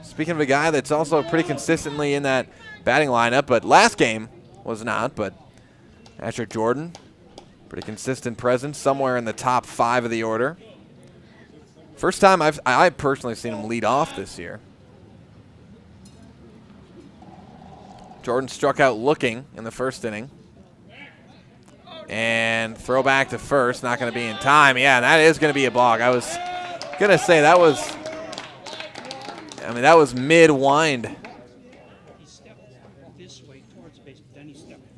Speaking of a guy that's also pretty consistently in that batting lineup, but last game was not, but Asher Jordan, pretty consistent presence somewhere in the top 5 of the order. First time I've personally seen him lead off this year. Jordan struck out looking in the first inning. And throw back to first, not going to be in time. Yeah, that is going to be a balk. I was going to say that was mid-wind.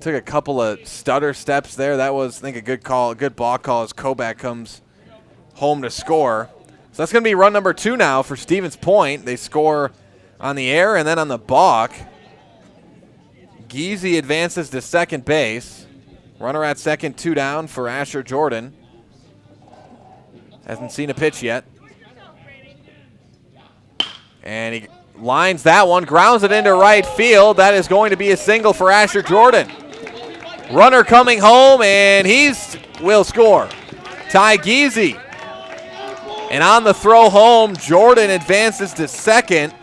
Took a couple of stutter steps there. That was, I think, a good call, a good balk call as Kobach comes home to score. So that's going to be run number 2 now for Stevens Point. They score on the air and then on the balk. Giese advances to second base. Runner at second, 2 down for Asher Jordan. Hasn't seen a pitch yet. And he lines that one, grounds it into right field. That is going to be a single for Asher Jordan. Runner coming home, and will score. Ty Giese. And on the throw home, Jordan advances to second.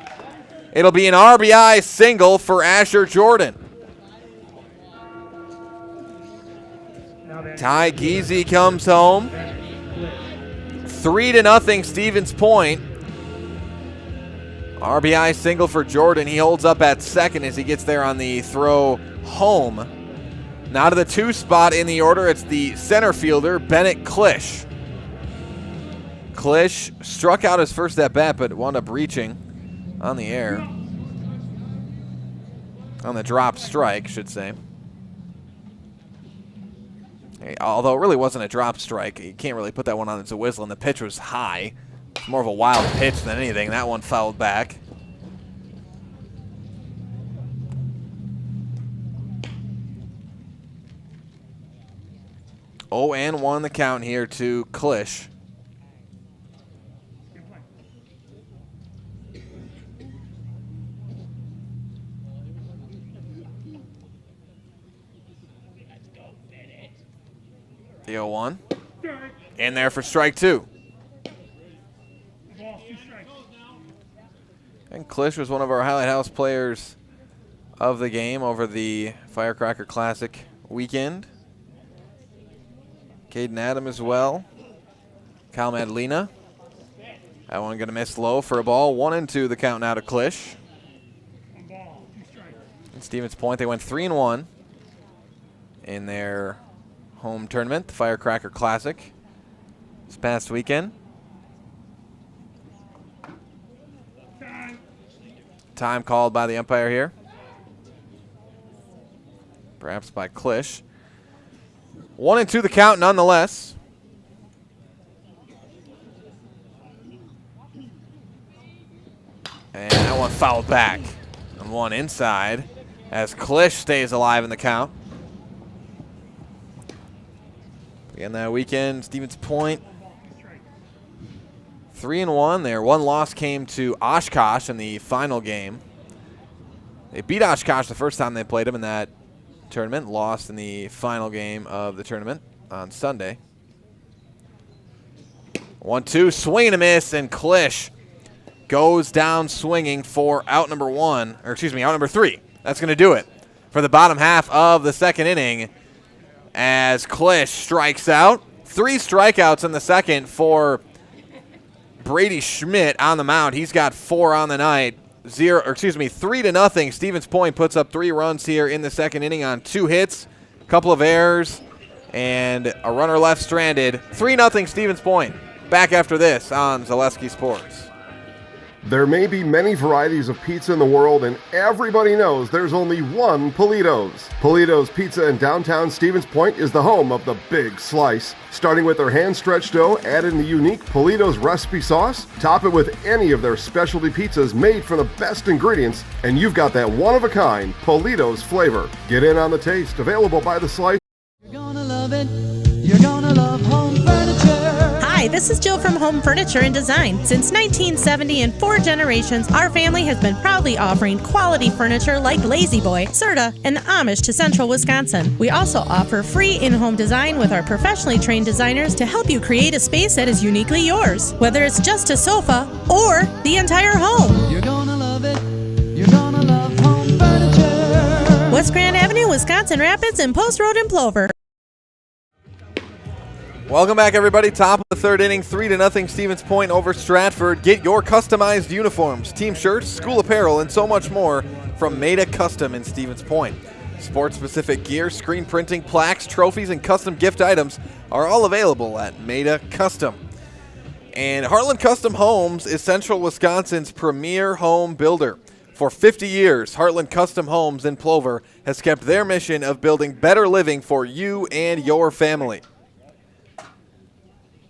It'll be an RBI single for Asher Jordan. Ty Giese comes home. 3-0 Stevens Point. RBI single for Jordan. He holds up at second as he gets there on the throw home. Now to the 2 spot in the order, it's the center fielder, Bennett Klisch. Klisch struck out his first at bat, but wound up reaching on the air. On the drop strike, should say. Although it really wasn't a drop strike. You can't really put that one on as a whistle, and the pitch was high. It's more of a wild pitch than anything. That one fouled back. Oh, and 1 the count here to Klisch. The 0-1. In there for strike 2. And Klisch was one of our Highlight House players of the game over the Firecracker Classic weekend. Caden Adam as well. Kyle Madalena. That one going to miss low for a ball. 1-2 the count now to Klisch. And Stevens Point, they went 3-1 in their home tournament, the Firecracker Classic, this past weekend. Time called by the umpire here. Perhaps by Klisch. 1-2 the count nonetheless. And that one fouled back. And 1 inside as Klisch stays alive in the count. Again, that weekend, Stevens Point 3-1 there. 1 loss came to Oshkosh in the final game. They beat Oshkosh the first time they played them in that tournament. Lost in the final game of the tournament on Sunday. 1-2, swing and a miss, and Klisch goes down swinging for out number 3. That's going to do it for the bottom half of the second inning. As Klisch strikes out. 3 strikeouts in the second for Brady Schmidt on the mound. He's got 4 on the night. 3-0. Stevens Point puts up 3 runs here in the second inning on 2 hits, a couple of errors, and a runner left stranded. 3-0 Stevens Point. Back after this on Zaleski Sports. There may be many varieties of pizza in the world, and everybody knows there's only one Polito's. Polito's Pizza in downtown Stevens Point is the home of the Big Slice. Starting with their hand-stretched dough, add in the unique Polito's recipe sauce, top it with any of their specialty pizzas made from the best ingredients, and you've got that one-of-a-kind Polito's flavor. Get in on the taste, available by the slice. You're gonna love it. You're gonna love home furniture. Hi, this This is Jill from Home Furniture and Design. Since 1970 and 4 generations, our family has been proudly offering quality furniture like Lazy Boy, Serta, and Amish to Central Wisconsin. We also offer free in-home design with our professionally trained designers to help you create a space that is uniquely yours, whether it's just a sofa or the entire home. You're gonna love it. You're gonna love Home Furniture. West Grand Avenue, Wisconsin Rapids, and Post Road in Plover. Welcome back, everybody. Top of the third inning, 3-0 Stevens Point over Stratford. Get your customized uniforms, team shirts, school apparel, and so much more from Maida Custom in Stevens Point. Sports-specific gear, screen printing, plaques, trophies, and custom gift items are all available at Maida Custom. And Heartland Custom Homes is Central Wisconsin's premier home builder. For 50 years, Heartland Custom Homes in Plover has kept their mission of building better living for you and your family.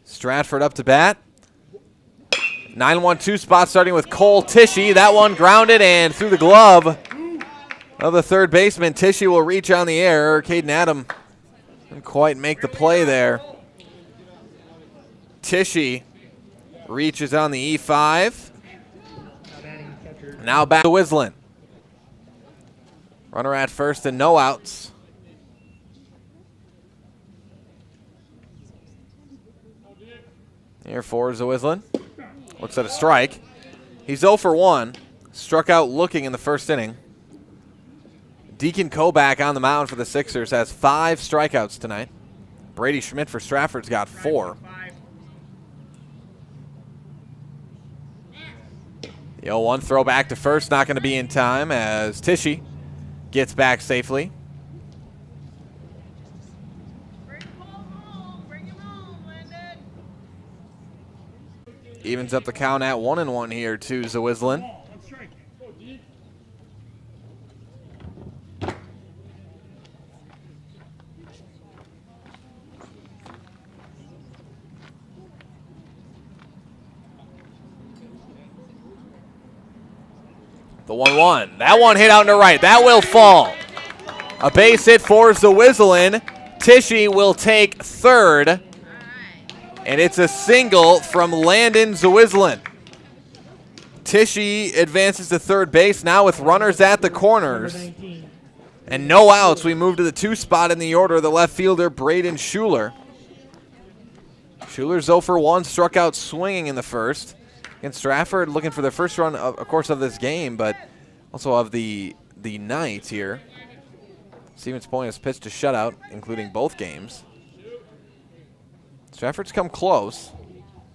Stratford up to bat. 9-1-2 spot starting with Cole Tishy. That one grounded and through the glove of the third baseman. Tishy will reach on the air. Caden Adam didn't quite make the play there. Tishy reaches on the E5. Now back to Wisland. Runner at first and no outs. Here for Wisland. Looks at a strike. He's 0 for 1. Struck out looking in the first inning. Deacon Kobach on the mound for the Sixers has 5 strikeouts tonight. Brady Schmidt for Stratford's got 4. The 0-1 throw back to first, not going to be in time as Tishy gets back safely. Evens up the count at 1-1 here to Wisland. The 1-1. That one hit out to right. That will fall. A base hit for Wisland. Tishy will take third. And it's a single from Landon Wisland. Tishy advances to third base now with runners at the corners. And no outs. We move to the 2 spot in the order. The left fielder, Braden Schuler. Schuler's 0 for 1, struck out swinging in the first. And Stratford looking for their first run, of course, of this game, but also of the night here. Stevens Point has pitched a shutout, including both games. Stratford's come close,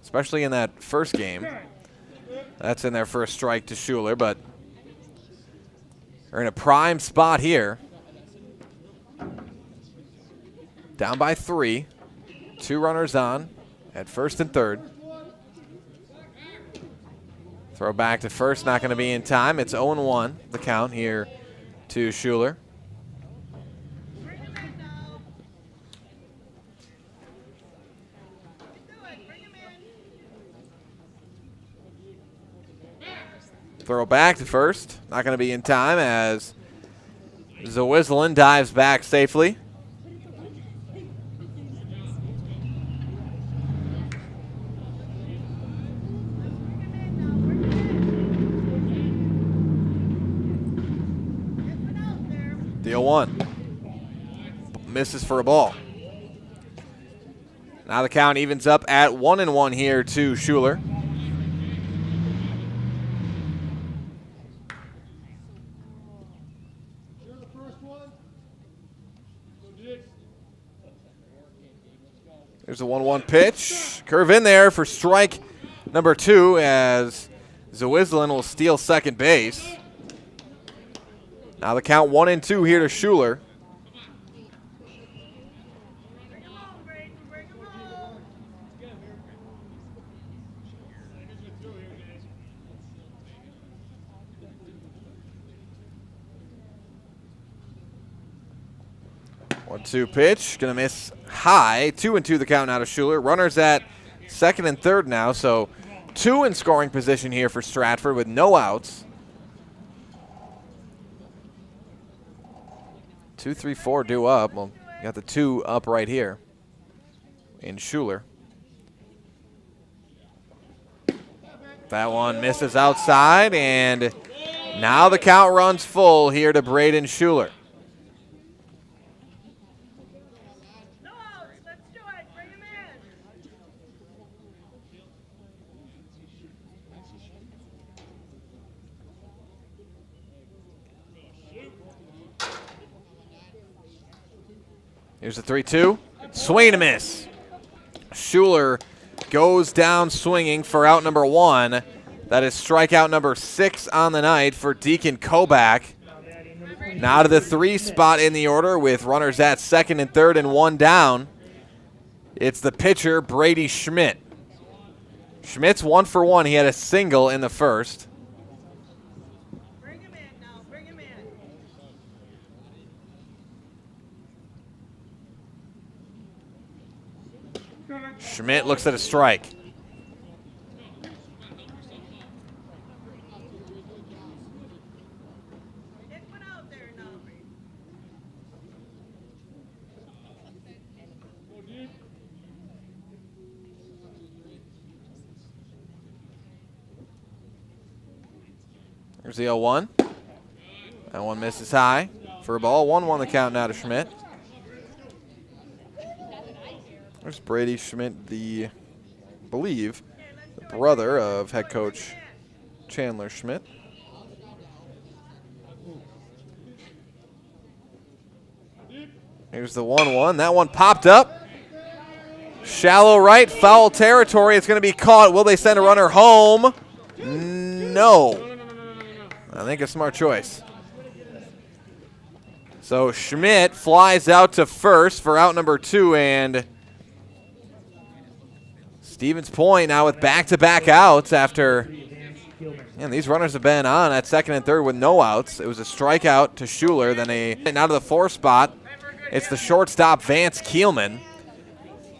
especially in that first game. That's in their first strike to Schuler, but they're in a prime spot here. Down by 3. 2 runners on at first and third. Throw back to first, not going to be in time. It's 0-1, the count here to Schuler. Throw back to first. Not going to be in time as Wisland dives back safely. The 0-1. Misses for a ball. Now the count evens up at 1-1 here to Schuler. There's a 1-1 pitch. Curve in there for strike number 2 as Wisland will steal second base. Now the count 1-2 here to Schuler. One-two pitch, gonna miss high. 2-2 the count now to Schuler. Runners at second and third now, so 2 in scoring position here for Stratford with no outs. 2, 3, 4 due up. Well, got the 2 up right here in Schuler. That one misses outside, and now the count runs full here to Braden Schuler. Here's the 3-2. Swing and a miss. Schuler goes down swinging for out number 1. That is strikeout number 6 on the night for Deacon Kobach. Now to the 3 spot in the order with runners at second and third and 1 down. It's the pitcher, Brady Schmidt. Schmidt's 1 for 1. He had a single in the first. Schmidt looks at a strike. There's the 0-1. That one misses high for a ball. 1-1 the count now to Schmidt. There's Brady Schmidt, the brother of head coach Chandler Schmidt. Here's the 1-1. That one popped up. Shallow right, foul territory. It's going to be caught. Will they send a runner home? No. I think a smart choice. So Schmidt flies out to first for out number 2, and Stevens Point now with back-to-back outs after, man, these runners have been on at second and third with no outs. It was a strikeout to Schuler, then now to the 4 spot. It's the shortstop, Vance Keelman.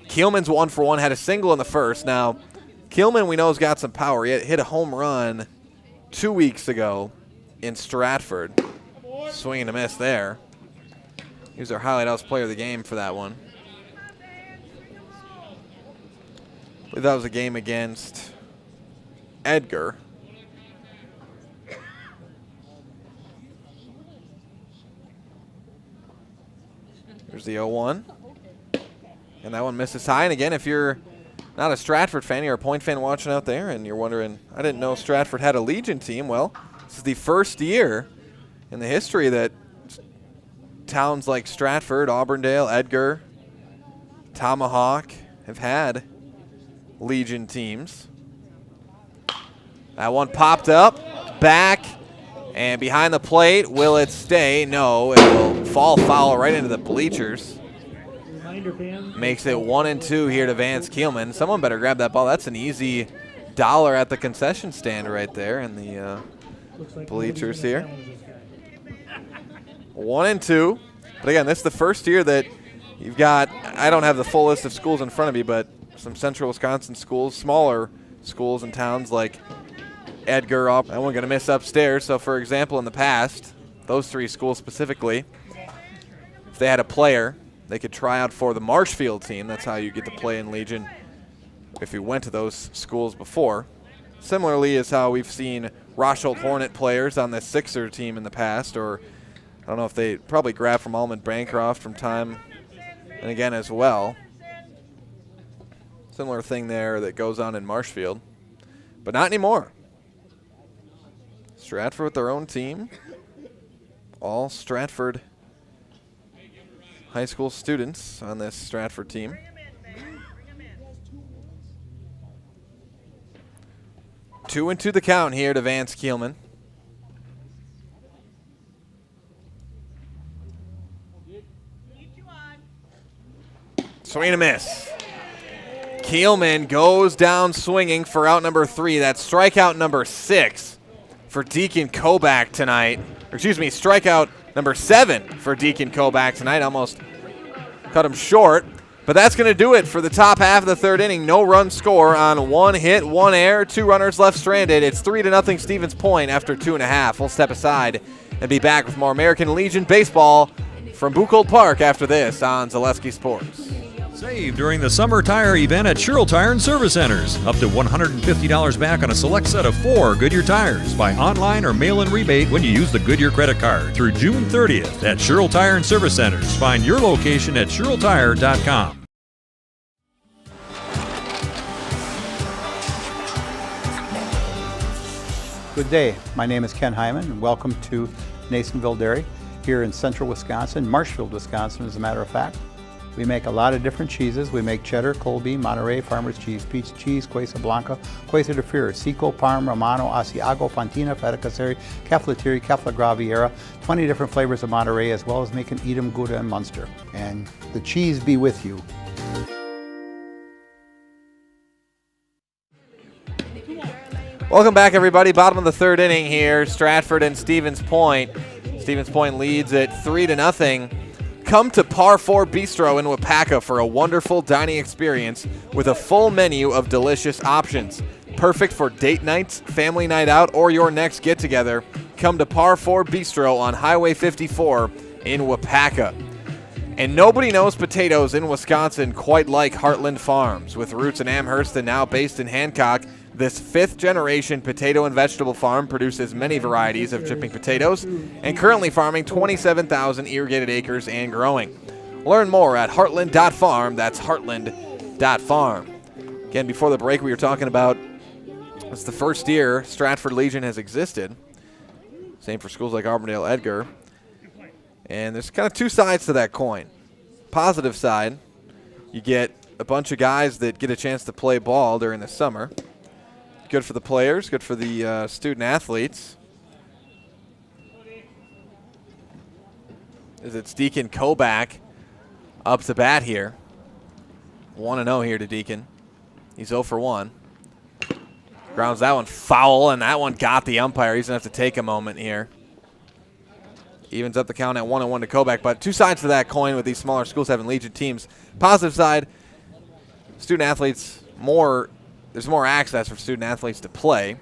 Keelman's 1 for 1, had a single in the first. Now, Keelman we know has got some power. He hit a home run 2 weeks ago in Stratford. Swing and a miss there. He was our highlight house player of the game for that one. I believe that was a game against Edgar. There's the 0-1. And that one misses high. And again, if you're not a Stratford fan, you're a Point fan watching out there, and you're wondering, I didn't know Stratford had a Legion team. Well, this is the first year in the history that towns like Stratford, Auburndale, Edgar, Tomahawk have had Legion teams. That one popped up, back, and behind the plate. Will it stay? No, it will fall foul right into the bleachers. Makes it 1-2 here to Vance Keelman. Someone better grab that ball. That's an easy $1 at the concession stand right there in the bleachers here. 1-2. But again, this is the first year that you've got, I don't have the full list of schools in front of me, but some central Wisconsin schools, smaller schools and towns like Edgar, and we're going to miss upstairs. So, for example, in the past, those 3 schools specifically, if they had a player, they could try out for the Marshfield team. That's how you get to play in Legion if you went to those schools before. Similarly is how we've seen Rosholt Hornet players on the Sixer team in the past, or I don't know if they probably grabbed from Almond Bancroft from time and again as well. Similar thing there that goes on in Marshfield, but not anymore. Stratford with their own team. All Stratford high school students on this Stratford team. Two and two the count here to Vance Keelman. Swing and a miss. Keelman goes down swinging for out number 3. That's strikeout number 6 for Deacon Kobach tonight. Or excuse me, strikeout number 7 for Deacon Kobach tonight. Almost cut him short. But that's going to do it for the top half of the third inning. No run score on 1 hit, 1 error, 2 runners left stranded. It's 3-0 Stevens Point after 2.5. We'll step aside and be back with more American Legion baseball from Buchholz Park after this on Zaleski Sports. Save during the summer tire event at Sherrill Tire and Service Centers. Up to $150 back on a select set of 4 Goodyear tires. Buy online or mail-in rebate when you use the Goodyear credit card through June 30th at Sherrill Tire and Service Centers. Find your location at SherrillTire.com. Good day. My name is Ken Hyman, and welcome to Nasonville Dairy here in central Wisconsin, Marshfield, Wisconsin, as a matter of fact. We make a lot of different cheeses. We make cheddar, Colby, Monterey, Farmer's Cheese, Pizza Cheese, Quesa Blanca, Quesa de Fir, Seco, Parm, Romano, Asiago, Fontina, Feta Caseri, Caflatiri, Cafla Graviera, 20 different flavors of Monterey, as well as making Edam, Gouda, and Munster. And the cheese be with you. Welcome back, everybody. Bottom of the third inning here. Stratford and Stevens Point. Stevens Point leads at 3-0. Come to Par 4 Bistro in Wapaka for a wonderful dining experience with a full menu of delicious options. Perfect for date nights, family night out, or your next get-together. Come to Par 4 Bistro on Highway 54 in Wapaka. And nobody knows potatoes in Wisconsin quite like Heartland Farms. With roots in Amherst and now based in Hancock, this 5th-generation potato and vegetable farm produces many varieties of chipping potatoes and currently farming 27,000 irrigated acres and growing. Learn more at heartland.farm. That's heartland.farm. Again, before the break, we were talking about it's the first year Stratford Legion has existed. Same for schools like Auburndale, Edgar. And there's kind of two sides to that coin. Positive side, you get a bunch of guys that get a chance to play ball during the summer. Good for the players, good for the student athletes. As it's Deacon Kobach up to bat here. 1-0 here to Deacon. He's 0 for 1. Grounds that one foul, and that one got the umpire. He's going to have to take a moment here. Evens up the count at 1-1 to Kobach. But two sides to that coin with these smaller schools having Legion teams. Positive side, student athletes there's more access for student athletes to play.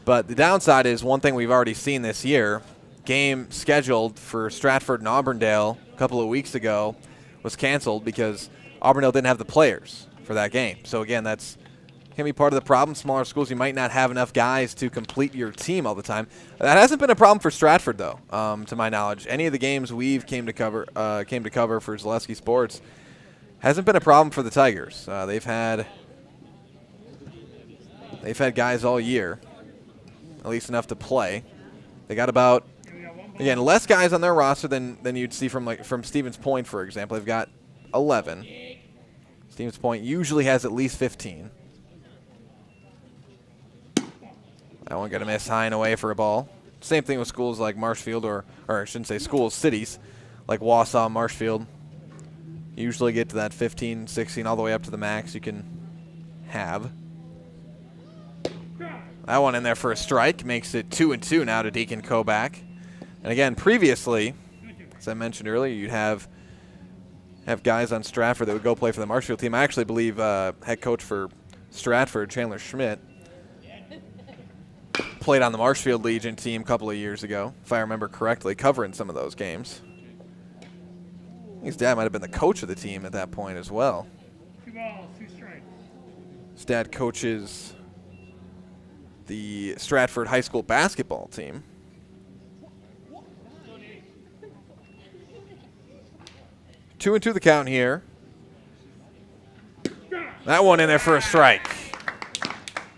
But the downside is one thing we've already seen this year. Game scheduled for Stratford and Auburndale a couple of weeks ago was canceled because Auburndale didn't have the players for that game. So, again, that's can be part of the problem. Smaller schools, you might not have enough guys to complete your team all the time. That hasn't been a problem for Stratford, though, to my knowledge. Any of the games we've came to cover for Zaleski Sports hasn't been a problem for the Tigers. They've had guys all year, at least enough to play. They got about, again, less guys on their roster than you'd see from Stevens Point, for example. They've got 11. Stevens Point usually has at least 15. That one got a miss high and away for a ball. Same thing with schools like Marshfield, or I shouldn't say schools, cities like Wausau, Marshfield. You usually get to that 15, 16, all the way up to the max you can have. That one in there for a strike makes it 2-2 now to Deacon Kobach. And again, previously, as I mentioned earlier, you'd have guys on Stratford that would go play for the Marshfield team. I actually believe head coach for Stratford, Chandler Schmidt, played on the Marshfield Legion team a couple of years ago, if I remember correctly, covering some of those games. His dad might have been the coach of the team at that point as well. 2 balls, 2 strikes. His dad coaches the Stratford High School basketball team. Two and 2 the count here. That one in there for a strike.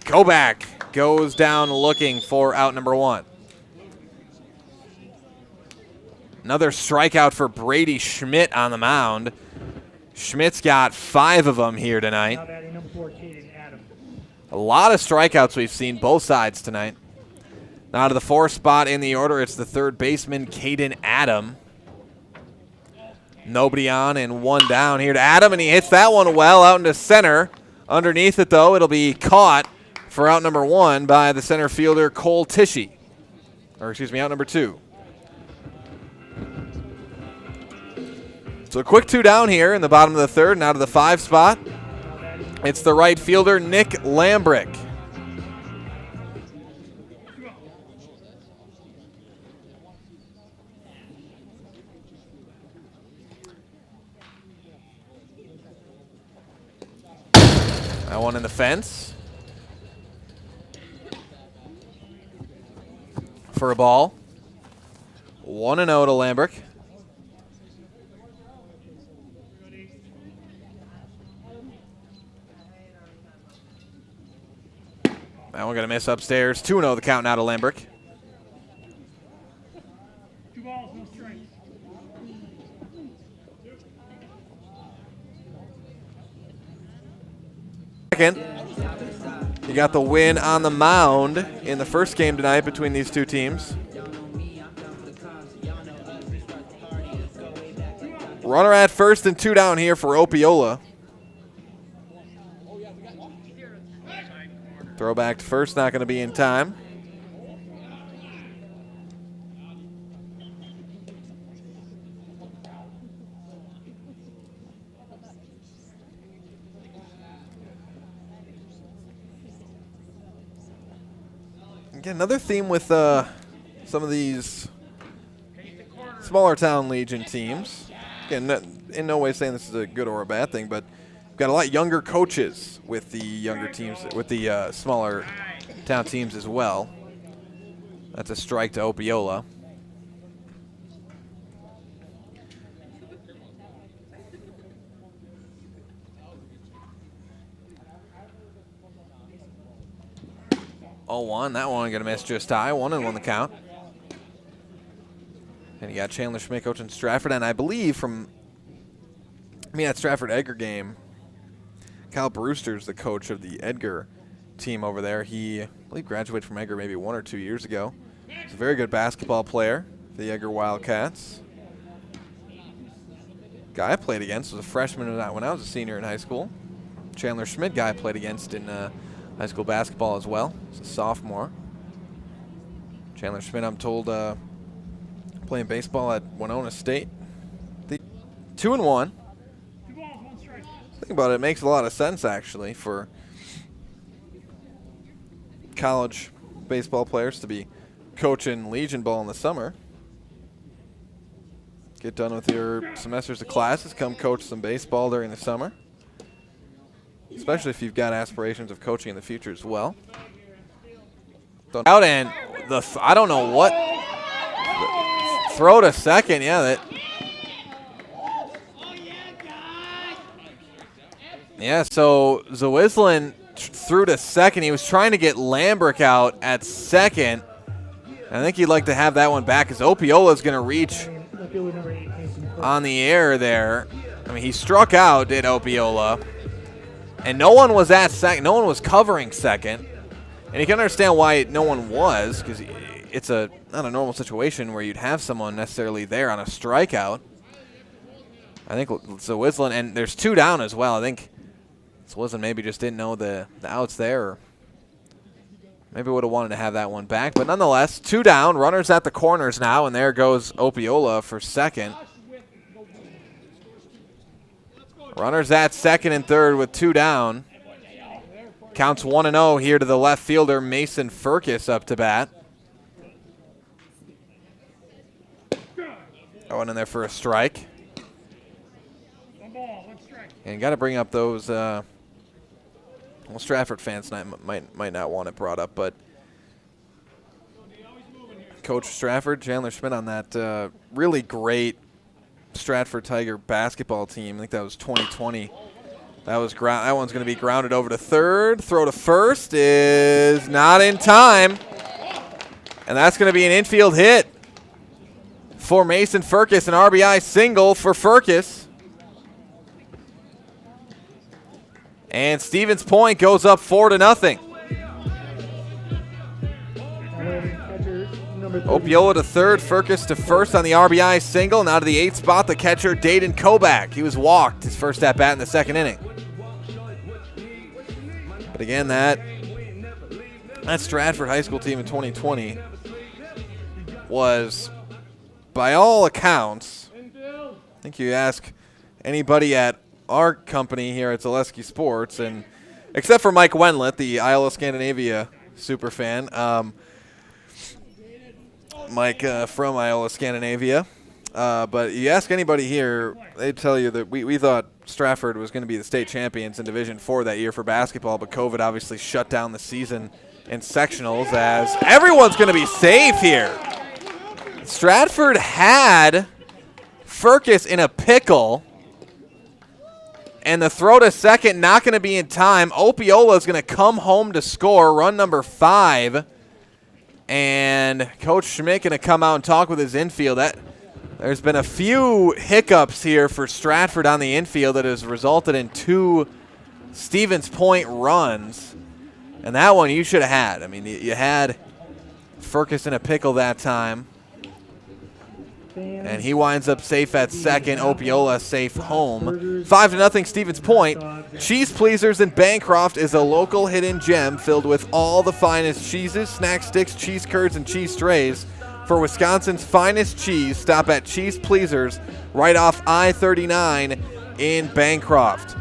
Kobach goes down looking for out number 1. Another strikeout for Brady Schmidt on the mound. Schmidt's got 5 of them here tonight. A lot of strikeouts we've seen both sides tonight. Now to the 4th spot in the order, it's the 3rd baseman, Caden Adam. Nobody on and 1 down here to Adam, and he hits that one well out into center. Underneath it, though, it'll be caught for out number 1 by the center fielder, Cole Tishy. Or, excuse me, out number 2. So a quick 2 down here in the bottom of the 3rd. Now to the 5 spot, it's the right fielder, Nick Lambrick. That one in the fence. For a ball. 1-0 to Lambrick. That one going to miss upstairs. 2-0 the count now to Lambrick. 2 balls, no strikes. Second. You got the win on the mound in the first game tonight between these two teams. Runner at first and 2 down here for Opiola. Throw back to first, not going to be in time. Again, another theme with some of these smaller town Legion teams. Again, in no way saying this is a good or a bad thing, but we've got a lot younger coaches with the younger teams, with the smaller town teams as well. That's a strike to Opiola. Oh, 1. That one going to miss just high. 1-1 the count. And you got Chandler Schmidt coaching Stratford. And I believe from that Stratford Edgar game, Kyle Brewster's the coach of the Edgar team over there. He, I believe, graduated from Edgar maybe 1 or 2 years ago. He's a very good basketball player for the Edgar Wildcats. Guy I played against was a freshman when I was a senior in high school. Chandler Schmidt guy I played against in high school basketball as well. He's a sophomore. Chandler Schmidt, I'm told, playing baseball at Winona State. 2-1. Think about it, it makes a lot of sense actually for college baseball players to be coaching Legion ball in the summer. Get done with your semesters of classes, come coach some baseball during the summer. Especially if you've got aspirations of coaching in the future as well. Out and I don't know what. Throw to second, yeah. So Zawislin threw to second. He was trying to get Lambrick out at second. I think he'd like to have that one back because Opiola's going to reach on the air there. I mean, he struck out, did Opiola. And no one was at second. No one was covering second. And you can understand why no one was, because it's not a normal situation where you'd have someone necessarily there on a strikeout. I think Zawislin, and there's 2 down as well. I think Zawislin maybe just didn't know the outs there, or maybe would have wanted to have that one back. But nonetheless, 2 down, runners at the corners now, and there goes Opiola for second. Runners at second and third with 2 down. Counts 1-0 here to the left fielder, Mason Furcus, up to bat. Going in there for a strike. And got to bring up those, well, Stratford fans might not want it brought up, but Coach Stratford, Chandler Schmidt on that really great Stratford Tiger basketball team. I think that was 2020. That one's going to be grounded over to third. Throw to first is not in time. And that's going to be an infield hit for Mason Furcus, an RBI single for Furcus. And Stevens Point goes up 4-0. Opiola to third, Furcus to first on the RBI single. Now to the 8th spot, the catcher, Dayton Koback. He was walked his first at-bat in the second inning. But again, that Stratford High School team in 2020 was, by all accounts, I think you ask anybody at our company here at Zaleski Sports, and except for Mike Wenlett, the Iowa Scandinavia super fan, Mike from Iowa Scandinavia, but you ask anybody here, they'd tell you that we thought Stratford was going to be the state champions in Division 4 that year for basketball, but COVID obviously shut down the season in sectionals as everyone's going to be safe here. Stratford had Furcus in a pickle, and the throw to second not going to be in time. Opiola is going to come home to score, run number 5. And Coach Schmidt going to come out and talk with his infield. There's been a few hiccups here for Stratford on the infield that has resulted in 2 Stevens Point runs. And that one you should have had. I mean, you had Furcus in a pickle that time. And he winds up safe at second. Opiola safe home. 5-0 Stevens Point. Cheese Pleasers in Bancroft is a local hidden gem filled with all the finest cheeses, snack sticks, cheese curds, and cheese strays. For Wisconsin's finest cheese, stop at Cheese Pleasers right off I-39 in Bancroft.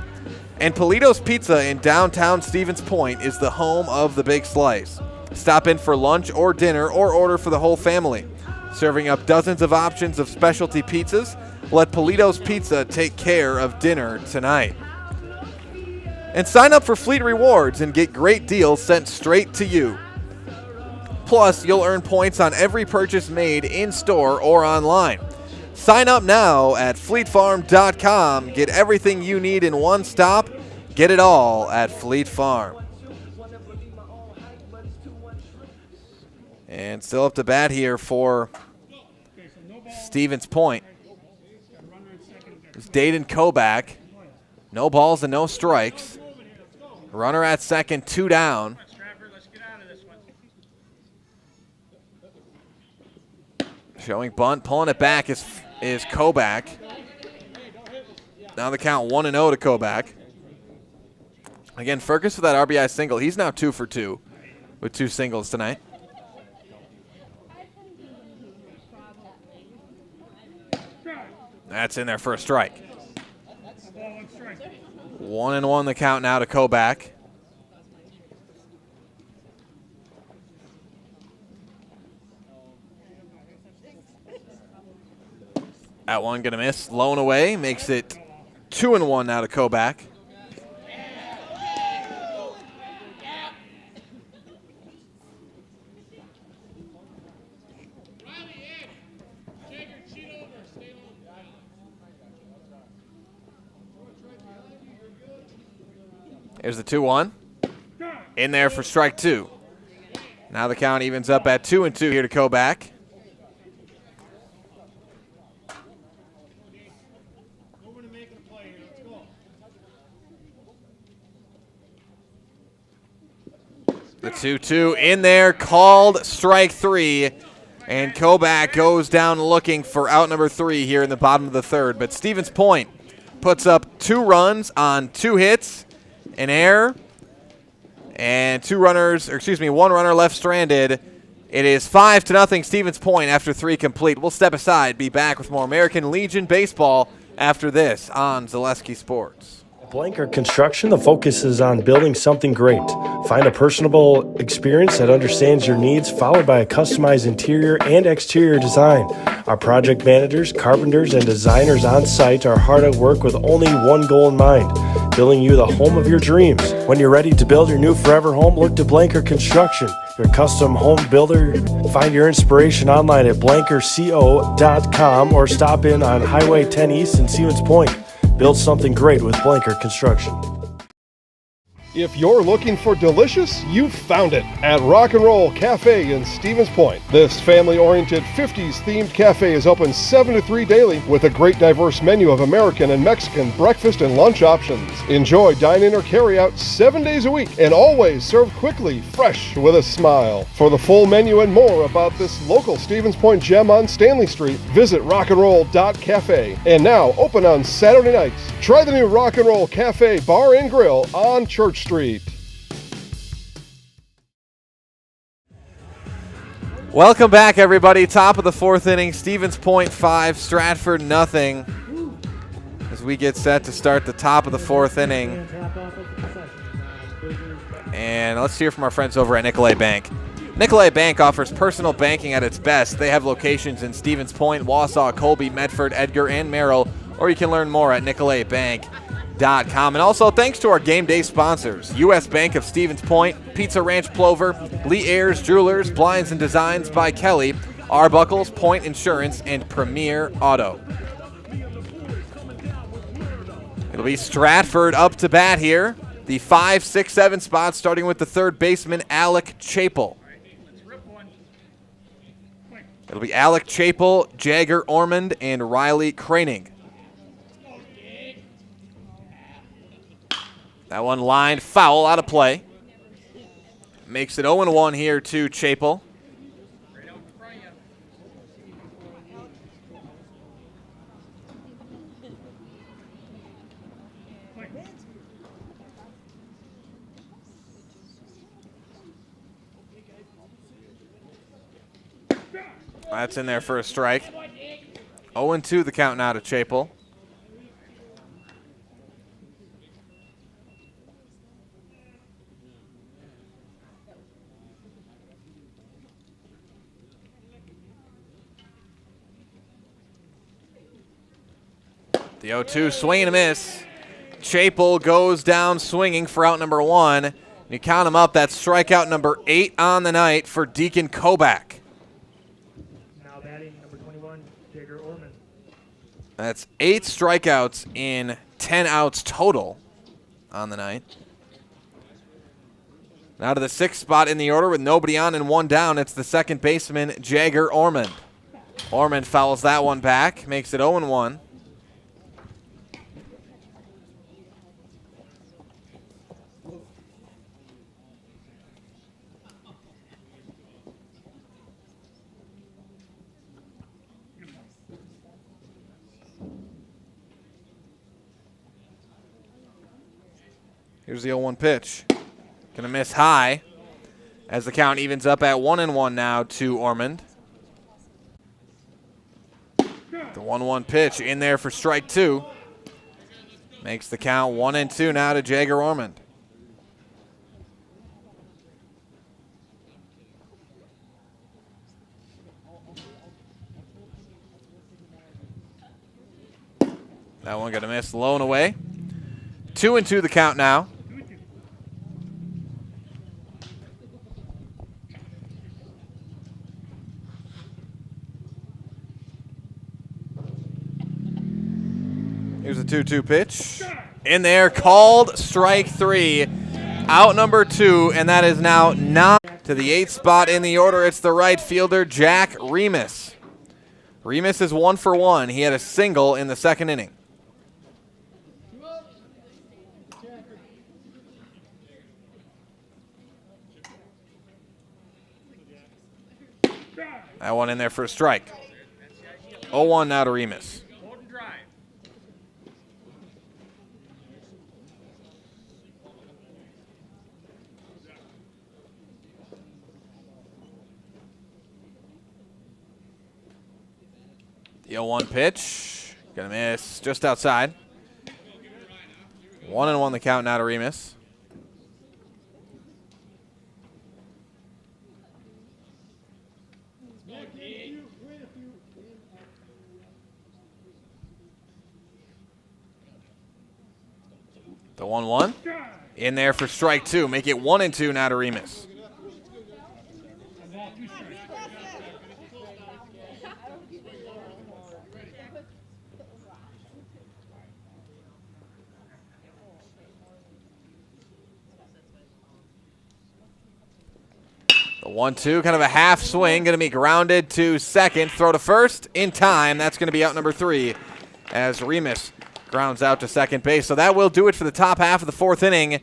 And Polito's Pizza in downtown Stevens Point is the home of the Big Slice. Stop in for lunch or dinner or order for the whole family. Serving up dozens of options of specialty pizzas, let Polito's Pizza take care of dinner tonight. And sign up for Fleet Rewards and get great deals sent straight to you. Plus, you'll earn points on every purchase made in-store or online. Sign up now at fleetfarm.com. Get everything you need in one stop. Get it all at Fleet Farm. And still up to bat here for Stevens Point. It's Dayton Kobach. No balls and no strikes. Runner at second, 2 down. Showing bunt, pulling it back is Kobach. Now the count 1-0 to Kobach. Again, Furcus with that RBI single. He's now 2 for 2 with 2 singles tonight. That's in there for a strike. 1-1 the count now to Kobach. That one going to miss. Lone away. Makes it 2-1 now to Kobach. Here's the 2-1. In there for strike 2. Now the count evens up at 2-2 here to Kobach. The 2-2 in there, called strike 3. And Kobach goes down looking for out number 3 here in the bottom of the third. But Stevens Point puts up 2 runs on 2 hits. An error, and 1 runner left stranded. It is 5-0 Stevens Point after 3 complete. We'll step aside, be back with more American Legion baseball after this on Zaleski Sports. Blanker Construction, the focus is on building something great. Find a personable experience that understands your needs, followed by a customized interior and exterior design. Our project managers, carpenters, and designers on site are hard at work with only one goal in mind: building you the home of your dreams. When you're ready to build your new forever home, look to Blanker Construction, your custom home builder. Find your inspiration online at blankerco.com or stop in on Highway 10 East in Stevens Point. Build something great with Blanker Construction. If you're looking for delicious, you've found it at Rock and Roll Cafe in Stevens Point. This family-oriented 50s themed cafe is open 7 to 3 daily with a great diverse menu of American and Mexican breakfast and lunch options. Enjoy dine-in or carry-out 7 days a week and always served quickly, fresh with a smile. For the full menu and more about this local Stevens Point gem on Stanley Street, visit rockandroll.cafe. And now open on Saturday nights. Try the new Rock and Roll Cafe Bar and Grill on Church Street. Welcome back, everybody. Top of the 4th inning. Stevens Point 5, Stratford nothing. As we get set to start the top of the 4th inning. And let's hear from our friends over at Nicolay Bank. Nicolay Bank offers personal banking at its best. They have locations in Stevens Point, Wausau, Colby, Medford, Edgar, and Merrill. Or you can learn more at nicolaybank.com. PostgameandGame.com. And also thanks to our game day sponsors, U.S. Bank of Stevens Point, Pizza Ranch Plover, Lee Ayers Jewelers, Blinds and Designs by Kelly, Arbuckles, Point Insurance, and Premier Auto. It'll be Stratford up to bat here. The 5, 6, 7 spots, starting with the third baseman, Alec Chapel. It'll be Alec Chapel, Jagger Ormond, and Riley Craning. That one lined foul, out of play. Makes it 0-1 here to Chapel. That's in there for a strike. 0-2 the count now to Chapel. The 0-2 swing and a miss. Chapel goes down swinging for out number 1. You count him up, that's strikeout number 8 on the night for Deacon Kobach. Now batting number 21, Jagger Ormond. That's 8 strikeouts in 10 outs total on the night. Now to the 6th spot in the order with nobody on and 1 down. It's the second baseman, Jagger Ormond. Ormond fouls that one back, makes it 0-1. Here's the 0-1 pitch. Gonna miss high as the count evens up at 1-1 now to Ormond. The 1-1 pitch in there for strike 2. Makes the count 1-2 now to Jagger Ormond. That one gonna miss low and away. 2-2 the count now. Here's a 2-2 pitch. In there, called strike 3. Out number 2, and that is now 9 to the 8th spot in the order. It's the right fielder, Jack Remus. Remus is 1 for 1. He had a single in the second inning. That one in there for a strike. 0-1 now to Remus. The 0-1 pitch. Gonna miss just outside. 1-1 the count now to Remus. The 1-1 in there for strike 2. Make it 1-2 now to Remus. The 1-2, kind of a half swing, going to be grounded to second. Throw to first in time. That's going to be out number 3 as Remus grounds out to second base. So that will do it for the top half of the 4th inning.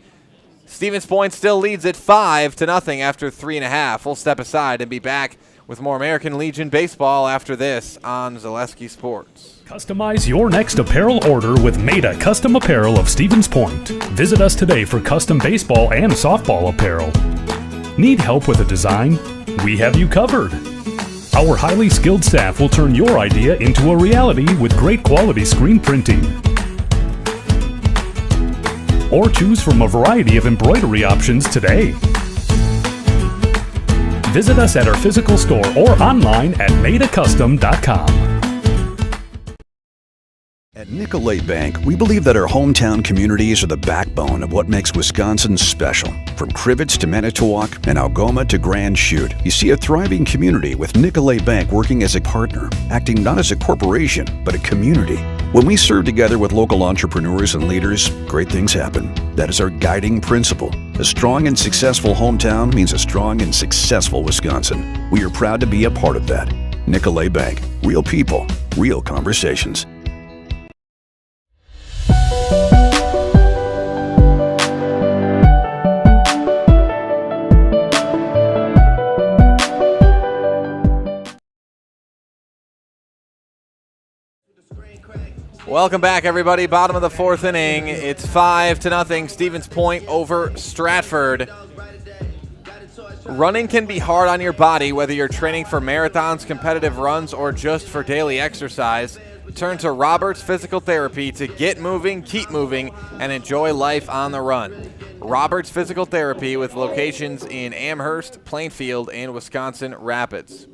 Stevens Point still leads it 5-0 after 3.5. We'll step aside and be back with more American Legion baseball after this on Zaleski Sports. Customize your next apparel order with Maida Custom Apparel of Stevens Point. Visit us today for custom baseball and softball apparel. Need help with a design? We have you covered. Our highly skilled staff will turn your idea into a reality with great quality screen printing. Or choose from a variety of embroidery options today. Visit us at our physical store or online at maidacustom.com. At Nicolay Bank, we believe that our hometown communities are the backbone of what makes Wisconsin special. From Crivets to Manitowoc and Algoma to Grand Chute, you see a thriving community with Nicolay Bank working as a partner, acting not as a corporation, but a community. When we serve together with local entrepreneurs and leaders, great things happen. That is our guiding principle. A strong and successful hometown means a strong and successful Wisconsin. We are proud to be a part of that. Nicolay Bank. Real people, real conversations. Welcome back, everybody. Bottom of the fourth inning. It's 5-0. Stevens Point over Stratford. Running can be hard on your body, whether you're training for marathons, competitive runs, or just for daily exercise. Turn to Roberts Physical Therapy to get moving, keep moving, and enjoy life on the run. Roberts Physical Therapy with locations in Amherst, Plainfield, and Wisconsin Rapids.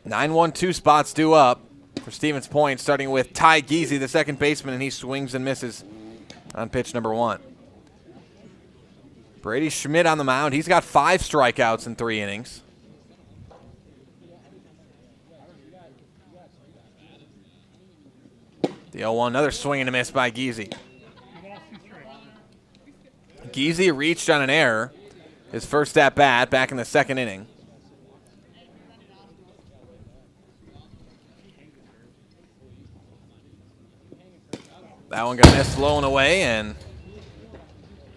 9-1-2 spots due up for Stevens Point, starting with Ty Giese, the second baseman, and he swings and misses on pitch number 1. Brady Schmidt on the mound. He's got 5 strikeouts in 3 innings. The 0-1, another swing and a miss by Giese. Giese reached on an error, his first at bat back in the second inning. That one got missed, blown away, and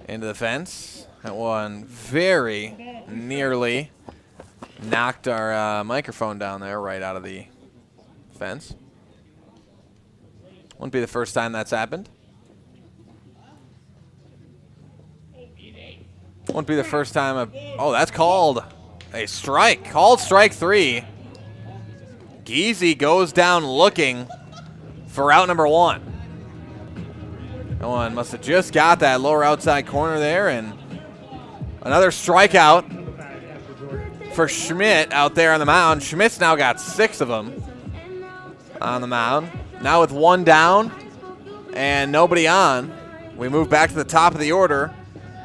into the fence. That one very nearly knocked our microphone down there right out of the fence. Wouldn't be the first time that's happened. Wouldn't be the first time. Oh, that's called a strike. Called strike 3. Giese goes down looking for out number 1. That one must have just got that lower outside corner there, and another strikeout for Schmidt out there on the mound. Schmidt's now got 6 of them on the mound. Now with 1 down and nobody on, we move back to the top of the order.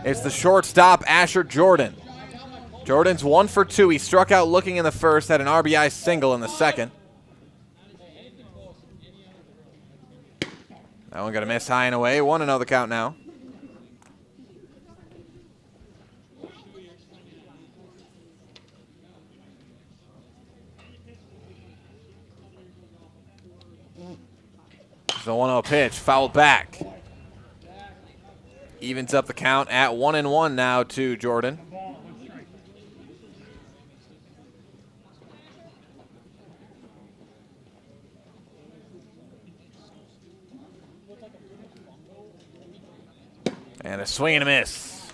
It's the shortstop, Asher Jordan. Jordan's 1 for 2. He struck out looking in the first, had an RBI single in the second. That one got a miss high and away. 1-0 the count now. The 1-0 pitch, fouled back. Evens up the count at 1-1 now to Jordan. And a swing and a miss.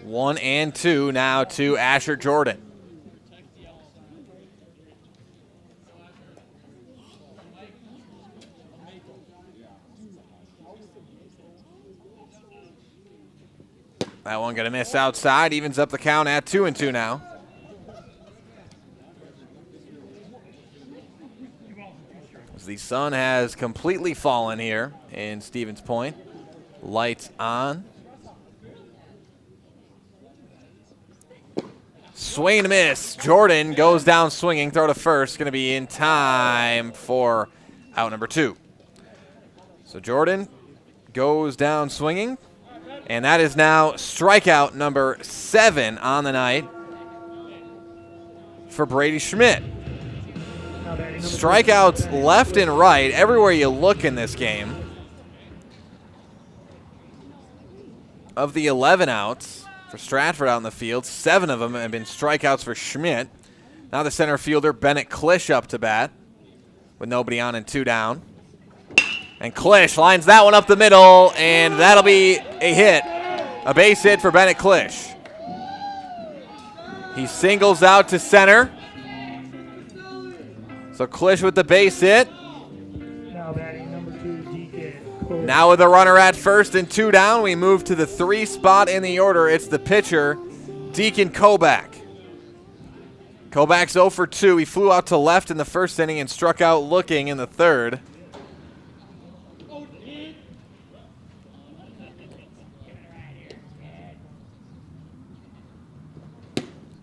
1-2 now to Asher Jordan. That one got a miss outside. Evens up the count at 2-2 now. As the sun has completely fallen here in Stevens Point. Lights on. Swing and a miss. Jordan goes down swinging. Throw to first. Going to be in time for out number 2. So Jordan goes down swinging. And that is now strikeout number 7 on the night for Brady Schmidt. Strikeouts left and right, everywhere you look in this game. Of the 11 outs for Stratford out in the field, 7 of them have been strikeouts for Schmidt. Now the center fielder, Bennett Klisch, up to bat with nobody on and 2 down. And Klisch lines that one up the middle, and that'll be a hit. A base hit for Bennett Klisch. He singles out to center. So Klisch with the base hit. Now batting number 2, Deacon. Now with a runner at first and 2 down, we move to the 3 spot in the order. It's the pitcher, Deacon Kobach. Kobach's 0 for 2. He flew out to left in the first inning and struck out looking in the third.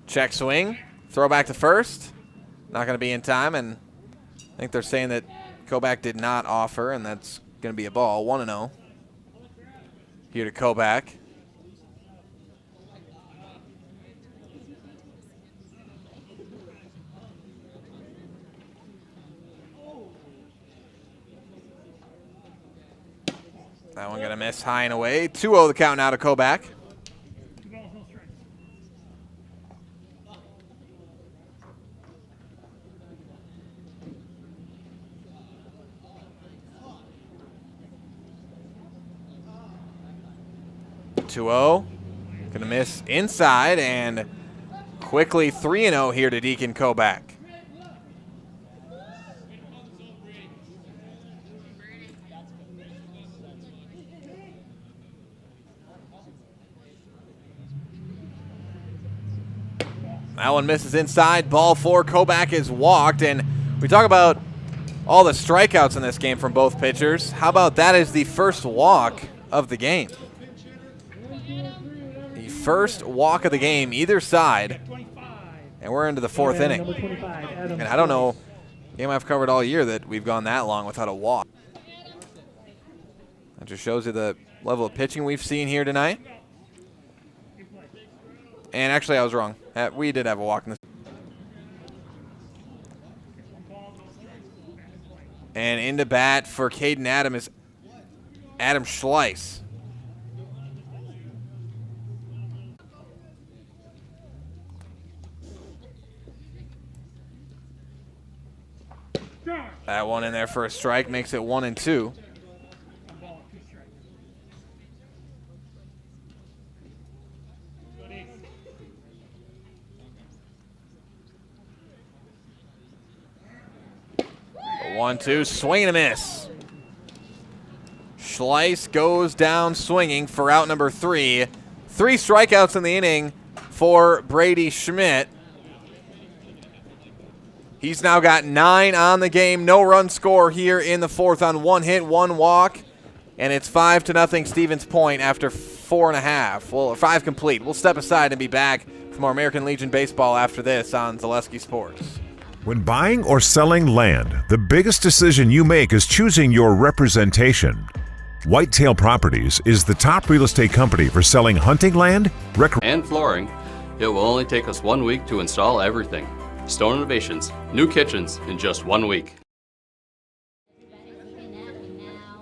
Check swing. Throw back to first. Not going to be in time, and I think they're saying that Kobach did not offer, and that's going to be a ball. 1-0. Here to Kobach. That one going to miss high and away. 2-0 the count now to Kobach. Gonna miss inside, and quickly 3-0 here to Deacon Kobach. That one misses inside. Ball 4. Kobach is walked, and we talk about all the strikeouts in this game from both pitchers. How about that is the first walk of the game? First walk of the game, either side, and we're into the fourth inning. And I don't know, game I've covered all year that we've gone that long without a walk. That just shows you the level of pitching we've seen here tonight. And actually, I was wrong. We did have a walk in this. And into bat for Caden Adam is Adam Schleiss. That one in there for a strike makes it 1-2. A 1-2, swing and a miss. Schleiss goes down swinging for out number 3. 3 strikeouts in the inning for Brady Schmidt. He's now got 9 on the game. No run score here in the fourth on 1 hit, 1 walk. And it's 5-0 Stevens Point after 4.5. Well, 5 complete. We'll step aside and be back for more American Legion baseball after this on Zaleski Sports. When buying or selling land, the biggest decision you make is choosing your representation. Whitetail Properties is the top real estate company for selling hunting land, and flooring. It will only take us 1 week to install everything. Stone Innovations, new kitchens in just 1 week.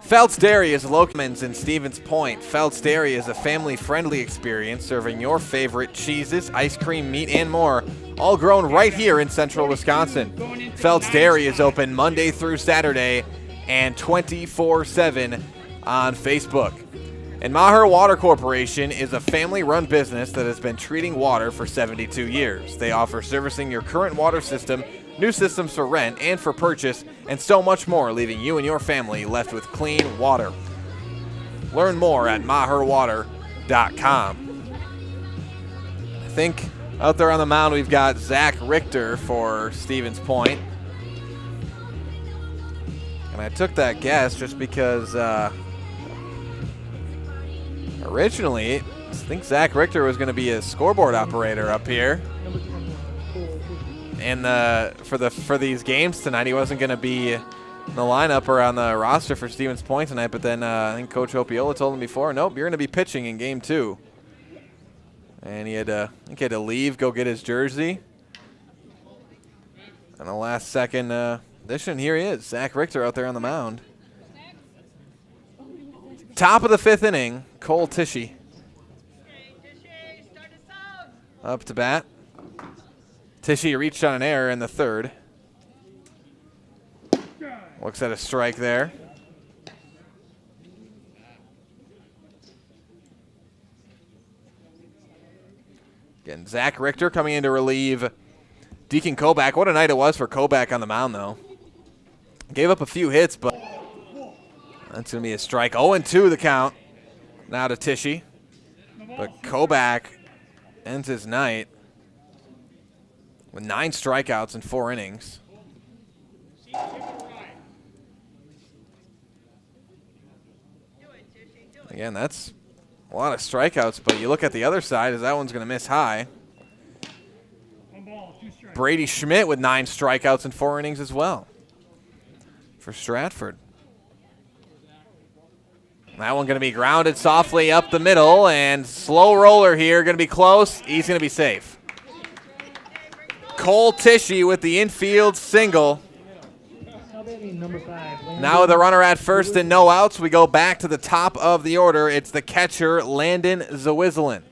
Felt's Dairy is Locumans in Stevens Point. Felt's Dairy is a family-friendly experience serving your favorite cheeses, ice cream, meat, and more, all grown right here in central Wisconsin. Felt's Dairy is open Monday through Saturday and 24/7 on Facebook. And Maher Water Corporation is a family-run business that has been treating water for 72 years. They offer servicing your current water system, new systems for rent and for purchase, and so much more, leaving you and your family left with clean water. Learn more at maherwater.com. I think out there on the mound we've got Zach Richter for Stevens Point. And I took that guess just because originally, I think Zach Richter was going to be a scoreboard operator up here. And for these games tonight, he wasn't going to be in the lineup or on the roster for Stevens Point tonight. But then I think Coach Opiola told him before, nope, you're going to be pitching in game 2. And he had to leave, go get his jersey. And the last second addition, here he is, Zach Richter out there on the mound. Top of the 5th inning, Cole Tishy up to bat. Tishy reached on an error in the 3rd. Looks at a strike there. Again, Zach Richter coming in to relieve Deacon Kobach. What a night it was for Kobach on the mound, though. Gave up a few hits, but that's going to be a strike. 0-2 the count now to Tishy. But Kobach ends his night with 9 strikeouts in 4 innings. Again, that's a lot of strikeouts, but you look at the other side, as that one's going to miss high. Brady Schmidt with 9 strikeouts in 4 innings as well for Stratford. That one going to be grounded softly up the middle, and slow roller here, going to be close. He's going to be safe. Cole Tishy with the infield single. Now with a runner at first and no outs, we go back to the top of the order. It's the catcher, Landon Zawislin.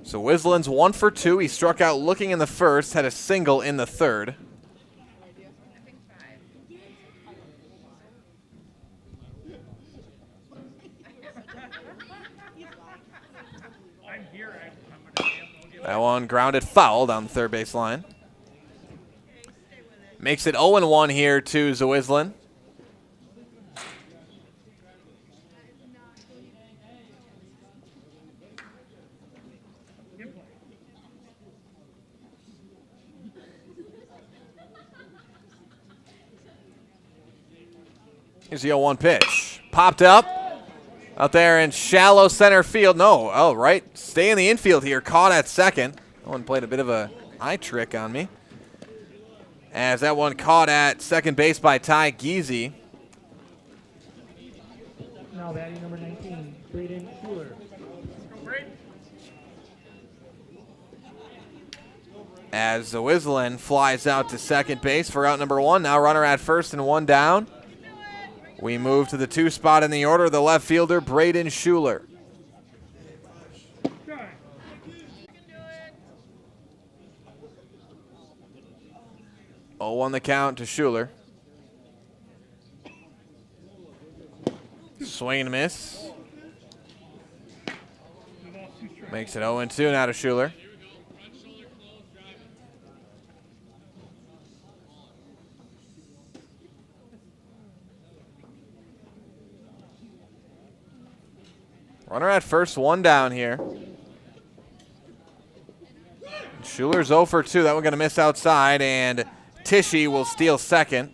So Wislin's 1 for 2. He struck out looking in the first, had a single in the third. That one grounded foul down the third base line. Makes it 0-1 here to Zawislin. Here's the 0-1 pitch. Popped up. Out there in shallow center field. No, oh, right. Stay in the infield here. Caught at second. That one played a bit of a eye trick on me. As that one caught at second base by Ty Geezy. Now batting number 19, Braden Schuler. As Zawislin flies out to second base for out number 1. Now runner at first and 1 down. We move to the 2 spot in the order, the left fielder, Braden Schuler. On the count to Schuler. Swing and miss. Makes it 0-2 now to Schuler. Runner at first, 1 down here. Schuler's 0 for 2. That one going to miss outside, and Tishy will steal second.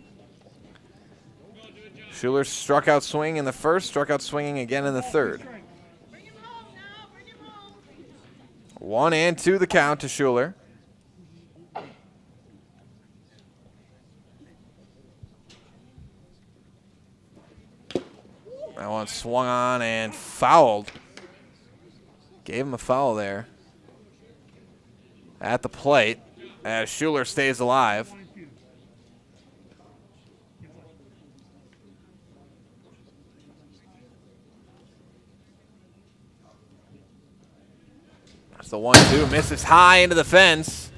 Schuler struck out swinging in the first, struck out swinging again in the third. 1-2 the count to Schuler. That one swung on and fouled. Gave him a foul there at the plate as Schuler stays alive. That's the 1-2. Misses high into the fence.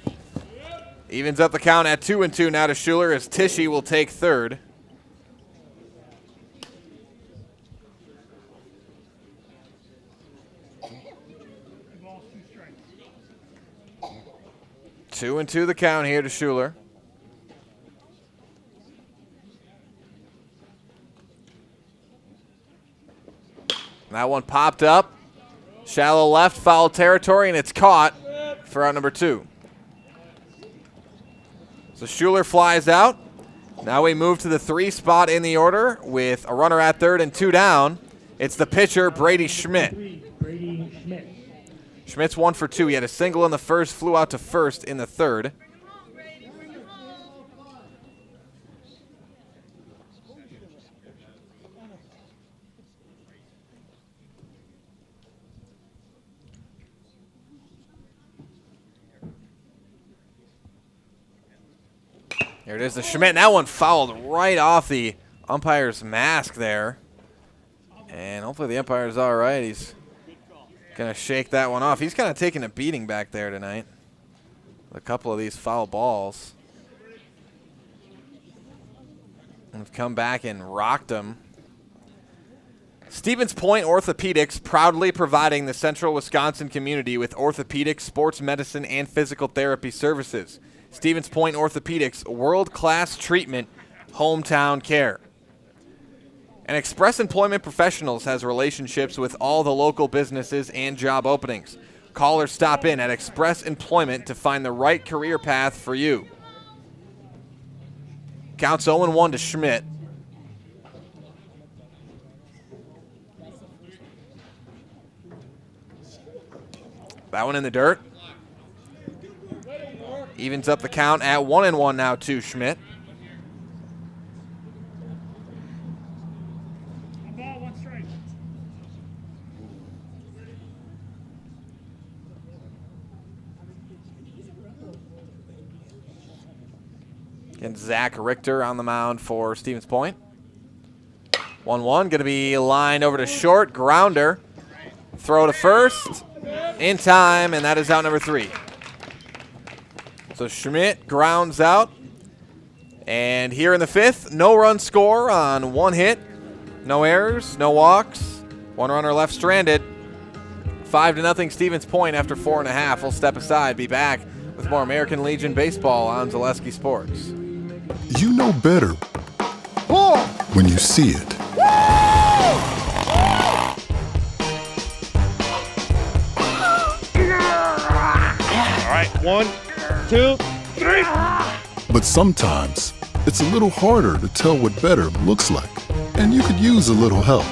Evens up the count at 2-2 now to Schuler as Tishy will take third. Two and 2 the count here to Schuler. That one popped up. Shallow left, foul territory, and it's caught for out number 2. So Schuler flies out. Now we move to the 3 spot in the order with a runner at third and 2 down. It's the pitcher, Brady Schmidt. Brady Schmidt. Schmidt's 1 for 2. He had a single in the first, flew out to first in the third. Here it is, the Schmidt. And that one fouled right off the umpire's mask there. And hopefully the umpire's all right. He's going to shake that one off. He's kind of taking a beating back there tonight. A couple of these foul balls. And have come back and rocked him. Stevens Point Orthopedics, proudly providing the central Wisconsin community with orthopedic, sports medicine, and physical therapy services. Stevens Point Orthopedics, world-class treatment, hometown care. And Express Employment Professionals has relationships with all the local businesses and job openings. Call or stop in at Express Employment to find the right career path for you. Counts 0-1 to Schmidt. That one in the dirt. Evens up the count at 1-1 now to Schmidt. And Zach Richter on the mound for Stevens Point. 1-1, going to be lined over to short. Grounder. Throw to first. In time, and that is out number 3. So Schmidt grounds out. And here in the 5th, no run score on 1 hit. No errors, no walks. 1 runner left stranded. 5-0 Stevens Point after 4.5. We'll step aside, be back with more American Legion baseball on Zaleski Sports. You know better when you see it. All right, 1, 2, 3. But sometimes it's a little harder to tell what better looks like, and you could use a little help.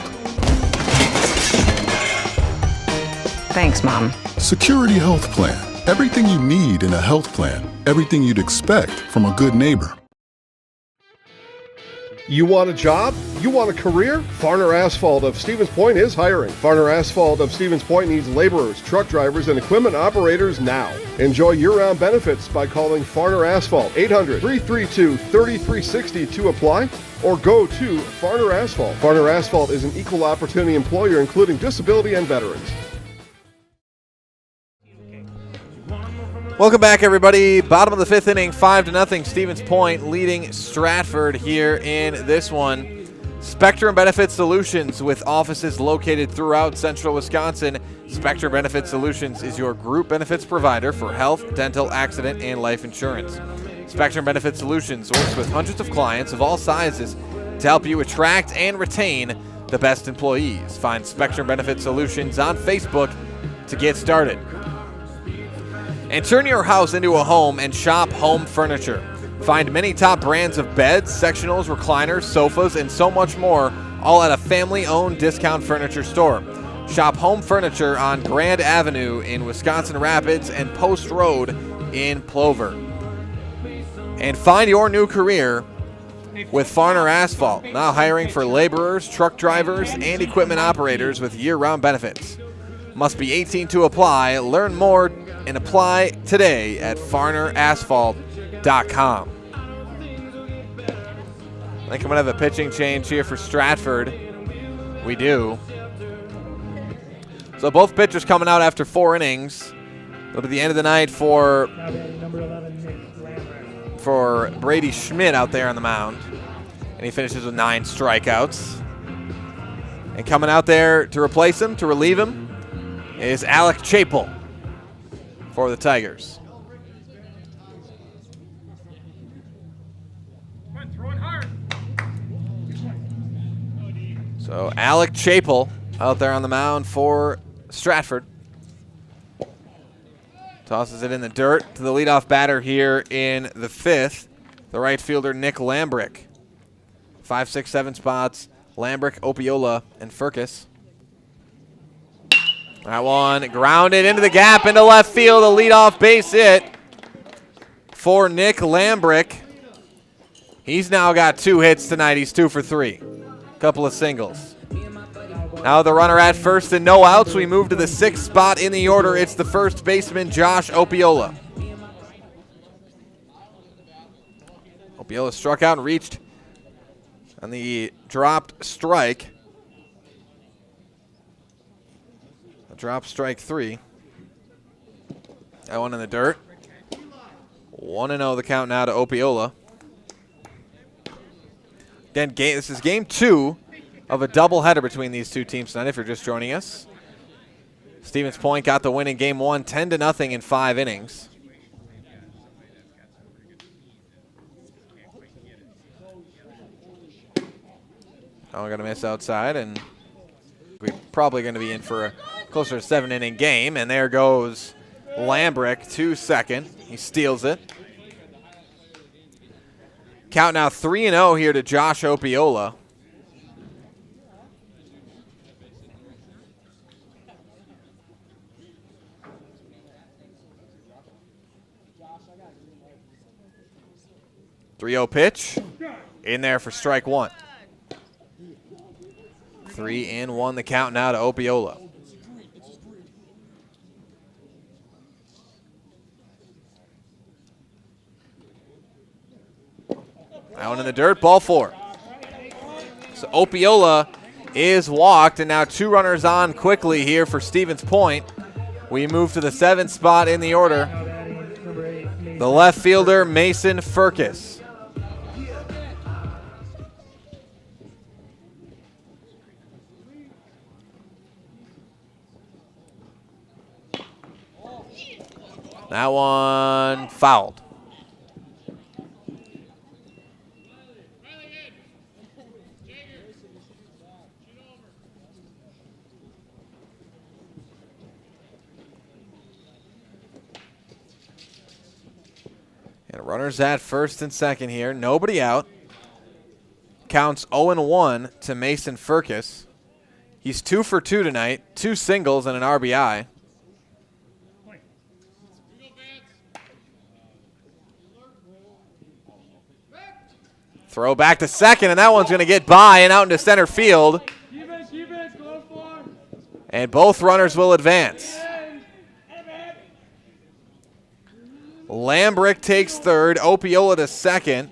Thanks, Mom. Security Health Plan. Everything you need in a health plan. Everything you'd expect from a good neighbor. You want a job? You want a career? Farner Asphalt of Stevens Point is hiring. Farner Asphalt of Stevens Point needs laborers, truck drivers, and equipment operators now. Enjoy year-round benefits by calling Farner Asphalt 800-332-3360 to apply, or go to Farner Asphalt. Farner Asphalt is an equal opportunity employer including disability and veterans. Welcome back, everybody. Bottom of the 5th inning, 5-0 Stevens Point leading Stratford here in this one. Spectrum Benefit Solutions, with offices located throughout central Wisconsin. Spectrum Benefit Solutions is your group benefits provider for health, dental, accident, and life insurance. Spectrum Benefit Solutions works with hundreds of clients of all sizes to help you attract and retain the best employees. Find Spectrum Benefit Solutions on Facebook to get started. And turn your house into a home and shop home furniture. Find many top brands of beds, sectionals, recliners, sofas, and so much more, all at a family-owned discount furniture store. Shop home furniture on Grand Avenue in Wisconsin Rapids and Post Road in Plover. And find your new career with Farner Asphalt, now hiring for laborers, truck drivers, and equipment operators with year-round benefits. Must be 18 to apply. Learn more and apply today at farnerasphalt.com. I think I'm going to have a pitching change here for Stratford. We do. So both pitchers coming out after 4 innings. It'll be the end of the night for Brady Schmidt out there on the mound. And he finishes with 9 strikeouts. And coming out there to replace him, to relieve him, is Alec Chapel for the Tigers. So Alec Chapel out there on the mound for Stratford. Tosses it in the dirt to the leadoff batter here in the 5th, the right fielder Nick Lambrick. 5, 6, 7 spots, Lambrick, Opiola, and Furcus. That one grounded into the gap into left field, a leadoff base hit for Nick Lambrick. He's now got 2 hits tonight. He's 2 for 3. Couple of singles. Now the runner at first and no outs. We move to the 6th spot in the order. It's the first baseman, Josh Opiola. Opiola struck out and reached on the dropped strike. Drop strike 3. That one in the dirt. 1-0 the count now to Opiola. Again, this is game 2 of a doubleheader between these two teams tonight, if you're just joining us. Stevens Point got the win in game 1, 10-0 in 5 innings. I'm going to miss outside, and we're probably going to be in for a closer to 7-inning game. And there goes Lambrick to second. He steals it. Count now 3-0 here to Josh Opiola. .3-0 pitch in there for strike one. 3-1 the count now to Opiola. That one in the dirt, ball four. So Opiola is walked, and now 2 runners on quickly here for Stevens Point. We move to the 7th spot in the order. The left fielder, Mason Firkus. That one fouled. And runners at first and second here. Nobody out. Counts 0-1 to Mason Firkus. He's 2 for 2 tonight. 2 singles and an RBI. Throw back to second, and that one's going to get by and out into center field. And both runners will advance. Lambrick takes third, Opiola to second.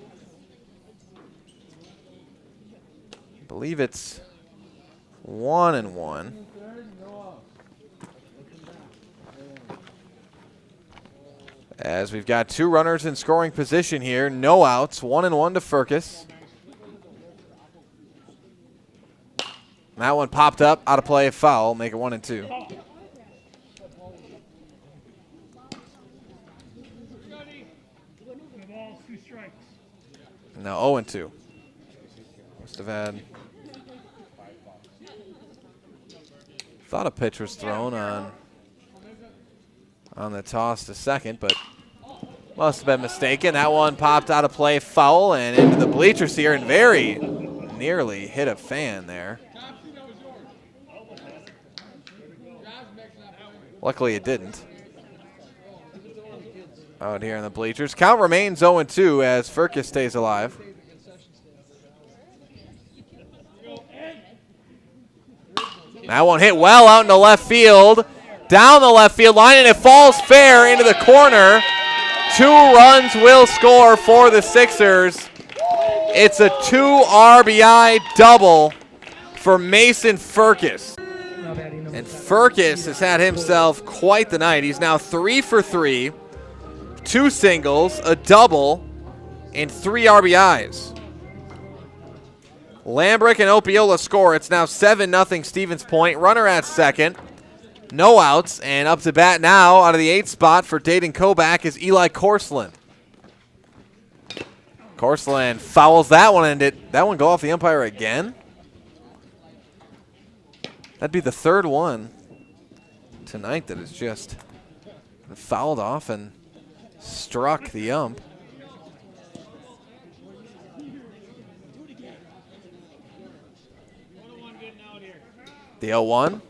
I believe it's 1-1. As we've got 2 runners in scoring position here, no outs, 1-1 to Firkus. That one popped up, out of play, foul, make it 1-2. Now 0-2. Must have had. Thought a pitch was thrown on the toss to second, but must have been mistaken. That one popped out of play, foul, and into the bleachers here, and very nearly hit a fan there. Luckily it didn't. Out here in the bleachers. Count remains 0-2 as Firkus stays alive. That one hit well out into left field. Down the left field line, and it falls fair into the corner. 2 runs will score for the Sixers. It's a 2 RBI double for Mason Firkus. And Firkus has had himself quite the night. He's now 3 for 3, 2 singles, a double, and 3 RBIs. Lambrick and Opiola score. It's now 7-0 Stevens Point. Runner at second. No outs, and up to bat now out of the 8th spot for Dayton Kobach is Eli Korsland. Korsland fouls that one, and did that one go off the umpire again? That'd be the 3rd one tonight that is just fouled off and struck the ump. The 0-1.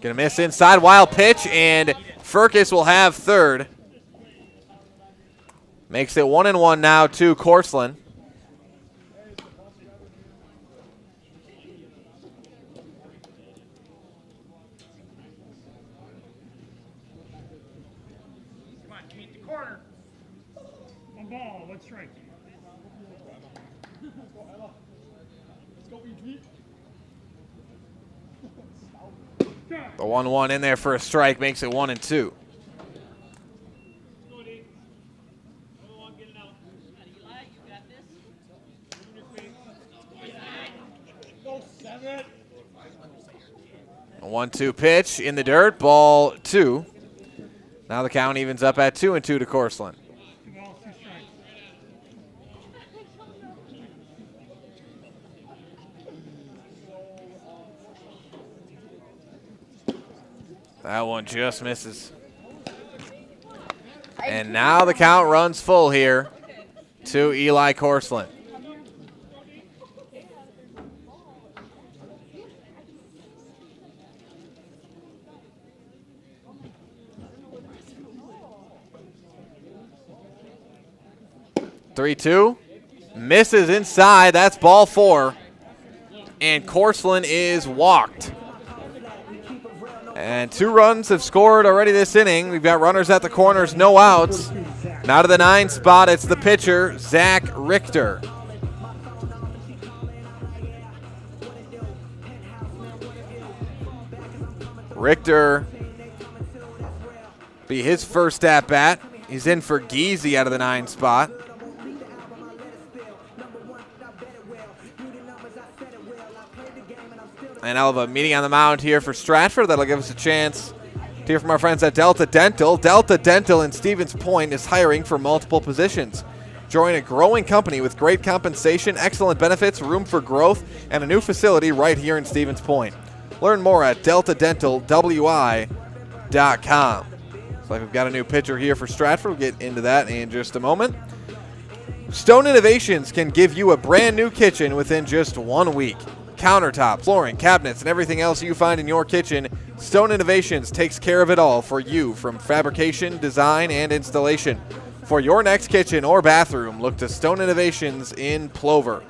Gonna miss inside, wild pitch, and Firkus will have third. Makes it 1-1 now to Korsland. Come on, meet the corner. One ball, 1 strike. Let's go, EG. The 1-1 in there for a strike makes it 1-2. A 1-2 pitch in the dirt, ball 2. Now the count evens up at 2-2 to Korsland. That one just misses. And now the count runs full here to Eli Korsland. Three-two. Misses inside. That's ball 4. And Korsland is walked. And 2 runs have scored already this inning. We've got runners at the corners, no outs. Now to the 9 spot, it's the pitcher, Zach Richter. Richter be his first at bat. He's in for Geezy out of the 9 spot. And I'll have a meeting on the mound here for Stratford. That'll give us a chance to hear from our friends at Delta Dental. Delta Dental in Stevens Point is hiring for multiple positions. Join a growing company with great compensation, excellent benefits, room for growth, and a new facility right here in Stevens Point. Learn more at deltadentalwi.com. Looks like we've got a new pitcher here for Stratford. We'll get into that in just a moment. Stone Innovations can give you a brand new kitchen within just 1 week. Countertop, flooring, cabinets, and everything else you find in your kitchen, Stone Innovations takes care of it all for you, from fabrication, design, and installation. For your next kitchen or bathroom, look to Stone Innovations in Plover.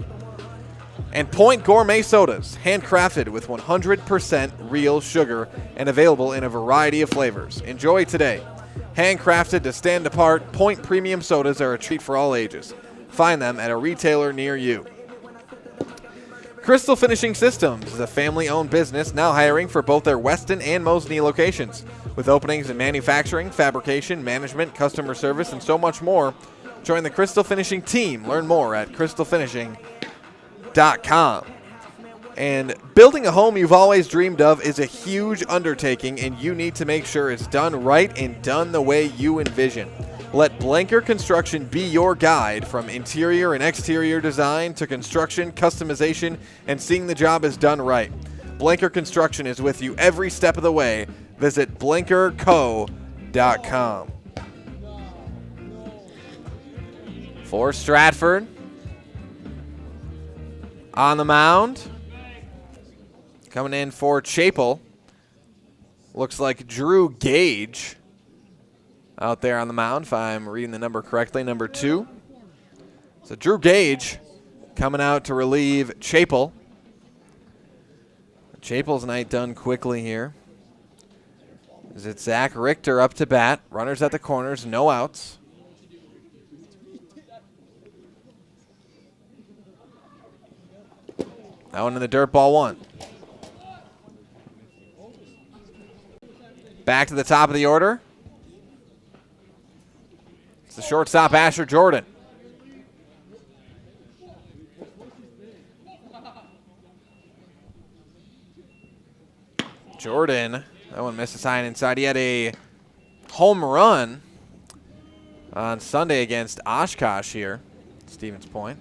And Point Gourmet Sodas, handcrafted with 100% real sugar and available in a variety of flavors. Enjoy today. Handcrafted to stand apart, Point Premium Sodas are a treat for all ages. Find them at a retailer near you. Crystal Finishing Systems is a family-owned business now hiring for both their Weston and Mosney locations. With openings in manufacturing, fabrication, management, customer service, and so much more, join the Crystal Finishing team. Learn more at crystalfinishing.com. And building a home you've always dreamed of is a huge undertaking, and you need to make sure it's done right and done the way you envision. Let Blanker Construction be your guide, from interior and exterior design to construction, customization, and seeing the job is done right. Blanker Construction is with you every step of the way. Visit blankerco.com. For Stratford, on the mound, coming in for Chapel, looks like Drew Gage out there on the mound, if I'm reading the number correctly, number 2. So Drew Gage coming out to relieve Chapel. Chapel's night done quickly here. Is it Zach Richter up to bat? Runners at the corners, no outs. That one in the dirt, ball 1. Back to the top of the order. The shortstop, Asher Jordan. Jordan, that one missed a sign inside. He had a home run on Sunday against Oshkosh here, Stevens Point.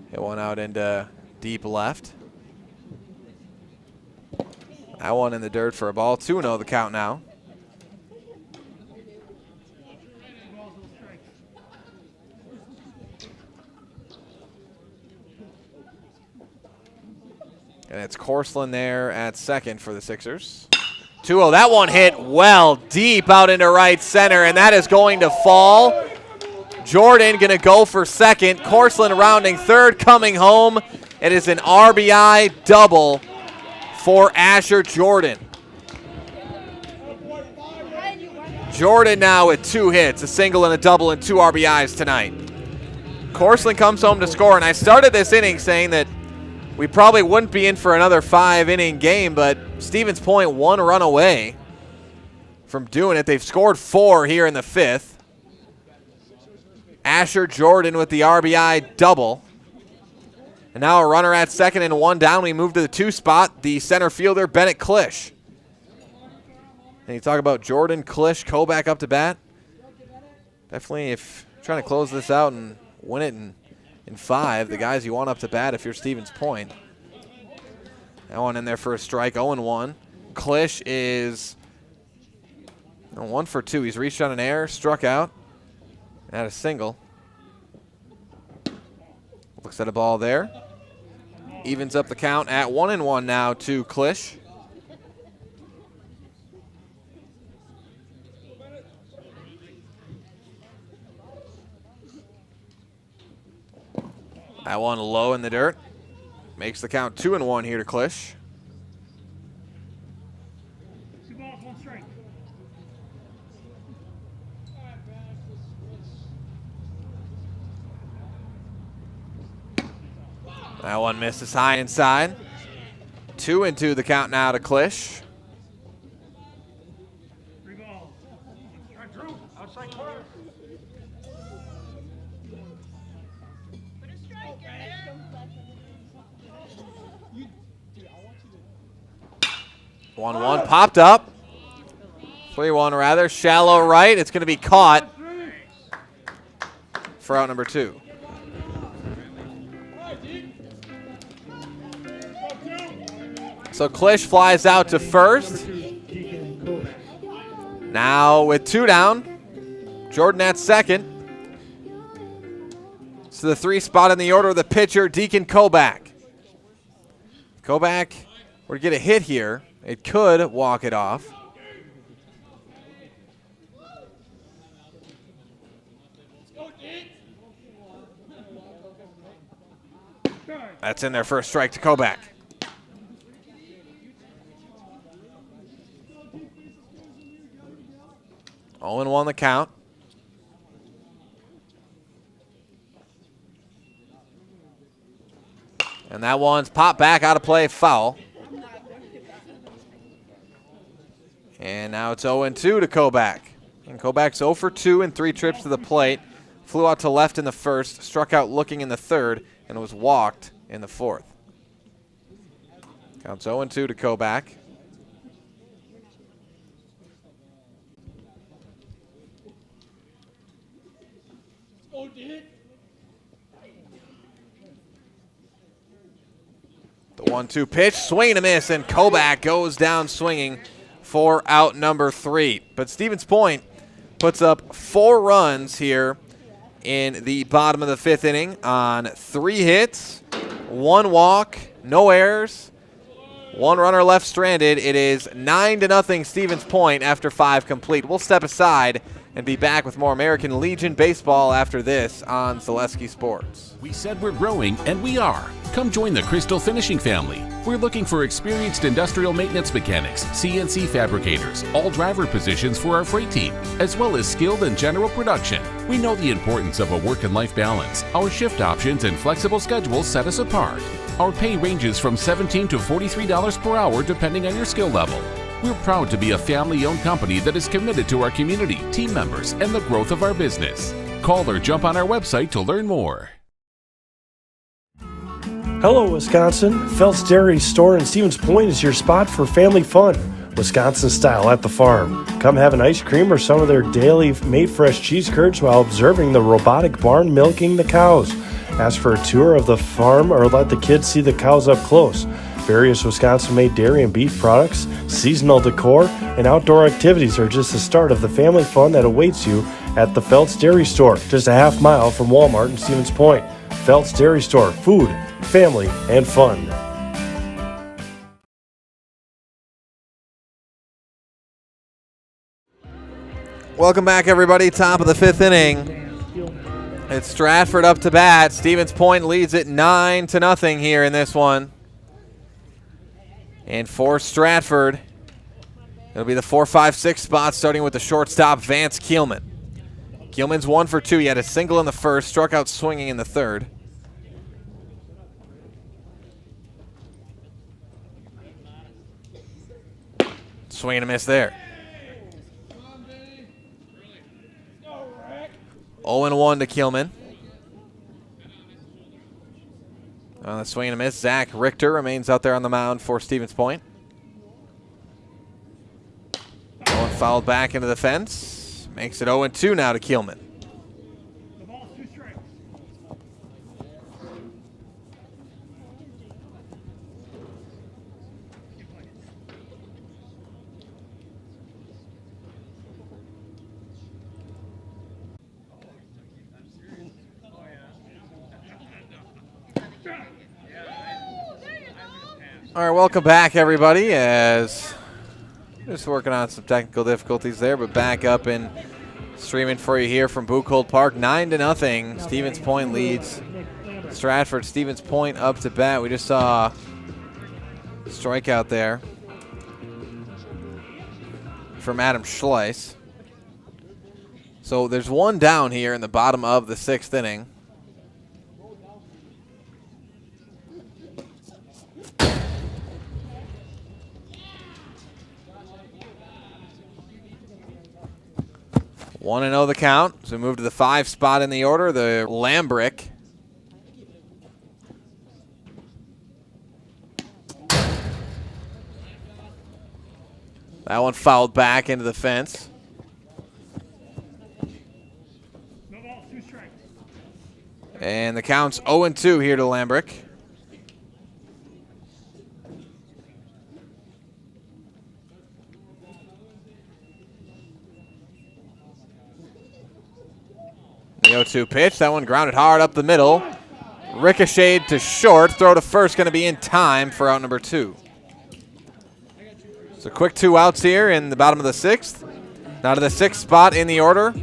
Hit one out into deep left. That one in the dirt for a ball. 2-0 the count now. And it's Korsland there at second for the Sixers. 2-0. That one hit well deep out into right center, and that is going to fall. Jordan going to go for second. Korsland rounding third, coming home. It is an RBI double for Asher Jordan. Jordan now with 2 hits, a single and a double and 2 RBIs tonight. Korsland comes home to score, and I started this inning saying that we probably wouldn't be in for another 5-inning game, but Stevens Point 1 run away from doing it. They've scored 4 here in the 5th. Asher Jordan with the RBI double. And now a runner at second and 1 down. We move to the 2 spot, the center fielder, Bennett Klisch. And you talk about Jordan, Klisch, Kobach up to bat. Definitely, if you're trying to close this out and win it in 5, the guys you want up to bat if you're Stevens Point. That one in there for a strike, 0-1. Klisch is 1 for 2. He's reached on an error, struck out, and had a single. Looks at a ball there. Evens up the count at 1-1 now to Klisch. That one low in the dirt. Makes the count 2-1 here to Klisch. 2 balls, 1 strike. That one misses high inside. 2-2 the count now to Klisch. 3 balls. Strike, Drew. Outside corner. 1-1 popped up. 3-1 rather. Shallow right. It's going to be caught for out number 2. So Klisch flies out to first. Now with 2 down, Jordan at second. So the 3 spot in the order of the pitcher, Deacon Kobach. Kobach were to get a hit here. It could walk it off. That's in there for a strike to Kobach. All in 1 the count. And that one's popped back out of play, foul. And now it's 0-2 to Kobach. And Kobach's 0 for 2 in 3 trips to the plate. Flew out to left in the first, struck out looking in the third, and was walked in the fourth. Counts 0-2 to Kobach. The 1-2 pitch, swing and a miss, and Kobach goes down swinging for out number 3. But Stevens Point puts up 4 runs here in the bottom of the 5th inning on 3 hits, 1 walk, no errors, 1 runner left stranded. It is 9-0 Stevens Point after 5 complete. We'll step aside and be back with more American Legion baseball after this on Zaleski Sports. We said we're growing, and we are. Come join the Crystal Finishing family. We're looking for experienced industrial maintenance mechanics, CNC fabricators, all driver positions for our freight team, as well as skilled and general production. We know the importance of a work and life balance. Our shift options and flexible schedules set us apart. Our pay ranges from $17 to $43 per hour depending on your skill level. We're proud to be a family-owned company that is committed to our community, team members, and the growth of our business. Call or jump on our website to learn more. Hello, Wisconsin. Phelps Dairy Store in Stevens Point is your spot for family fun, Wisconsin style at the farm. Come have an ice cream or some of their daily made fresh cheese curds while observing the robotic barn milking the cows. Ask for a tour of the farm or let the kids see the cows up close. Various Wisconsin-made dairy and beef products, seasonal decor, and outdoor activities are just the start of the family fun that awaits you at the Phelps Dairy Store, just a half mile from Walmart in Stevens Point. Phelps Dairy Store, food, family, and fun. Welcome back, everybody. Top of the 5th inning. It's Stratford up to bat. Stevens Point leads it 9-0 here in this one. And for Stratford, it'll be the 4, 5, 6 spot, starting with the shortstop, Vance Keelman. Keelman's 1 for 2. He had a single in the first, struck out swinging in the third. Swing and a miss there. 0-1 to Keelman. On the swing and a miss, Zach Richter remains out there on the mound for Stevens Point. Going fouled back into the fence. Makes it 0-2 now to Keelman. The ball's 2 strikes. All right, welcome back, everybody, as just working on some technical difficulties there, but back up and streaming for you here from Buchholz Park. 9-0. Stevens Point leads Stratford. Stevens Point up to bat. We just saw a strikeout there from Adam Schleiss. So there's one down here in the bottom of the 6th inning. One and 0 the count. So we move to the 5 spot in the order, the Lambrick. That one fouled back into the fence. And the count's 0-2 here to Lambrick. The 0-2 pitch. That one grounded hard up the middle. Ricocheted to short. Throw to first going to be in time for out number 2. So quick 2 outs here in the bottom of the 6th. Now to the 6th spot in the order.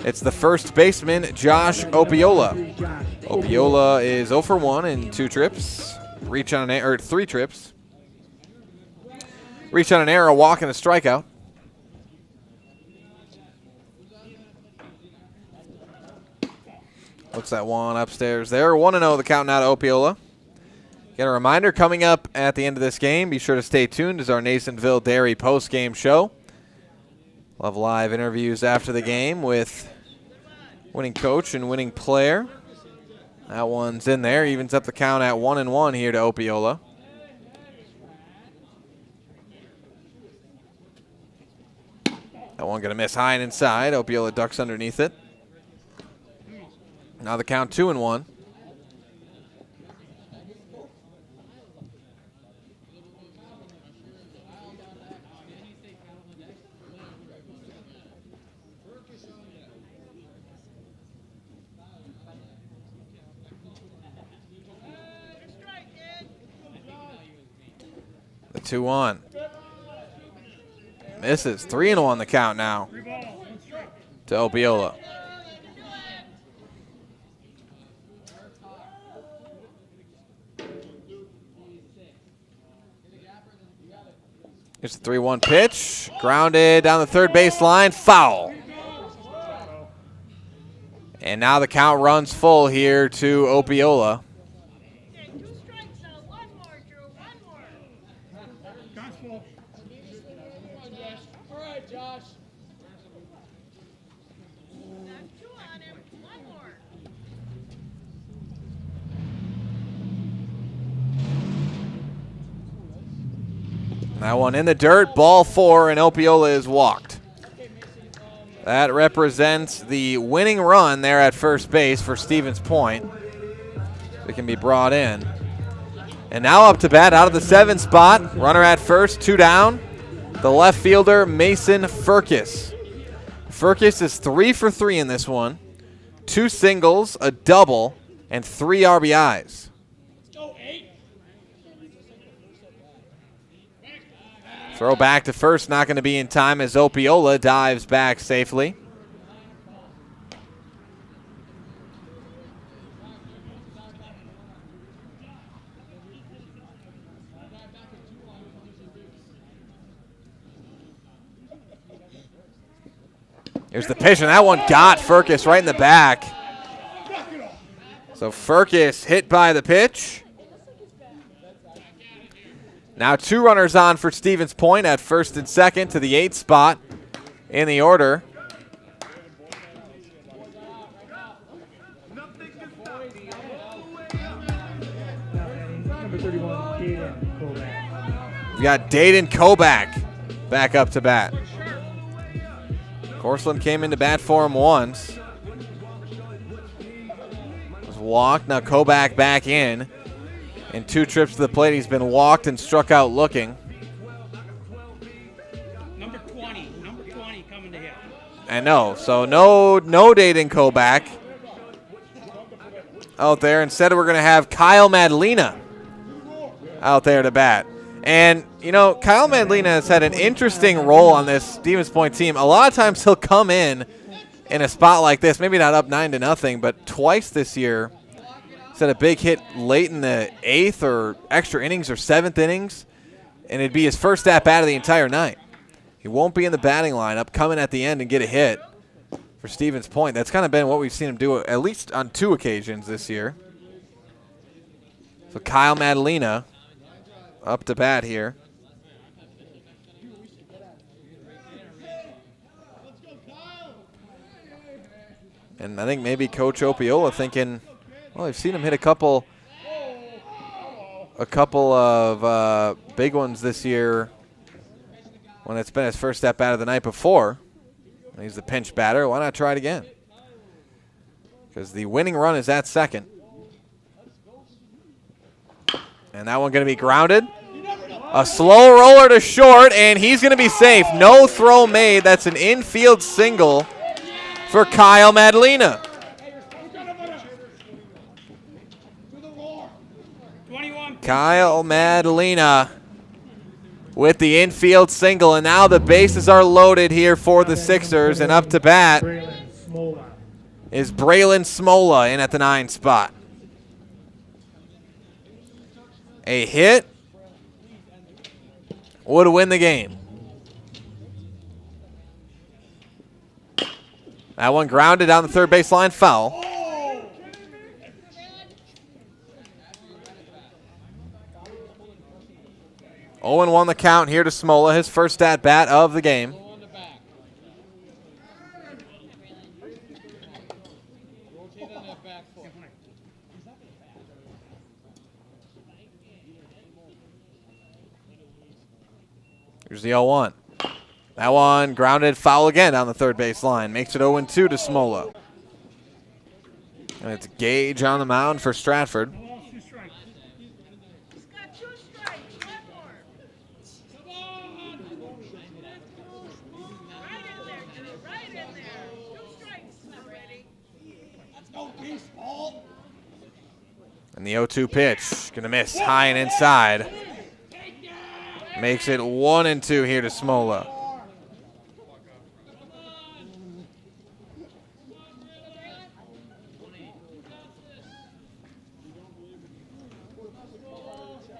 It's the first baseman, Josh Opiola. Opiola is 0 for 1 in 2 trips. Reach on an error, or 3 trips. Reach on an error, a walk, and a strikeout. What's that one upstairs there? 1-0 the count now to Opiola. Get a reminder, coming up at the end of this game, be sure to stay tuned as our Nasonville Dairy post-game show. We'll have live interviews after the game with winning coach and winning player. That one's in there, evens up the count at 1-1 here to Opiola. That one gonna miss high and inside. Opiola ducks underneath it. Now the count 2-1. The 2-1. Misses. 3-1 the count now to Opiola. Here's the 3-1 pitch. Grounded down the third base line. Foul. And now the count runs full here to Opiola. That one in the dirt, ball 4, and Opiola is walked. That represents the winning run there at first base for Stevens Point. It can be brought in. And now up to bat out of the 7 spot. Runner at first, 2 down. The left fielder, Mason Furkis. Furkis is 3 for 3 in this one. 2 singles, a double, and 3 RBIs. Throw back to first, not going to be in time as Opiola dives back safely. Here's the pitch, and that one got Furkis right in the back. So Furkis hit by the pitch. Now 2 runners on for Stevens Point at first and second to the 8th spot in the order. We got Dayton Kobach back up to bat. Corsland came into bat for him once. Was walked, now Kobach back in. In 2 trips to the plate, he's been walked and struck out looking. Number 20 coming to hit. And no Dayton Kobach out there. Instead, we're going to have Kyle Madlena out there to bat. And, you know, Kyle Madlina has had an interesting role on this Stevens Point team. A lot of times he'll come in a spot like this, maybe not up 9-0, but twice this year he's had a big hit late in the 8th or extra innings or 7th innings, and it'd be his first at-bat of the entire night. He won't be in the batting lineup, come in at the end and get a hit for Stevens Point. That's kind of been what we've seen him do at least on 2 occasions this year. So Kyle Madlina up to bat here. And I think maybe Coach Opiola thinking, well, I've seen him hit a couple of big ones this year when it's been his first at bat of the night before. He's the pinch batter. Why not try it again? Because the winning run is at second. And that one going to be grounded. A slow roller to short, and he's going to be safe. No throw made. That's an infield single for Kyle Madlina. Kyle Madlina with the infield single, and now the bases are loaded here for the Sixers, and up to bat is Braylon Smola in at the 9 spot. A hit would win the game. That one grounded down the third baseline, foul. Oh, and 1 the count here to Smola, his first at bat of the game. Here's the 0-1. That one grounded foul again down the third base line. Makes it 0-2 to Smola. And it's Gage on the mound for Stratford. And the 0-2 pitch, gonna miss high and inside. Makes it 1-2 here to Smola.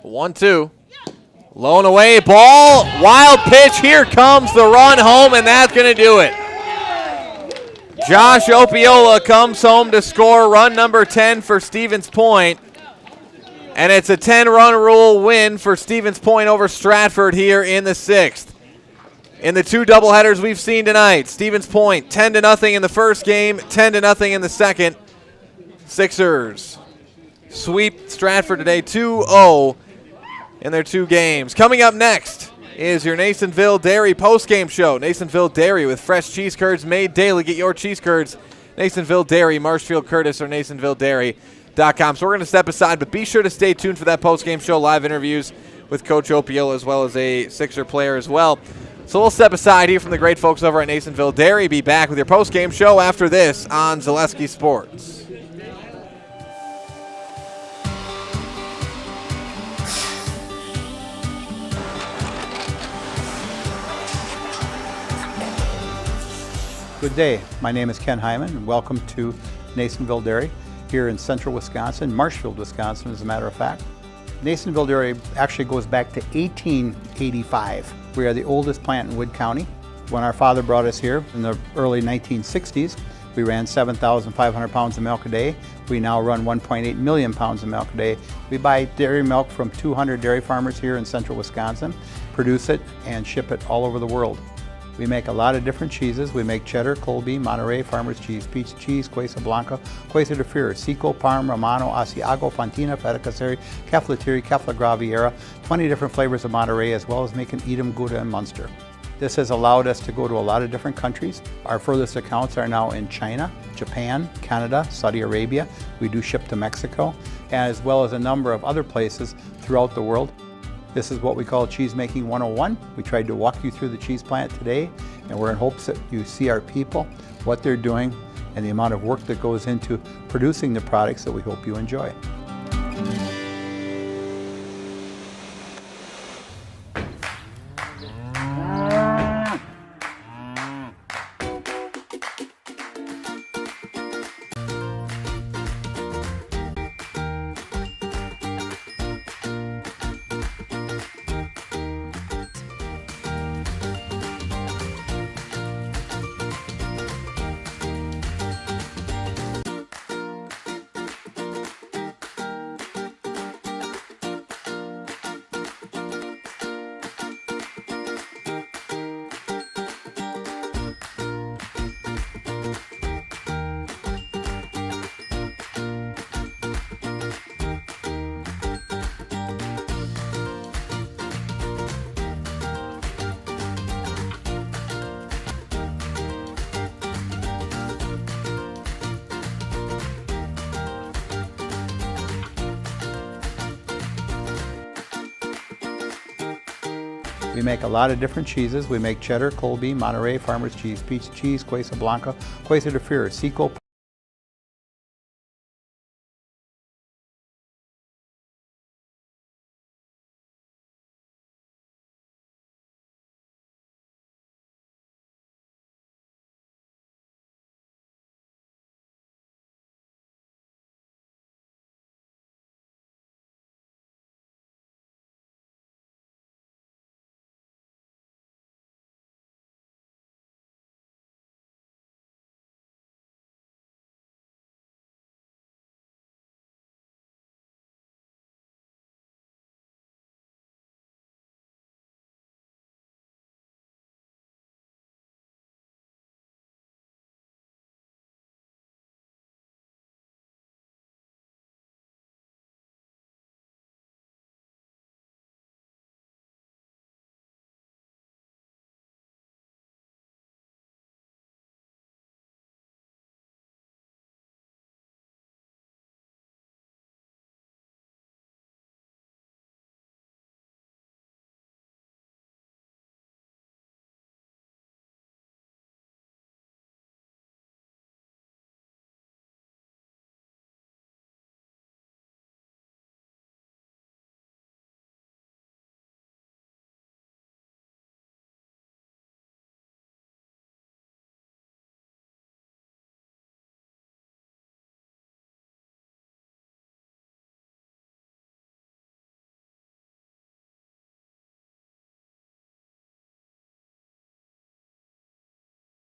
One, two. Low and away, ball, wild pitch. Here comes the run home, and that's going to do it. Josh Opiola comes home to score run number 10 for Stevens Point. And it's a 10-run rule win for Stevens Point over Stratford here in the 6th. In the 2 doubleheaders we've seen tonight, Stevens Point 10-0 in the first game, 10-0 in the second. Sixers sweep Stratford today 2-0 in their 2 games. Coming up next is your Nasonville Dairy postgame show. Nasonville Dairy with fresh cheese curds made daily. Get your cheese curds, Nasonville Dairy, Marshfield Curtis, or NasonvilleDairy.com. So we're going to step aside, but be sure to stay tuned for that postgame show, live interviews with Coach Opiola as well as a Sixer player as well. So we'll step aside here from the great folks over at Nasonville Dairy. Be back with your postgame show after this on Zaleski Sports. Good day. My name is Ken Hyman, and welcome to Nasonville Dairy here in central Wisconsin, Marshfield, Wisconsin, as a matter of fact. Nasonville Dairy actually goes back to 1885. We are the oldest plant in Wood County. When our father brought us here in the early 1960s, we ran 7,500 pounds of milk a day. We now run 1.8 million pounds of milk a day. We buy dairy milk from 200 dairy farmers here in central Wisconsin, produce it, and ship it all over the world. We make a lot of different cheeses. We make cheddar, Colby, Monterey, Farmer's Cheese, Peach Cheese, Quesa Blanca, Quesa de Freer, Seco, Parm, Romano, Asiago, Fontina, Feta Caseri, Caflatiri, Cafla Graviera, 20 different flavors of Monterey, as well as making Edam, Gouda, and Munster. This has allowed us to go to a lot of different countries. Our furthest accounts are now in China, Japan, Canada, Saudi Arabia. We do ship to Mexico, as well as a number of other places throughout the world. This is what we call Cheese Making 101. We tried to walk you through the cheese plant today, and we're in hopes that you see our people, what they're doing, and the amount of work that goes into producing the products that we hope you enjoy. We make a lot of different cheeses. We make cheddar, Colby, Monterey, Farmer's Cheese, Pizza Cheese, Queso Blanca, Queso de Fury, Seco.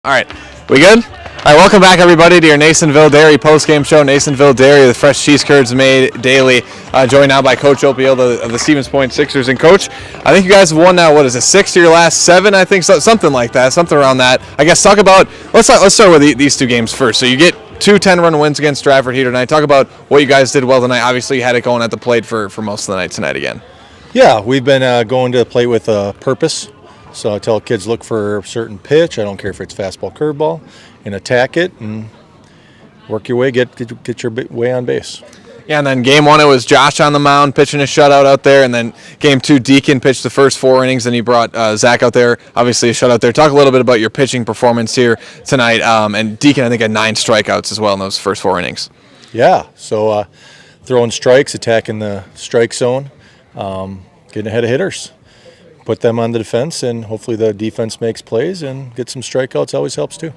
All right, we good? All right, welcome back, everybody, to your Nasonville Dairy postgame show. Nasonville Dairy, the fresh cheese curds made daily. Joined now by Coach Opie of the Stevens Point Sixers. And Coach, I think you guys have won now. What is it, 6 to your last 7? I think something like that, something around that. I guess talk about. Let's start with these two games first. So you get 2 10-run wins against Stratford here tonight. Talk about what you guys did well tonight. Obviously, you had it going at the plate for most of the night tonight again. Yeah, we've been going to the plate with a purpose. So I tell kids, look for a certain pitch. I don't care if it's fastball, curveball, and attack it and work your way, get your way on base. Yeah, and then game 1, it was Josh on the mound pitching a shutout out there, and then game 2, Deacon pitched the first 4 innings, and he brought Zach out there, obviously a shutout there. Talk a little bit about your pitching performance here tonight, and Deacon, I think, had 9 strikeouts as well in those first 4 innings. Yeah, so throwing strikes, attacking the strike zone, getting ahead of hitters. Put them on the defense, and hopefully the defense makes plays and get some strikeouts always helps too.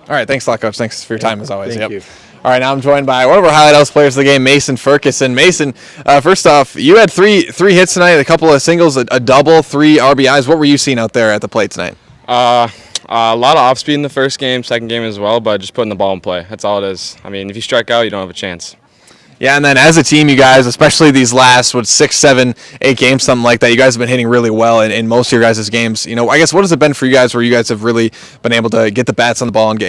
All right, thanks a lot, Coach. Thanks for your time as always. Thank you. All right, now I'm joined by one of our highlight house players of the game, Mason Ferguson. Mason, first off, you had three hits tonight, a couple of singles, a double, 3 RBIs. What were you seeing out there at the plate tonight? A lot of off speed in the first game, second game as well, but just putting the ball in play. That's all it is. I mean, if you strike out, you don't have a chance. Yeah, and then as a team, you guys, especially these last 6, 7, 8 games, something like that, you guys have been hitting really well in most of your guys' games. You know, I guess what has it been for you guys where you guys have really been able to get the bats on the ball and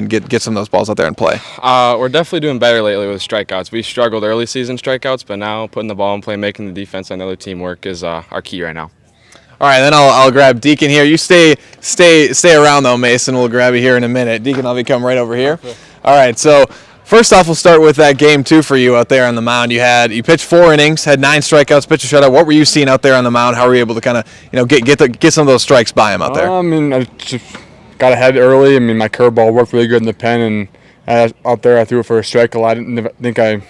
get some of those balls out there and play? We're definitely doing better lately with strikeouts. We struggled early season strikeouts, but now putting the ball in play, making the defense and the other team work is our key right now. All right, then I'll grab Deacon here. You stay around though, Mason. We'll grab you here in a minute. Deacon, I'll be coming right over here. Okay. All right, so. First off, we'll start with that game 2 for you out there on the mound. You pitched 4 innings, had 9 strikeouts, pitched a shutout. What were you seeing out there on the mound? How were you able to kind of get some of those strikes by him out there? I mean, I just got ahead early. I mean, my curveball worked really good in the pen, and out there I threw it for a strike a lot. I didn't think I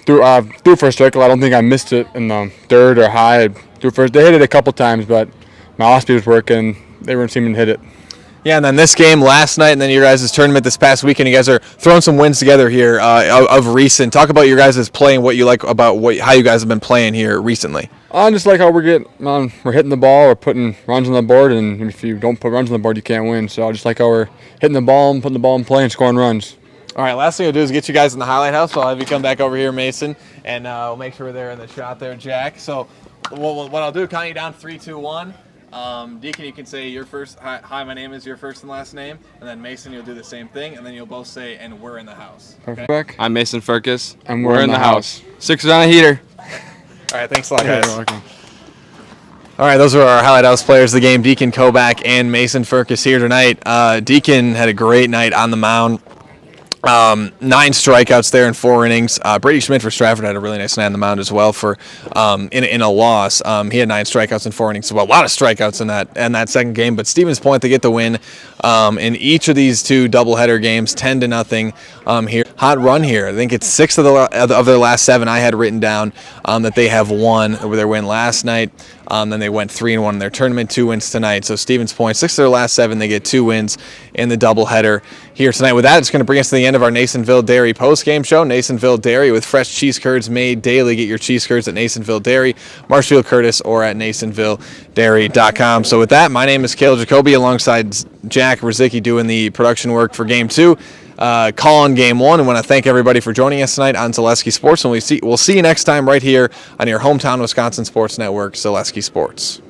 threw it for a strike a lot. I don't think I missed it in the third or high. They hit it a couple times, but my off speed was working. They weren't seeming to hit it. Yeah, and then this game last night, and then your guys' tournament this past weekend, you guys are throwing some wins together here of recent. Talk about your guys' play and what you like about how you guys have been playing here recently. I just like how we're hitting the ball, we're putting runs on the board, and if you don't put runs on the board, you can't win. So I just like how we're hitting the ball and putting the ball in play and scoring runs. All right, last thing I'll do is get you guys in the highlight house. So I'll have you come back over here, Mason, and we'll make sure we're there in the shot there, Jack. So what I'll do, count you down 3, 2, 1. Deacon, you can say your first, hi, my name is your first and last name, and then Mason, you'll do the same thing, and then you'll both say, and we're in the house. Okay? I'm Mason Fergus, and we're in the house. Sixers on a heater. All right, thanks a lot, guys. All right, those are our highlight house players of the game, Deacon Koback and Mason Fergus here tonight. Deacon had a great night on the mound. 9 strikeouts there in 4 innings. Brady Schmidt for Stratford had a really nice night on the mound as well for in a loss. He had 9 strikeouts in 4 innings. So a lot of strikeouts in that second game. But Stevens Point, they get the win in each of these 2 doubleheader games, 10-0 here. Hot run here. I think it's 6 of their last 7 I had written down that they have won over their win last night. Then they went 3-1 in their tournament, 2 wins tonight. So Stevens Point, 6 of their last 7, they get 2 wins in the doubleheader here tonight. With that, it's going to bring us to the end of our Nasonville Dairy postgame show. Nasonville Dairy with fresh cheese curds made daily. Get your cheese curds at Nasonville Dairy, Marshfield Curtis, or at NasonvilleDairy.com. So with that, my name is Cale Jacoby alongside Jack Rizicki doing the production work for Game 2. Call on Game 1, and want to thank everybody for joining us tonight on Zaleski Sports, and we'll see you next time right here on your hometown Wisconsin Sports Network, Zaleski Sports.